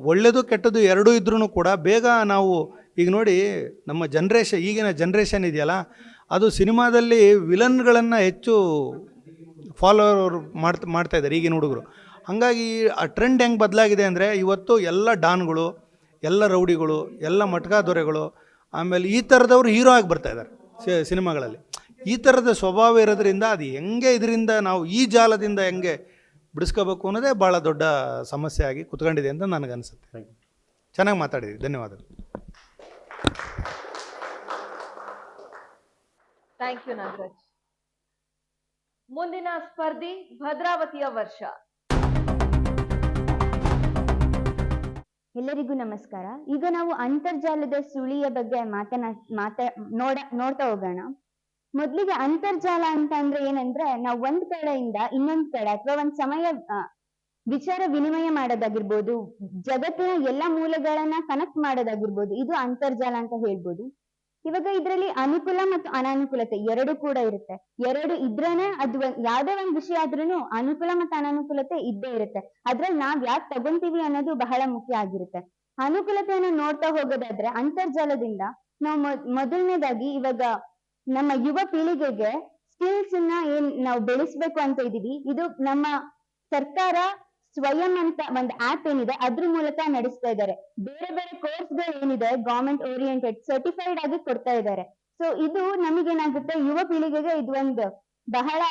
ಒಳ್ಳೆಯದು ಕೆಟ್ಟದ್ದು ಎರಡೂ ಇದ್ರೂ ಕೂಡ ಬೇಗ ನಾವು ಈಗ ನೋಡಿ, ನಮ್ಮ ಈಗಿನ ಜನ್ರೇಷನ್ ಇದೆಯಲ್ಲ, ಅದು ಸಿನಿಮಾದಲ್ಲಿ ವಿಲನ್ಗಳನ್ನು ಹೆಚ್ಚು ಫಾಲೋವರ್ ಮಾಡ್ತಾ ಇದ್ದಾರೆ ಈಗಿನ ಹುಡುಗರು. ಹಂಗಾಗಿ ಆ ಟ್ರೆಂಡ್ ಹೆಂಗೆ ಬದಲಾಗಿದೆ ಅಂದರೆ ಇವತ್ತು ಎಲ್ಲ ಡಾನ್ಗಳು, ಎಲ್ಲ ರೌಡಿಗಳು, ಎಲ್ಲ ಮಟ್ಕಾ ದೊರೆಗಳು, ಆಮೇಲೆ ಈ ಥರದವ್ರು ಹೀರೋ ಆಗಿ ಬರ್ತಾ ಇದ್ದಾರೆ ಸಿನಿಮಾಗಳಲ್ಲಿ. ಈ ಥರದ ಸ್ವಭಾವ ಇರೋದ್ರಿಂದ ಅದು ಹೆಂಗೆ ಇದರಿಂದ ನಾವು ಈ ಜಾಲದಿಂದ ಹೆಂಗೆ ಬಿಡಿಸ್ಕೋಬೇಕು ಅನ್ನೋದೇ ಭಾಳ ದೊಡ್ಡ ಸಮಸ್ಯೆ ಆಗಿ ಕುತ್ಕೊಂಡಿದೆ ಅಂತ ನನಗನ್ಸುತ್ತೆ. ಚೆನ್ನಾಗಿ ಮಾತಾಡಿದ್ರಿ, ಧನ್ಯವಾದಗಳು. Thank you Nagaraj. ಮುಂದಿನ ಸ್ಪರ್ಧಿ ಭದ್ರಾವತಿಯ ವರ್ಷ. ಎಲ್ಲರಿಗೂ ನಮಸ್ಕಾರ. ಈಗ ನಾವು ಅಂತರ್ಜಾಲದ ಸುಳಿಯ ಬಗ್ಗೆ ನೋಡ್ತಾ ಹೋಗೋಣ. ಮೊದ್ಲಿಗೆ ಅಂತರ್ಜಾಲ ಅಂತ ಅಂದ್ರೆ ಏನಂದ್ರೆ ನಾವು ಒಂದ್ ಕಡೆಯಿಂದ ಇನ್ನೊಂದ್ ಕಡೆ ಅಥವಾ ಒಂದ್ ಸಮಯ ವಿಚಾರ ವಿನಿಮಯ ಮಾಡೋದಾಗಿರ್ಬೋದು, ಜಗತ್ತಿನ ಎಲ್ಲಾ ಮೂಲಗಳನ್ನ ಕನೆಕ್ಟ್ ಮಾಡೋದಾಗಿರ್ಬೋದು, ಇದು ಅಂತರ್ಜಾಲ ಅಂತ ಹೇಳ್ಬೋದು. ಇವಾಗ ಇದ್ರಲ್ಲಿ ಅನುಕೂಲ ಮತ್ತು ಅನಾನುಕೂಲತೆ ಎರಡು ಕೂಡ ಇರುತ್ತೆ. ಎರಡು ಇದ್ರೇನೆ ಅದು ಯಾವ್ದೇ ಒಂದ್ ವಿಷಯ ಆದ್ರೂ ಅನುಕೂಲ ಮತ್ತು ಅನಾನುಕೂಲತೆ ಇದ್ದೇ ಇರುತ್ತೆ. ಅದ್ರಲ್ಲಿ ನಾವ್ ಯಾಕೆ ತಗೊಂತೀವಿ ಅನ್ನೋದು ಬಹಳ ಮುಖ್ಯ ಆಗಿರುತ್ತೆ. ಅನುಕೂಲತೆಯನ್ನ ನೋಡ್ತಾ ಹೋಗೋದಾದ್ರೆ ಅಂತರ್ಜಾಲದಿಂದ ನಾವು ಮೊದಲನೇದಾಗಿ ಇವಾಗ ನಮ್ಮ ಯುವ ಪೀಳಿಗೆಗೆ ಸ್ಕಿಲ್ಸ್ ನಾವು ಬೆಳೆಸ್ಬೇಕು ಅಂತ ಇದೀವಿ. ಇದು ನಮ್ಮ ಸರ್ಕಾರ ಸ್ವಯಂ ಅಂತ ಒಂದು ಆಪ್ ಏನಿದೆ ಅದ್ರ ಮೂಲಕ ನಡೆಸ್ತಾ ಇದ್ದಾರೆ. ಬೇರೆ ಬೇರೆ ಕೋರ್ಸ್ಗಳು ಏನಿದೆ ಗವರ್ಮೆಂಟ್ ಓರಿಯೆಂಟೆಡ್ ಸರ್ಟಿಫೈಡ್ ಆಗಿ ಕೊಡ್ತಾ ಇದ್ದಾರೆ. ಸೊ ಇದು ನಮಗೇನಾಗುತ್ತೆ, ಯುವ ಪೀಳಿಗೆಗೆ ಇದು ಒಂದು ಬಹಳ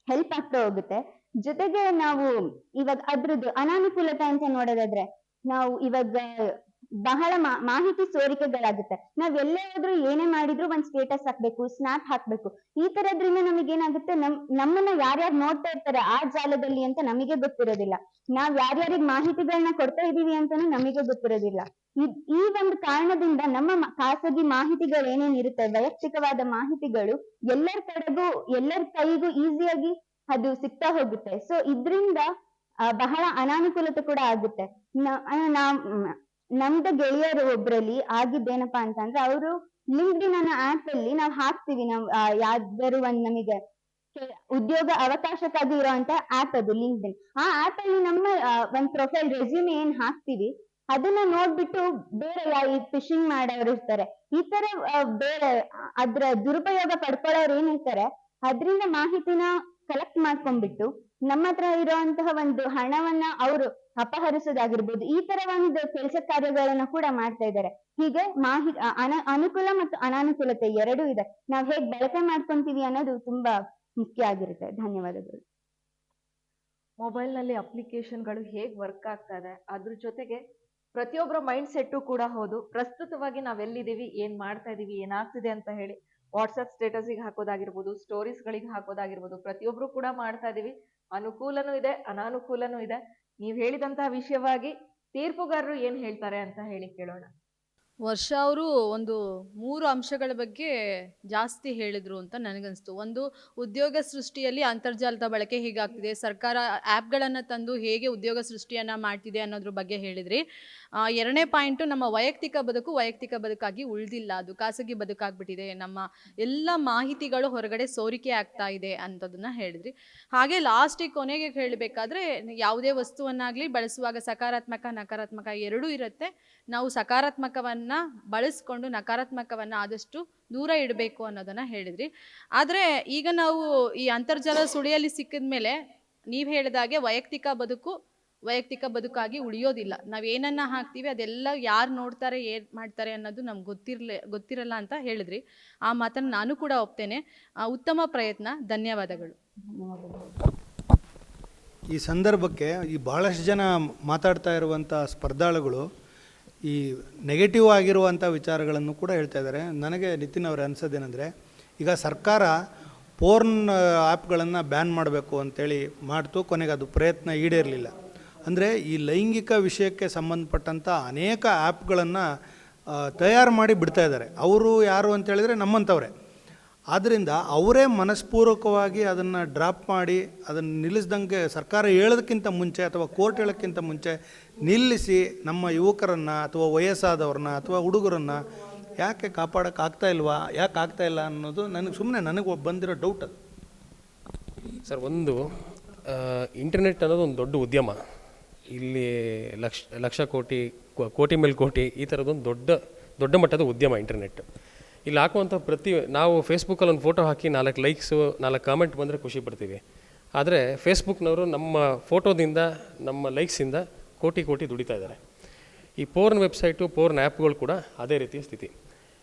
ಹೆಲ್ಪ್ ಆಗ್ತಾ ಹೋಗುತ್ತೆ. ಜೊತೆಗೆ ನಾವು ಇವಾಗ ಅದ್ರದ್ದು ಅನಾನುಕೂಲತೆ ಅಂತ ನೋಡೋದಾದ್ರೆ ನಾವು ಇವಾಗ ಬಹಳ ಮಾಹಿತಿ ಸೋರಿಕೆಗಳಾಗುತ್ತೆ. ನಾವ್ ಎಲ್ಲೇ ಆದ್ರೂ ಏನೇ ಮಾಡಿದ್ರು ಒಂದ್ ಸ್ಟೇಟಸ್ ಹಾಕ್ಬೇಕು, ಸ್ನಾಪ್ ಹಾಕ್ಬೇಕು. ಈ ತರದ್ರಿಂದ ನಮಗೇನಾಗುತ್ತೆ, ನಮ್ಮನ್ನ ಯಾರ್ಯಾರು ನೋಡ್ತಾ ಇರ್ತಾರೆ ಆ ಜಾಲದಲ್ಲಿ ಅಂತ ನಮಗೆ ಗೊತ್ತಿರೋದಿಲ್ಲ. ನಾವ್ ಯಾರ್ಯಾರಿಗೆ ಮಾಹಿತಿಗಳನ್ನ ಕೊಡ್ತಾ ಇದೀವಿ ಅಂತಾನು ನಮಗೆ ಗೊತ್ತಿರೋದಿಲ್ಲ. ಈ ಒಂದು ಕಾರಣದಿಂದ ನಮ್ಮ ಖಾಸಗಿ ಮಾಹಿತಿಗಳು ಏನೇನಿರುತ್ತೆ, ವೈಯಕ್ತಿಕವಾದ ಮಾಹಿತಿಗಳು ಎಲ್ಲರ ಕೈಗೂ ಈಸಿಯಾಗಿ ಅದು ಸಿಗ್ತಾ ಹೋಗುತ್ತೆ. ಸೊ ಇದ್ರಿಂದ ಬಹಳ ಅನಾನುಕೂಲತೆ ಕೂಡ ಆಗುತ್ತೆ. ನಮ್ದು ಗೆಳೆಯರು ಒಬ್ರಲ್ಲಿ ಆಗಿದ್ದೇನಪ್ಪಾ ಅಂತಂದ್ರೆ ಅವರು ಲಿಂಕ್ಡ್ಇನ್ ಅನ್ನೋ ಆಪ್ ಅಲ್ಲಿ ನಾವ್ ಹಾಕ್ತಿವಿ, ನಾವ್ ಯಾವ್ದಾದ್ರು ಒಂದ್ ನಮಗೆ ಉದ್ಯೋಗ ಅವಕಾಶಕ್ಕಾಗಿ ಇರೋಂತ ಆಪ್ ಅದು ಲಿಂಕ್ಡ್ಇನ್. ಆ ಆಪ್ ಅಲ್ಲಿ ನಮ್ಮ ಒಂದ್ ಪ್ರೊಫೈಲ್ ರೆಸ್ಯೂಮ್ ಏನ್ ಹಾಕ್ತಿವಿ ಅದನ್ನ ನೋಡ್ಬಿಟ್ಟು ಬೇರೆ ಈ ಫಿಶಿಂಗ್ ಮಾಡೋರು ಇರ್ತಾರೆ, ಈ ತರ ಬೇರೆ ಅದ್ರ ದುರುಪಯೋಗ ಪಡ್ಕೊಳ್ಳೋರು ಏನಿರ್ತಾರೆ ಅದ್ರಿಂದ ಮಾಹಿತಿನ ಕಲೆಕ್ಟ್ ಮಾಡ್ಕೊಂಡ್ಬಿಟ್ಟು ನಮ್ಮ ಹತ್ರ ಇರುವಂತಹ ಒಂದು ಹಣವನ್ನ ಅವರು ಅಪಹರಿಸೋದಾಗಿರ್ಬೋದು, ಈ ತರ ಒಂದು ಕೆಲಸ ಕಾರ್ಯಗಳನ್ನ ಕೂಡ ಮಾಡ್ತಾ ಇದ್ದಾರೆ. ಹೀಗೆ ಅನುಕೂಲ ಮತ್ತು ಅನಾನುಕೂಲತೆ ಎರಡೂ ಇದೆ. ನಾವ್ ಹೇಗ್ ಬಳಕೆ ಮಾಡ್ಕೊಂತೀವಿ ಅನ್ನೋದು ತುಂಬಾ ಮುಖ್ಯ ಆಗಿರುತ್ತೆ. ಧನ್ಯವಾದಗಳು. ಮೊಬೈಲ್ ನಲ್ಲಿ ಅಪ್ಲಿಕೇಶನ್ಗಳು ಹೇಗ್ ವರ್ಕ್ ಆಗ್ತಾ ಇದೆ, ಅದ್ರ ಜೊತೆಗೆ ಪ್ರತಿಯೊಬ್ಬರ ಮೈಂಡ್ ಸೆಟ್ಟು ಕೂಡ ಹೌದು. ಪ್ರಸ್ತುತವಾಗಿ ನಾವೆಲ್ಲಿದ್ದೀವಿ, ಏನ್ ಮಾಡ್ತಾ ಇದೀವಿ, ಏನಾಗ್ತಿದೆ ಅಂತ ಹೇಳಿ ವಾಟ್ಸ್ಆಪ್ ಸ್ಟೇಟಸ್ಗೆ ಹಾಕೋದಾಗಿರ್ಬೋದು, ಸ್ಟೋರೀಸ್ಗಳಿಗೆ ಹಾಕೋದಾಗಿರ್ಬೋದು, ಪ್ರತಿಯೊಬ್ರು ಕೂಡ ಮಾಡ್ತಾ ಇದೀವಿ. ಅನುಕೂಲನೂ ಇದೆ, ಅನಾನುಕೂಲನೂ ಇದೆ. ನೀವ್ ಹೇಳಿದಂತಹ ವಿಷಯವಾಗಿ ತೀರ್ಪುಗಾರರು ಏನ್ ಹೇಳ್ತಾರೆ ಅಂತ ಹೇಳಿ ಕೇಳೋಣ. ವರ್ಷ ಅವರು ಒಂದು 3 ಅಂಶಗಳ ಬಗ್ಗೆ ಜಾಸ್ತಿ ಹೇಳಿದ್ರು ಅಂತ ನನಗನ್ನಿಸ್ತು. ಒಂದು, ಉದ್ಯೋಗ ಸೃಷ್ಟಿಯಲ್ಲಿ ಅಂತರ್ಜಾಲದ ಬಳಕೆ ಹೇಗಾಗ್ತಿದೆ, ಸರ್ಕಾರ ಆ್ಯಪ್ಗಳನ್ನು ತಂದು ಹೇಗೆ ಉದ್ಯೋಗ ಸೃಷ್ಟಿಯನ್ನು ಮಾಡ್ತಿದೆ ಅನ್ನೋದ್ರ ಬಗ್ಗೆ ಹೇಳಿದ್ರಿ. 2ನೇ ಪಾಯಿಂಟು, ನಮ್ಮ ವೈಯಕ್ತಿಕ ಬದುಕಾಗಿ ಉಳಿದಿಲ್ಲ, ಅದು ಖಾಸಗಿ ಬದುಕಾಗ್ಬಿಟ್ಟಿದೆ, ನಮ್ಮ ಎಲ್ಲ ಮಾಹಿತಿಗಳು ಹೊರಗಡೆ ಸೋರಿಕೆ ಆಗ್ತಾ ಇದೆ ಅಂತದನ್ನ ಹೇಳಿದ್ರಿ. ಹಾಗೆ ಲಾಸ್ಟಿಗೆ ಕೊನೆಗೆ ಹೇಳಬೇಕಾದ್ರೆ, ಯಾವುದೇ ವಸ್ತುವನ್ನಾಗಲಿ ಬಳಸುವಾಗ ಸಕಾರಾತ್ಮಕ ನಕಾರಾತ್ಮಕ ಎರಡೂ ಇರುತ್ತೆ. ನಾವು ಸಕಾರಾತ್ಮಕವನ್ನು ಬಳಸ್ಕೊಂಡು ನಕಾರಾತ್ಮಕವನ್ನು ಆದಷ್ಟು ದೂರ ಇಡಬೇಕು ಅನ್ನೋದನ್ನ ಹೇಳಿದ್ರಿ. ಆದರೆ ಈಗ ನಾವು ಈ ಅಂತರ್ಜಾಲ ಸುಳಿಯಲ್ಲಿ ಸಿಕ್ಕಿದ ಮೇಲೆ ನೀವು ಹೇಳಿದಾಗೆ ವೈಯಕ್ತಿಕ ಬದುಕಾಗಿ ಉಳಿಯೋದಿಲ್ಲ. ನಾವು ಏನನ್ನ ಹಾಕ್ತೀವಿ ಅದೆಲ್ಲ ಯಾರು ನೋಡ್ತಾರೆ, ಏನು ಮಾಡ್ತಾರೆ ಅನ್ನೋದು ನಮ್ಗೆ ಗೊತ್ತಿರಲ್ಲ ಅಂತ ಹೇಳಿದ್ರಿ. ಆ ಮಾತನ್ನು ನಾನು ಕೂಡ ಒಪ್ತೇನೆ. ಉತ್ತಮ ಪ್ರಯತ್ನ, ಧನ್ಯವಾದಗಳು. ಈ ಸಂದರ್ಭಕ್ಕೆ ಈ ಭಾಳಷ್ಟು ಜನ ಮಾತಾಡ್ತಾ ಇರುವಂಥ ಸ್ಪರ್ಧಾಳುಗಳು ಈ ನೆಗೆಟಿವ್ ಆಗಿರುವಂಥ ವಿಚಾರಗಳನ್ನು ಕೂಡ ಹೇಳ್ತಾ ಇದ್ದಾರೆ. ನನಗೆ ನಿತಿನ್ ಅವ್ರು ಅನ್ಸೋದೇನೆಂದರೆ, ಈಗ ಸರ್ಕಾರ ಪೋರ್ನ್ ಆ್ಯಪ್ಗಳನ್ನು ಬ್ಯಾನ್ ಮಾಡಬೇಕು ಅಂತೇಳಿ ಮಾಡ್ತು, ಕೊನೆಗೆ ಅದು ಪ್ರಯತ್ನ ಈಡೇರಲಿಲ್ಲ. ಅಂದರೆ ಈ ಲೈಂಗಿಕ ವಿಷಯಕ್ಕೆ ಸಂಬಂಧಪಟ್ಟಂಥ ಅನೇಕ ಆ್ಯಪ್ಗಳನ್ನು ತಯಾರು ಮಾಡಿ ಬಿಡ್ತಾ ಇದ್ದಾರೆ. ಅವರು ಯಾರು ಅಂತೇಳಿದರೆ ನಮ್ಮಂಥವ್ರೆ. ಆದ್ದರಿಂದ ಅವರೇ ಮನಸ್ಪೂರ್ವಕವಾಗಿ ಅದನ್ನು ಡ್ರಾಪ್ ಮಾಡಿ ಅದನ್ನು ನಿಲ್ಲಿಸ್ದಂಗೆ ಸರ್ಕಾರ ಹೇಳೋದಕ್ಕಿಂತ ಮುಂಚೆ ಅಥವಾ ಕೋರ್ಟ್ ಹೇಳೋಕ್ಕಿಂತ ಮುಂಚೆ ನಿಲ್ಲಿಸಿ ನಮ್ಮ ಯುವಕರನ್ನು ಅಥವಾ ವಯಸ್ಸಾದವ್ರನ್ನ ಅಥವಾ ಹುಡುಗರನ್ನು ಯಾಕೆ ಕಾಪಾಡೋಕ್ಕಾಗ್ತಾ ಇಲ್ವಾ, ಯಾಕೆ ಆಗ್ತಾ ಇಲ್ಲ ಅನ್ನೋದು ನನಗೆ ಬಂದಿರೋ ಡೌಟ್ ಅದು. ಸರ್, ಒಂದು ಇಂಟರ್ನೆಟ್ ಅನ್ನೋದು ಒಂದು ದೊಡ್ಡ ಉದ್ಯಮ. ಇಲ್ಲಿ ಲಕ್ಷ ಕೋಟಿ ಮೇಲೆ ಕೋಟಿ ಈ ಥರದೊಂದು ದೊಡ್ಡ ಮಟ್ಟದ ಉದ್ಯಮ ಇಂಟರ್ನೆಟ್. ಇಲ್ಲಿ ಹಾಕುವಂಥ ನಾವು ಫೇಸ್ಬುಕ್ಕಲ್ಲಿ ಒಂದು ಫೋಟೋ ಹಾಕಿ 4 ಲೈಕ್ಸು 4 ಕಾಮೆಂಟ್ ಬಂದರೆ ಖುಷಿ ಪಡ್ತೀವಿ. ಆದರೆ ಫೇಸ್ಬುಕ್ನವರು ನಮ್ಮ ಫೋಟೋದಿಂದ ನಮ್ಮ ಲೈಕ್ಸಿಂದ ಕೋಟಿ ದುಡಿತಾ ಇದ್ದಾರೆ. ಈ ಪೋರ್ನ್ ವೆಬ್ಸೈಟು ಪೋರ್ನ್ ಆ್ಯಪ್ಗಳು ಕೂಡ ಅದೇ ರೀತಿಯ ಸ್ಥಿತಿ.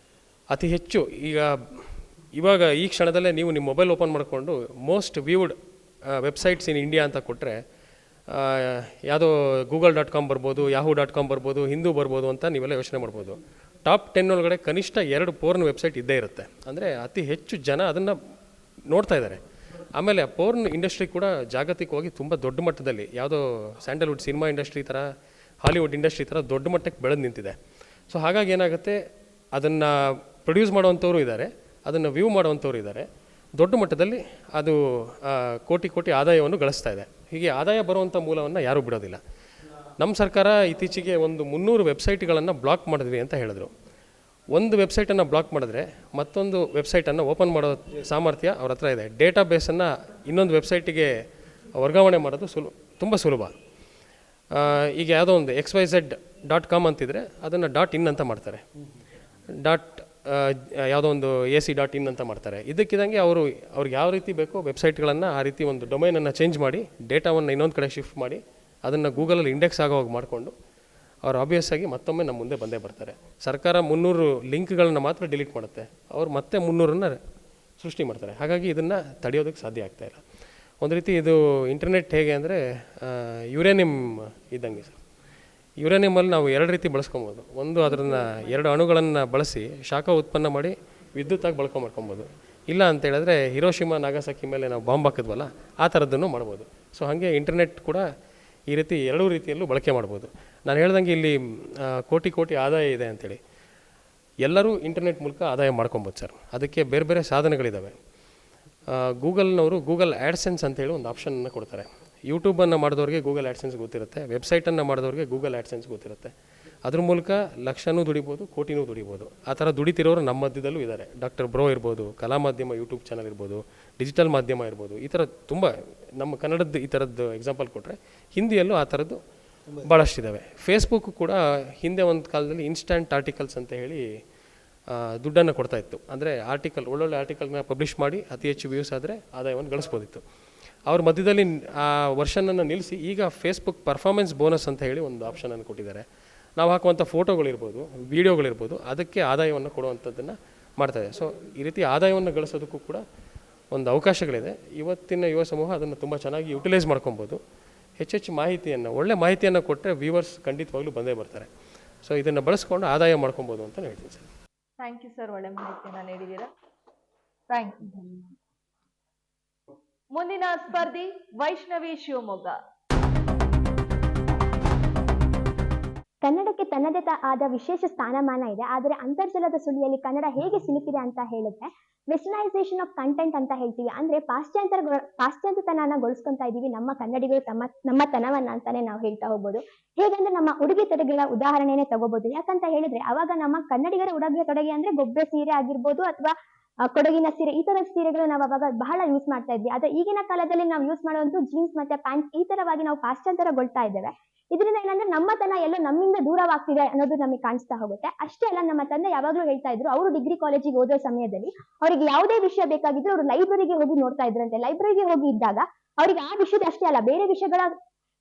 ಅತಿ ಹೆಚ್ಚು ಇವಾಗ ಈ ಕ್ಷಣದಲ್ಲೇ ನೀವು ನಿಮ್ಮ ಮೊಬೈಲ್ ಓಪನ್ ಮಾಡಿಕೊಂಡು most viewed websites in India ಅಂತ ಕೊಟ್ಟರೆ ಯಾವುದೋ google.com ಬರ್ಬೋದು, yahoo.com ಬರ್ಬೋದು, ಹಿಂದೂ ಬರ್ಬೋದು ಅಂತ ನೀವೆಲ್ಲ ಯೋಚನೆ ಮಾಡ್ಬೋದು. ಟಾಪ್ 10 ಒಳಗಡೆ ಕನಿಷ್ಠ 2 ಪೋರ್ನ್ ವೆಬ್ಸೈಟ್ ಇದ್ದೇ ಇರುತ್ತೆ. ಅಂದರೆ ಅತಿ ಹೆಚ್ಚು ಜನ ಅದನ್ನು ನೋಡ್ತಾ ಇದ್ದಾರೆ. ಆಮೇಲೆ ಪೋರ್ನ್ ಇಂಡಸ್ಟ್ರಿ ಕೂಡ ಜಾಗತಿಕವಾಗಿ ತುಂಬ ದೊಡ್ಡ ಮಟ್ಟದಲ್ಲಿ, ಯಾವುದೋ ಸ್ಯಾಂಡಲ್ವುಡ್ ಸಿನಿಮಾ ಇಂಡಸ್ಟ್ರಿ ಥರ, ಹಾಲಿವುಡ್ ಇಂಡಸ್ಟ್ರಿ ಥರ ದೊಡ್ಡ ಮಟ್ಟಕ್ಕೆ ಬೆಳೆದು ನಿಂತಿದೆ. ಸೊ ಹಾಗಾಗಿ ಏನಾಗುತ್ತೆ, ಅದನ್ನು ಪ್ರೊಡ್ಯೂಸ್ ಮಾಡೋವಂಥವ್ರು ಇದ್ದಾರೆ, ಅದನ್ನು ವ್ಯೂ ಮಾಡೋವಂಥವ್ರು ಇದ್ದಾರೆ. ದೊಡ್ಡ ಮಟ್ಟದಲ್ಲಿ ಅದು ಕೋಟಿ ಆದಾಯವನ್ನು ಗಳಿಸ್ತಾ ಇದೆ. ಹೀಗೆ ಆದಾಯ ಬರುವಂಥ ಮೂಲವನ್ನು ಯಾರೂ ಬಿಡೋದಿಲ್ಲ. ನಮ್ಮ ಸರ್ಕಾರ ಇತ್ತೀಚೆಗೆ ಒಂದು 300 ವೆಬ್ಸೈಟ್ಗಳನ್ನು ಬ್ಲಾಕ್ ಮಾಡಿದ್ವಿ ಅಂತ ಹೇಳಿದ್ರು. ಒಂದು ವೆಬ್ಸೈಟನ್ನು ಬ್ಲಾಕ್ ಮಾಡಿದ್ರೆ ಮತ್ತೊಂದು ವೆಬ್ಸೈಟನ್ನು ಓಪನ್ ಮಾಡೋ ಸಾಮರ್ಥ್ಯ ಅವ್ರ ಹತ್ರ ಇದೆ. ಡೇಟಾ ಬೇಸನ್ನು ಇನ್ನೊಂದು ವೆಬ್ಸೈಟಿಗೆ ವರ್ಗಾವಣೆ ಮಾಡೋದು ತುಂಬ ಸುಲಭ. ಈಗ ಯಾವುದೋ ಒಂದು xyz.com ಅಂತಿದ್ರೆ ಅದನ್ನು .in ಅಂತ ಮಾಡ್ತಾರೆ, ಯಾವುದೋ ಒಂದು AC.in ಅಂತ ಮಾಡ್ತಾರೆ. ಇದಕ್ಕಿದಂಗೆ ಅವ್ರಿಗೆ ಯಾವ ರೀತಿ ಬೇಕೋ ವೆಬ್ಸೈಟ್ಗಳನ್ನು ಆ ರೀತಿ ಒಂದು ಡೊಮೈನನ್ನು ಚೇಂಜ್ ಮಾಡಿ ಡೇಟಾವನ್ನು ಇನ್ನೊಂದು ಕಡೆ ಶಿಫ್ಟ್ ಮಾಡಿ ಅದನ್ನು ಗೂಗಲಲ್ಲಿ ಇಂಡೆಕ್ಸ್ ಆಗೋವಾಗ ಮಾಡಿಕೊಂಡು ಅವ್ರು ಆಬ್ವಿಯಸ್ ಆಗಿ ಮತ್ತೊಮ್ಮೆ ನಮ್ಮ ಮುಂದೆ ಬಂದೇ ಬರ್ತಾರೆ. ಸರ್ಕಾರ 300 ಲಿಂಕ್ಗಳನ್ನು ಮಾತ್ರ ಡಿಲೀಟ್ ಮಾಡುತ್ತೆ, ಅವ್ರು ಮತ್ತೆ 300 ಸೃಷ್ಟಿ ಮಾಡ್ತಾರೆ. ಹಾಗಾಗಿ ಇದನ್ನು ತಡೆಯೋದಕ್ಕೆ ಸಾಧ್ಯ ಆಗ್ತಾಯಿಲ್ಲ. ಒಂದು ರೀತಿ ಇದು ಇಂಟರ್ನೆಟ್ ಹೇಗೆ ಅಂದರೆ ಯುರೇನಿಯಂ ಇದ್ದಂಗೆ ಸರ್. ಯುರೇನಿಯಮಲ್ಲಿ ನಾವು 2 ರೀತಿ ಬಳಸ್ಕೊಬೋದು. ಒಂದು ಅದನ್ನು 2 ಅಣುಗಳನ್ನು ಬಳಸಿ ಶಾಖ ಉತ್ಪನ್ನ ಮಾಡಿ ವಿದ್ಯುತ್ತಾಗಿ ಮಾಡ್ಕೊಬೋದು. ಇಲ್ಲ ಅಂತ ಹೇಳಿದ್ರೆ ಹಿರೋಶಿಮಾ ನಾಗಸಾಕಿ ಮೇಲೆ ನಾವು ಬಾಂಬ್ ಹಾಕಿದ್ವಲ್ಲ ಆ ಥರದ್ದನ್ನು ಮಾಡ್ಬೋದು. ಸೊ ಹಾಗೆ ಇಂಟರ್ನೆಟ್ ಕೂಡ ಈ ರೀತಿ 2 ರೀತಿಯಲ್ಲೂ ಬಳಕೆ ಮಾಡ್ಬೋದು. ನಾನು ಹೇಳ್ದಂಗೆ ಇಲ್ಲಿ ಕೋಟಿ ಆದಾಯ ಇದೆ ಅಂಥೇಳಿ ಎಲ್ಲರೂ ಇಂಟರ್ನೆಟ್ ಮೂಲಕ ಆದಾಯ ಮಾಡ್ಕೊಬೋದು ಸರ್. ಅದಕ್ಕೆ ಬೇರೆ ಬೇರೆ ಸಾಧನಗಳಿದ್ದಾವೆ. ಗೂಗಲ್ನವರು ಗೂಗಲ್ ಆ್ಯಡ್ಸೆನ್ಸ್ ಅಂತೇಳಿ ಒಂದು ಆಪ್ಷನನ್ನು ಕೊಡ್ತಾರೆ. ಯೂಟ್ಯೂಬನ್ನು ಮಾಡಿದವ್ರಿಗೆ ಗೂಗಲ್ ಆ್ಯಡ್ಸೆನ್ಸ್ ಗೊತ್ತಿರುತ್ತೆ, ವೆಬ್ಸೈಟನ್ನು ಮಾಡಿದವ್ರಿಗೆ ಗೂಗಲ್ ಆ್ಯಡ್ಸೆನ್ಸ್ ಗೊತ್ತಿರುತ್ತೆ. ಅದ್ರ ಮೂಲಕ ಲಕ್ಷನೂ ದುಡಿಬೋದು, ಕೋಟಿನೂ ದುಡಿಬೋದು. ಆ ಥರ ದುಡಿತಿರೋರು ನಮ್ಮ ಮಧ್ಯದಲ್ಲೂ ಇದ್ದಾರೆ. ಡಾಕ್ಟರ್ ಬ್ರೋ ಇರ್ಬೋದು, ಕಲಾ ಮಾಧ್ಯಮ ಯೂಟ್ಯೂಬ್ ಚಾನಲ್ ಇರ್ಬೋದು, ಡಿಜಿಟಲ್ ಮಾಧ್ಯಮ ಇರ್ಬೋದು. ಈ ಥರ ತುಂಬ ನಮ್ಮ ಕನ್ನಡದ್ದು ಈ ಥರದ್ದು ಎಕ್ಸಾಂಪಲ್ ಕೊಟ್ಟರೆ ಹಿಂದಿಯಲ್ಲೂ ಆ ಥರದ್ದು ಭಾಳಷ್ಟಿದ್ದಾವೆ. ಫೇಸ್ಬುಕ್ ಕೂಡ ಹಿಂದೆ ಒಂದು ಕಾಲದಲ್ಲಿ ಇನ್ಸ್ಟ್ಯಾಂಟ್ ಆರ್ಟಿಕಲ್ಸ್ ಅಂತ ಹೇಳಿ ದುಡ್ಡನ್ನು ಕೊಡ್ತಾಯಿತ್ತು. ಅಂದರೆ ಒಳ್ಳೊಳ್ಳೆ ಆರ್ಟಿಕಲ್ನ ಪಬ್ಲಿಷ್ ಮಾಡಿ ಅತಿ ಹೆಚ್ಚು ವ್ಯೂಸ್ ಆದರೆ ಆದಾಯವನ್ನು ಗಳಿಸ್ಬೋದಿತ್ತು. ಅವ್ರ ಮಧ್ಯದಲ್ಲಿ ಆ ವರ್ಷನನ್ನು ನಿಲ್ಲಿಸಿ ಈಗ ಫೇಸ್ಬುಕ್ ಪರ್ಫಾರ್ಮೆನ್ಸ್ ಬೋನಸ್ ಅಂತ ಹೇಳಿ ಒಂದು ಆಪ್ಷನನ್ನು ಕೊಟ್ಟಿದ್ದಾರೆ. ನಾವು ಹಾಕುವಂಥ ಫೋಟೋಗಳಿರ್ಬೋದು, ವೀಡಿಯೋಗಳಿರ್ಬೋದು, ಅದಕ್ಕೆ ಆದಾಯವನ್ನು ಕೊಡುವಂಥದ್ದನ್ನು ಮಾಡ್ತಾಯಿದೆ. ಸೊ ಈ ರೀತಿ ಆದಾಯವನ್ನು ಗಳಿಸೋದಕ್ಕೂ ಕೂಡ ಒಂದು ಅವಕಾಶಗಳಿದೆ. ಇವತ್ತಿನ ಯುವ ಸಮೂಹ ಅದನ್ನು ತುಂಬ ಚೆನ್ನಾಗಿ ಯುಟಿಲೈಸ್ ಮಾಡ್ಕೊಬೋದು. ಹೆಚ್ಚೆಚ್ಚು ಮಾಹಿತಿಯನ್ನು, ಒಳ್ಳೆ ಮಾಹಿತಿಯನ್ನು ಕೊಟ್ಟರೆ ವ್ಯೂವರ್ಸ್ ಖಂಡಿತವಾಗ್ಲೂ ಬಂದೇ ಬರ್ತಾರೆ. ಸೊ ಇದನ್ನು ಬಳಸ್ಕೊಂಡು ಆದಾಯ ಮಾಡ್ಕೊಬೋದು ಅಂತ ಹೇಳ್ತೀನಿ ಸರ್. ಥ್ಯಾಂಕ್ ಯು ಸರ್, ಒಳ್ಳೆ ಮಾಹಿತಿಯನ್ನು ನೀಡಿದ್ದೀರಾ. Thank you. ಮುಂದಿನ ಸ್ಪರ್ಧಿ ವೈಷ್ಣವಿ ಶಿವಮೊಗ್ಗ. ಕನ್ನಡಕ್ಕೆ ತನ್ನದೇ ಆದ ವಿಶೇಷ ಸ್ಥಾನಮಾನ ಇದೆ. ಆದರೆ ಅಂತರ್ಜಾಲದ ಸುಳಿಯಲ್ಲಿ ಕನ್ನಡ ಹೇಗೆ ಸಿಲುಕಿದೆ ಅಂತ ಹೇಳಿದ್ರೆ ವೆಸ್ಟರ್ನೈಸೇಷನ್ ಆಫ್ ಕಂಟೆಂಟ್ ಅಂತ ಹೇಳ್ತೀವಿ. ಅಂದ್ರೆ ಪಾಶ್ಚಾತ್ಯತನಗೊಳಿಸ್ಕೊಂತಾ ಇದೀವಿ ನಮ್ಮ ಕನ್ನಡಿಗರು ನಮ್ಮ ತನವನ್ನ ಅಂತಾನೆ ನಾವು ಹೇಳ್ತಾ ಹೋಗ್ಬೋದು. ಹೇಗಂದ್ರೆ ನಮ್ಮ ಉಡುಗೆ ತೊಡುಗೆಗಳ ಉದಾಹರಣೆನೇ ತಗೋಬಹುದು. ಯಾಕಂತ ಹೇಳಿದ್ರೆ ಅವಾಗ ನಮ್ಮ ಕನ್ನಡಿಗರ ಉಡುಗೆ ತೊಡುಗೆ ಅಂದ್ರೆ ಗೊಬ್ಬೆ ಸೀರೆ ಆಗಿರ್ಬೋದು ಅಥವಾ ಕೊಡಗಿನ ಸೀರೆ, ಈ ತರದ ಸೀರೆಗಳು ನಾವು ಅವಾಗ ಬಹಳ ಯೂಸ್ ಮಾಡ್ತಾ ಇದ್ವಿ. ಆದ್ರೆ ಈಗಿನ ಕಾಲದಲ್ಲಿ ನಾವು ಯೂಸ್ ಮಾಡುವಂತೂ ಜೀನ್ಸ್ ಮತ್ತೆ ಪ್ಯಾಂಟ್, ಈ ತರವಾಗಿ ನಾವು ಪಾಶ್ಚಾತ್ಯಗೊಳ್ತಾ ಇದ್ದೇವೆ. ಇದರಿಂದ ಏನಂದ್ರೆ ನಮ್ಮ ತನ ಎಲ್ಲೋ ನಮ್ಮಿಂದ ದೂರವಾಗ್ತಿದೆ ಅನ್ನೋದು ನಮಗೆ ಕಾಣಿಸ್ತಾ ಹೋಗುತ್ತೆ. ಅಷ್ಟೇ ಅಲ್ಲ, ನಮ್ಮ ತಂದೆ ಯಾವಾಗ್ಲೂ ಹೇಳ್ತಾ ಇದ್ರು, ಅವರು ಡಿಗ್ರಿ ಕಾಲೇಜಿಗೆ ಓದೋ ಸಮಯದಲ್ಲಿ ಅವ್ರಿಗೆ ಯಾವುದೇ ವಿಷಯ ಬೇಕಾಗಿದ್ರು ಅವರು ಲೈಬ್ರರಿಗೆ ಹೋಗಿ ನೋಡ್ತಾ ಇದ್ರಂತೆ. ಲೈಬ್ರರಿಗೆ ಹೋಗಿ ಇದ್ದಾಗ ಅವ್ರಿಗೆ ಆ ವಿಷಯದ ಅಷ್ಟೇ ಅಲ್ಲ, ಬೇರೆ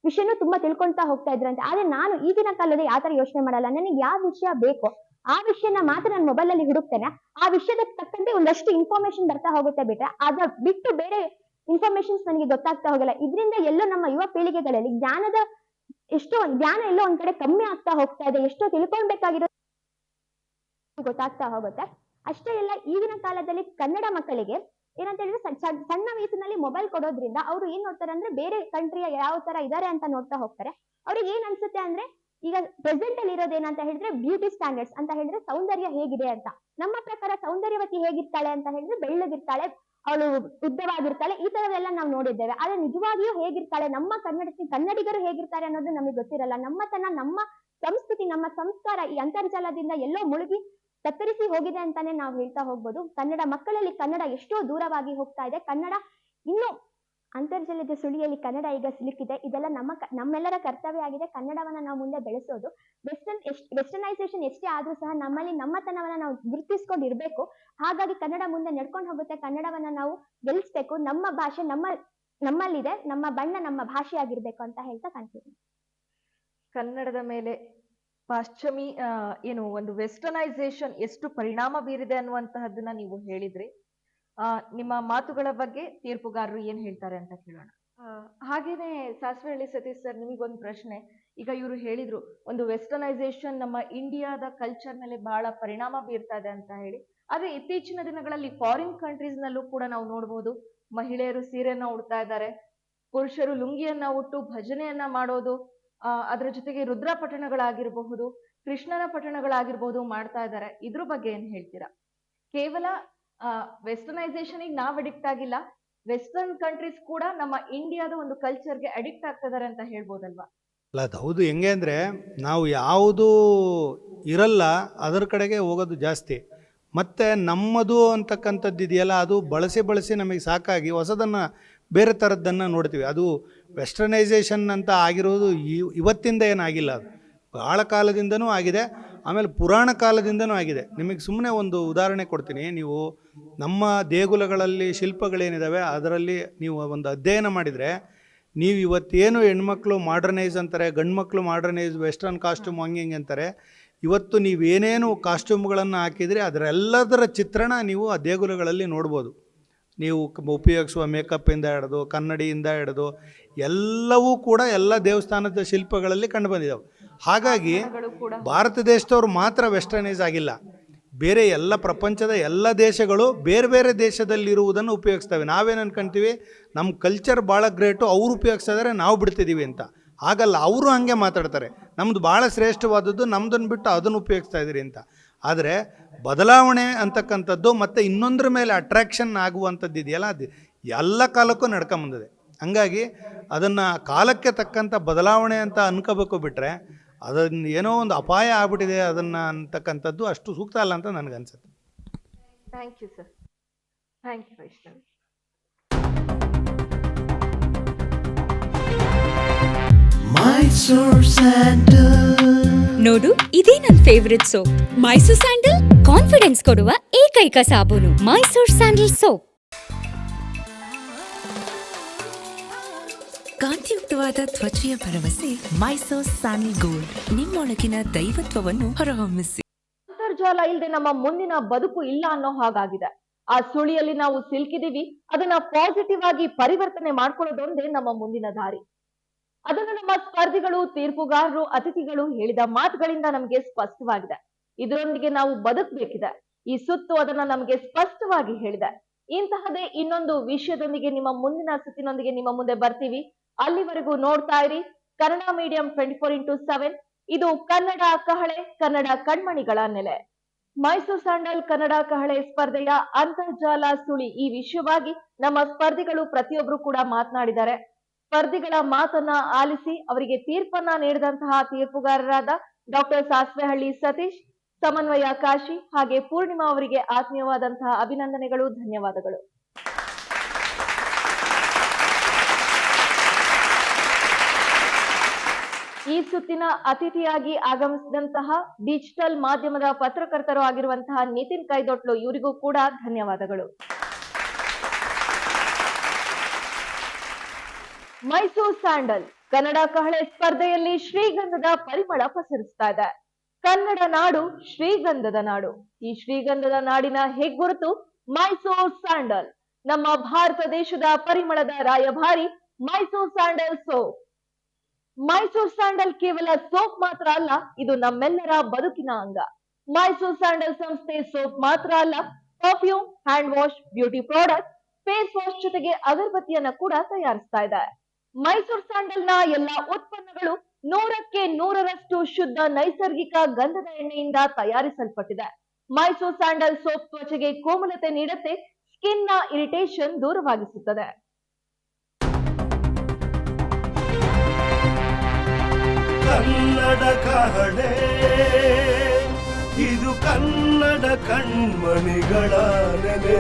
ವಿಷಯನೂ ತುಂಬಾ ತಿಳ್ಕೊಂತಾ ಹೋಗ್ತಾ ಇದ್ರಂತೆ. ಆದ್ರೆ ನಾನು ಈಗಿನ ಕಾಲದಲ್ಲಿ ಆ ತರ ಯೋಚನೆ ಮಾಡಲ್ಲ. ನನಗೆ ಯಾವ ವಿಷಯ ಬೇಕೋ ಆ ವಿಷಯನ ಮಾತ್ರ ನಾನು ಮೊಬೈಲ್ ಅಲ್ಲಿ ಹುಡುಕ್ತೇನೆ. ಆ ವಿಷಯದ ತಕ್ಕಂತೆ ಒಂದಷ್ಟು ಇನ್ಫಾರ್ಮೇಶನ್ ಬರ್ತಾ ಹೋಗುತ್ತೆ ಬಿಟ್ರೆ ಅದ ಬಿಟ್ಟು ಬೇರೆ ಇನ್ಫಾರ್ಮೇಶನ್ಸ್ ನನಗೆ ಗೊತ್ತಾಗ್ತಾ ಹೋಗಲ್ಲ. ಇದರಿಂದ ಎಲ್ಲೋ ನಮ್ಮ ಯುವ ಪೀಳಿಗೆಗಳಲ್ಲಿ ಜ್ಞಾನ ಎಲ್ಲೋ ಒಂದ್ ಕಡೆ ಕಮ್ಮಿ ಆಗ್ತಾ ಹೋಗ್ತಾ ಇದೆ. ಎಷ್ಟೋ ತಿಳ್ಕೊಳ್ಬೇಕಾಗಿರೋ ಗೊತ್ತಾಗ್ತಾ ಹೋಗುತ್ತೆ. ಅಷ್ಟೇ ಅಲ್ಲ, ಈಗಿನ ಕಾಲದಲ್ಲಿ ಕನ್ನಡ ಮಕ್ಕಳಿಗೆ ಏನಂತ ಹೇಳಿದ್ರೆ ಸಣ್ಣ ವಯಸ್ಸಿನಲ್ಲಿ ಮೊಬೈಲ್ ಕೊಡೋದ್ರಿಂದ ಅವ್ರು ಏನ್ ನೋಡ್ತಾರೆ ಅಂದ್ರೆ ಬೇರೆ ಕಂಟ್ರಿಯ ಯಾವ ತರ ಇದಾರೆ ಅಂತ ನೋಡ್ತಾ ಹೋಗ್ತಾರೆ. ಅವ್ರಿಗೆ ಏನ್ ಅನ್ಸುತ್ತೆ ಅಂದ್ರೆ ಈಗ ಪ್ರೆಸೆಂಟ್ ಅಲ್ಲಿ ಇರೋದೇನಂತ ಹೇಳಿದ್ರೆ ಬ್ಯೂಟಿ ಸ್ಟ್ಯಾಂಡರ್ಡ್ಸ್ ಅಂತ ಹೇಳಿದ್ರೆ ಸೌಂದರ್ಯ ಹೇಗಿದೆ ಅಂತ. ನಮ್ಮ ಪ್ರಕಾರ ಸೌಂದರ್ಯವತಿ ಹೇಗಿರ್ತಾಳೆ ಅಂತ ಹೇಳಿದ್ರೆ ಬೆಳ್ಳಗಿರ್ತಾಳೆ, ಅವಳು ಉದ್ದವಾಗಿರ್ತಾಳೆ, ಈ ತರದೆಲ್ಲ ನಾವು ನೋಡಿದ್ದೇವೆ. ಆದ್ರೆ ನಿಜವಾಗಿಯೂ ಹೇಗಿರ್ತಾಳೆ, ನಮ್ಮ ಕನ್ನಡಿಗರು ಹೇಗಿರ್ತಾರೆ ಅನ್ನೋದು ನಮಗೆ ಗೊತ್ತಿರಲ್ಲ. ನಮ್ಮ ಸಂಸ್ಕೃತಿ, ನಮ್ಮ ಸಂಸ್ಕಾರ ಈ ಅಂತರ್ಜಾಲದಿಂದ ಎಲ್ಲೋ ಮುಳುಗಿ ತತ್ತರಿಸಿ ಹೋಗಿದೆ ಅಂತಾನೆ ನಾವು ಹೇಳ್ತಾ ಹೋಗ್ಬೋದು. ಕನ್ನಡ ಮಕ್ಕಳಲ್ಲಿ ಕನ್ನಡ ಎಷ್ಟೋ ದೂರವಾಗಿ ಹೋಗ್ತಾ ಇದೆ. ಕನ್ನಡ ಇನ್ನು ಅಂತರ್ಜಲದ ಸುಳಿಯಲ್ಲಿ ಕನ್ನಡ ಈಗ ಸಿಲುಕಿದೆ. ಇದೆಲ್ಲ ನಮ್ಮೆಲ್ಲರ ಕರ್ತವ್ಯ ಆಗಿದೆ. ಕನ್ನಡವನ್ನ ನಾವು ಮುಂದೆ ಬೆಳೆಸೋದು. ವೆಸ್ಟರ್ನೈಸೇಷನ್ ಎಷ್ಟೇ ಆದ್ರೂ ಸಹ ನಮ್ಮಲ್ಲಿ ನಮ್ಮತನವನ್ನ ನಾವು ಗುರುತಿಸ್ಕೊಂಡಿರ್ಬೇಕು. ಹಾಗಾಗಿ ಕನ್ನಡ ಮುಂದೆ ನಡ್ಕೊಂಡು ಹೋಗುತ್ತೆ. ಕನ್ನಡವನ್ನ ನಾವು ಗೆಲ್ಲಿಸ್ಬೇಕು. ನಮ್ಮ ಭಾಷೆ ನಮ್ಮಲ್ಲಿದೆ. ನಮ್ಮ ಬಣ್ಣ ನಮ್ಮ ಭಾಷೆ ಆಗಿರ್ಬೇಕು ಅಂತ ಹೇಳ್ತಾ ಕಾಣ್ತೀವಿ. ಕನ್ನಡದ ಮೇಲೆ ಪಾಶ್ಚಿಮಿ ಏನು ಒಂದು ವೆಸ್ಟರ್ನೈಸೇಷನ್ ಎಷ್ಟು ಪರಿಣಾಮ ಬೀರಿದೆ ಅನ್ನುವಂತಹದ್ದನ್ನ ನೀವು ಹೇಳಿದ್ರಿ. ನಿಮ್ಮ ಮಾತುಗಳ ಬಗ್ಗೆ ತೀರ್ಪುಗಾರರು ಏನ್ ಹೇಳ್ತಾರೆ ಅಂತ ಕೇಳೋಣ. ಹಾಗೇನೆ ಸಾಸ್ವೆಹಳ್ಳಿ ಸತೀಶ್ ಸರ್, ನಿಮಗೊಂದು ಪ್ರಶ್ನೆ. ಈಗ ಇವರು ಹೇಳಿದ್ರು ಒಂದು ವೆಸ್ಟರ್ನೈಸೇಷನ್ ನಮ್ಮ ಇಂಡಿಯಾದ ಕಲ್ಚರ್ ಮೇಲೆ ಬಹಳ ಪರಿಣಾಮ ಬೀರ್ತಾ ಇದೆ ಅಂತ ಹೇಳಿ. ಆದ್ರೆ ಇತ್ತೀಚಿನ ದಿನಗಳಲ್ಲಿ ಫಾರಿನ್ ಕಂಟ್ರೀಸ್ ನಲ್ಲೂ ಕೂಡ ನಾವು ನೋಡಬಹುದು, ಮಹಿಳೆಯರು ಸೀರೆಯನ್ನ ಉಡ್ತಾ ಇದ್ದಾರೆ, ಪುರುಷರು ಲುಂಗಿಯನ್ನ ಉಟ್ಟು ಭಜನೆಯನ್ನ ಮಾಡೋದು, ಅದರ ಜೊತೆಗೆ ರುದ್ರ ಪಠಣಗಳಾಗಿರಬಹುದು, ಕೃಷ್ಣನ ಪಠಣಗಳಾಗಿರ್ಬಹುದು ಮಾಡ್ತಾ ಇದ್ದಾರೆ. ಇದ್ರ ಬಗ್ಗೆ ಏನ್ ಹೇಳ್ತೀರಾ? ಕೇವಲ ವೆಸ್ಟರ್ನೈಸೇಷನ್ ನಾವ್ ಅಡಿಕ್ಟ್ ಆಗಿಲ್ಲ, ವೆಸ್ಟರ್ನ್ ಕಂಟ್ರೀಸ್ ಕೂಡ ನಮ್ಮ ಇಂಡಿಯಾದ ಒಂದು ಕಲ್ಚರ್ಗೆ ಅಡಿಕ್ಟ್ ಆಗ್ತಾ ಇದಾರೆ ಅಂತ ಹೇಳ್ಬೋದಲ್ವಾ? ಅಲ್ಲ, ಅದು ಹೌದು. ಹೆಂಗೆ ಅಂದರೆ ನಾವು ಯಾವುದು ಇರಲ್ಲ ಅದರ ಕಡೆಗೆ ಹೋಗೋದು ಜಾಸ್ತಿ. ಮತ್ತು ನಮ್ಮದು ಅಂತಕ್ಕಂಥದ್ದು ಇದೆಯಲ್ಲ, ಅದು ಬಳಸಿ ನಮಗೆ ಸಾಕಾಗಿ ಹೊಸದನ್ನು ಬೇರೆ ಥರದ್ದನ್ನು ನೋಡ್ತೀವಿ. ಅದು ವೆಸ್ಟರ್ನೈಸೇಷನ್ ಅಂತ ಆಗಿರೋದು ಇವತ್ತಿಂದ ಏನಾಗಿಲ್ಲ, ಅದು ಬಹಳ ಕಾಲದಿಂದನೂ ಆಗಿದೆ. ಆಮೇಲೆ ಪುರಾಣ ಕಾಲದಿಂದನೂ ಆಗಿದೆ. ನಿಮಗೆ ಸುಮ್ಮನೆ ಒಂದು ಉದಾಹರಣೆ ಕೊಡ್ತೀನಿ. ನೀವು ನಮ್ಮ ದೇಗುಲಗಳಲ್ಲಿ ಶಿಲ್ಪಗಳೇನಿದ್ದಾವೆ ಅದರಲ್ಲಿ ನೀವು ಒಂದು ಅಧ್ಯಯನ ಮಾಡಿದರೆ, ನೀವು ಇವತ್ತೇನು ಹೆಣ್ಮಕ್ಳು ಮಾಡ್ರನೈಸ್ ಅಂತಾರೆ, ಗಂಡು ಮಕ್ಕಳು ಮಾಡ್ರನೈಸ್ ವೆಸ್ಟರ್ನ್ ಕಾಸ್ಟ್ಯೂಮ್ ಹಂಗೆ ಅಂತಾರೆ. ಇವತ್ತು ನೀವೇನೇನು ಕಾಸ್ಟ್ಯೂಮ್ಗಳನ್ನು ಹಾಕಿದರೆ ಅದರೆಲ್ಲದರ ಚಿತ್ರಣ ನೀವು ಆ ದೇಗುಲಗಳಲ್ಲಿ ನೋಡ್ಬೋದು. ನೀವು ಉಪಯೋಗಿಸುವ ಮೇಕಪ್ಪಿಂದ ಹಿಡಿದು ಕನ್ನಡಿಯಿಂದ ಹಿಡಿದು ಎಲ್ಲವೂ ಕೂಡ ಎಲ್ಲ ದೇವಸ್ಥಾನದ ಶಿಲ್ಪಗಳಲ್ಲಿ ಕಂಡು ಬಂದಿದ್ದಾವೆ. ಹಾಗಾಗಿ ಭಾರತ ದೇಶದವ್ರು ಮಾತ್ರ ವೆಸ್ಟರ್ನೈಸ್ ಆಗಿಲ್ಲ, ಬೇರೆ ಎಲ್ಲ ಪ್ರಪಂಚದ ಎಲ್ಲ ದೇಶಗಳು ಬೇರೆ ಬೇರೆ ದೇಶದಲ್ಲಿರುವುದನ್ನು ಉಪಯೋಗಿಸ್ತವೆ. ನಾವೇನು ಅನ್ಕೊಂತೀವಿ ನಮ್ಮ ಕಲ್ಚರ್ ಭಾಳ ಗ್ರೇಟು, ಅವ್ರು ಉಪಯೋಗಿಸ್ತಾ ಇದ್ದಾರೆ ನಾವು ಬಿಡ್ತಿದ್ದೀವಿ ಅಂತ. ಹಾಗಲ್ಲ, ಅವರು ಹಾಗೆ ಮಾತಾಡ್ತಾರೆ, ನಮ್ಮದು ಭಾಳ ಶ್ರೇಷ್ಠವಾದದ್ದು, ನಮ್ಮದನ್ನು ಬಿಟ್ಟು ಅದನ್ನು ಉಪಯೋಗಿಸ್ತಾ ಇದ್ದೀರಿ ಅಂತ. ಆದರೆ ಬದಲಾವಣೆ ಅಂತಕ್ಕಂಥದ್ದು ಮತ್ತು ಇನ್ನೊಂದರ ಮೇಲೆ ಅಟ್ರ್ಯಾಕ್ಷನ್ ಆಗುವಂಥದ್ದು ಇದೆಯಲ್ಲ, ಅದು ಎಲ್ಲ ಕಾಲಕ್ಕೂ ನಡ್ಕೊಂಬಂದಿದೆ. ಹಂಗಾಗಿ ಅದನ್ನು ಕಾಲಕ್ಕೆ ತಕ್ಕಂಥ ಬದಲಾವಣೆ ಅಂತ ಅನ್ಕೋಬೇಕು, ಬಿಟ್ಟರೆ ಅದನ್ನು ಏನೋ ಒಂದು ಅಪಾಯ ಆಗ್ಬಿಟ್ಟಿದೆ ಅದನ್ನು ಅಂತಕ್ಕಂಥದ್ದು ಅಷ್ಟು ಸೂಕ್ತ ಅಲ್ಲ ಅಂತ ನನಗನ್ಸುತ್ತೆ. Thank you sir. Thank you Vaishnavi. ನೋಡು, ಇದೇ ನನ್ favourite soap. Mysore sandal confidence ಕೊಡುವ ಏಕೈಕ ಸಾಬೂನು ಮೈಸೂರ್ ಸ್ಯಾಂಡಲ್ ಸೋಪ್. ಕಾಂತಿಯುಕ್ತವಾದ ತ್ವಚೆಯ ಭರವಸೆ ಮೈಸೂರ್ ಸ್ಯಾಡಲ್ ಗೋಲ್ಡ್. ನಿಮ್ಮೊಳಗಿನ ದೈವತ್ವವನ್ನು ಹೊರಹೊಮ್ಮಿಸಿ. ಅಂತರ್ಜಾಲ ಇಲ್ಲದೆ ನಮ್ಮ ಮುಂದಿನ ಬದುಕು ಇಲ್ಲ ಅನ್ನೋ ಹಾಗಾಗಿದೆ. ಆ ಸುಳಿಯಲ್ಲಿ ನಾವು ಸಿಲುಕಿದೀವಿ. ಅದನ್ನ ಪಾಸಿಟಿವ್ ಆಗಿ ಪರಿವರ್ತನೆ ಮಾಡ್ಕೊಳ್ಳೋದೊಂದೇ ನಮ್ಮ ಮುಂದಿನ ದಾರಿ. ಅದನ್ನು ನಮ್ಮ ಸ್ಪರ್ಧಿಗಳು, ತೀರ್ಪುಗಾರರು, ಅತಿಥಿಗಳು ಹೇಳಿದ ಮಾತುಗಳಿಂದ ನಮಗೆ ಸ್ಪಷ್ಟವಾಗಿದೆ. ಇದರೊಂದಿಗೆ ನಾವು ಬದುಕಬೇಕಿದೆ. ಈ ಸುತ್ತು ಅದನ್ನ ನಮಗೆ ಸ್ಪಷ್ಟವಾಗಿ ಹೇಳಿದೆ. ಇಂತಹದೇ ಇನ್ನೊಂದು ವಿಷಯದೊಂದಿಗೆ ನಿಮ್ಮ ಮುಂದಿನ ಸುತ್ತಿನೊಂದಿಗೆ ನಿಮ್ಮ ಮುಂದೆ ಬರ್ತೀವಿ. ಅಲ್ಲಿವರೆಗೂ ನೋಡ್ತಾ ಇರಿ ಕನ್ನಡ ಮೀಡಿಯಂ 24x7. ಇದು ಕನ್ನಡ ಕಹಳೆ, ಕನ್ನಡ ಕಣ್ಮಣಿಗಳ ನೆಲೆ. ಮೈಸೂರ್ ಸ್ಯಾಂಡಲ್ ಕನ್ನಡ ಕಹಳೆ ಸ್ಪರ್ಧೆಯ ಅಂತರ್ಜಾಲ ಸುಳಿ ಈ ವಿಷಯವಾಗಿ ನಮ್ಮ ಸ್ಪರ್ಧಿಗಳು ಪ್ರತಿಯೊಬ್ರು ಕೂಡ ಮಾತನಾಡಿದ್ದಾರೆ. ಸ್ಪರ್ಧಿಗಳ ಮಾತನ್ನ ಆಲಿಸಿ ಅವರಿಗೆ ತೀರ್ಪನ್ನ ನೀಡಿದಂತಹ ತೀರ್ಪುಗಾರರಾದ ಡಾಕ್ಟರ್ ಸಾಸ್ವೆಹಳ್ಳಿ ಸತೀಶ್, ಸಮನ್ವಯ ಕಾಶಿ ಹಾಗೆ ಪೂರ್ಣಿಮಾ ಅವರಿಗೆ ಆತ್ಮೀಯವಾದಂತಹ ಅಭಿನಂದನೆಗಳು, ಧನ್ಯವಾದಗಳು. ಈ ಸುತ್ತಿನ ಅತಿಥಿಯಾಗಿ ಆಗಮಿಸಿದಂತಹ ಡಿಜಿಟಲ್ ಮಾಧ್ಯಮದ ಪತ್ರಕರ್ತರು ಆಗಿರುವಂತಹ ನಿತಿನ್ ಕೈದೊಟ್ಲು, ಇವರಿಗೂ ಕೂಡ ಧನ್ಯವಾದಗಳು. ಮೈಸೂರ್ ಸ್ಯಾಂಡಲ್ ಕನ್ನಡ ಕಹಳೆ ಸ್ಪರ್ಧೆಯಲ್ಲಿ ಶ್ರೀಗಂಧದ ಪರಿಮಳ ಪಸರಿಸ್ತಾ ಇದೆ. ಕನ್ನಡ ನಾಡು ಶ್ರೀಗಂಧದ ನಾಡು. ಈ ಶ್ರೀಗಂಧದ ನಾಡಿನ ಹೆಗ್ಗುರುತು ಮೈಸೂರ್ ಸ್ಯಾಂಡಲ್. ನಮ್ಮ ಭಾರತ ದೇಶದ ಪರಿಮಳದ ರಾಯಭಾರಿ Mysore sandal soap. Mysore sandal ಕೇವಲ ಸೋಪ್ ಮಾತ್ರ ಅಲ್ಲ, ಇದು ನಮ್ಮೆಲ್ಲರ ಬದುಕಿನ ಅಂಗ. ಮೈಸೂರ್ ಸ್ಯಾಂಡಲ್ ಸಂಸ್ಥೆ ಸೋಪ್ ಮಾತ್ರ ಅಲ್ಲ, perfume, hand wash, beauty product, face wash ಜೊತೆಗೆ ಅಗರಬತ್ತಿಯನ್ನ ಕೂಡ ತಯಾರಿಸ್ತಾ ಇದೆ. ಮೈಸೂರ್ ಸ್ಯಾಂಡಲ್ ನ ಎಲ್ಲಾ ಉತ್ಪನ್ನಗಳು 100ಕ್ಕೆ 100ರಷ್ಟು ಶುದ್ಧ ನೈಸರ್ಗಿಕ ಗಂಧದ ಎಣ್ಣೆಯಿಂದ ತಯಾರಿಸಲ್ಪಟ್ಟಿದೆ. ಮೈಸೂರ್ ಸ್ಯಾಂಡಲ್ ಸೋಪ್ ತ್ವಚೆಗೆ ಕೋಮಲತೆ ನೀಡುತ್ತೆ, ಸ್ಕಿನ್ ನ ಇರಿಟೇಷನ್ ದೂರವಾಗಿಸುತ್ತದೆ. ಕನ್ನಡ ಕಹಳೆ, ಇದು ಕನ್ನಡ ಕಣ್ಮಣಿಗಳ ನೆಲೆ.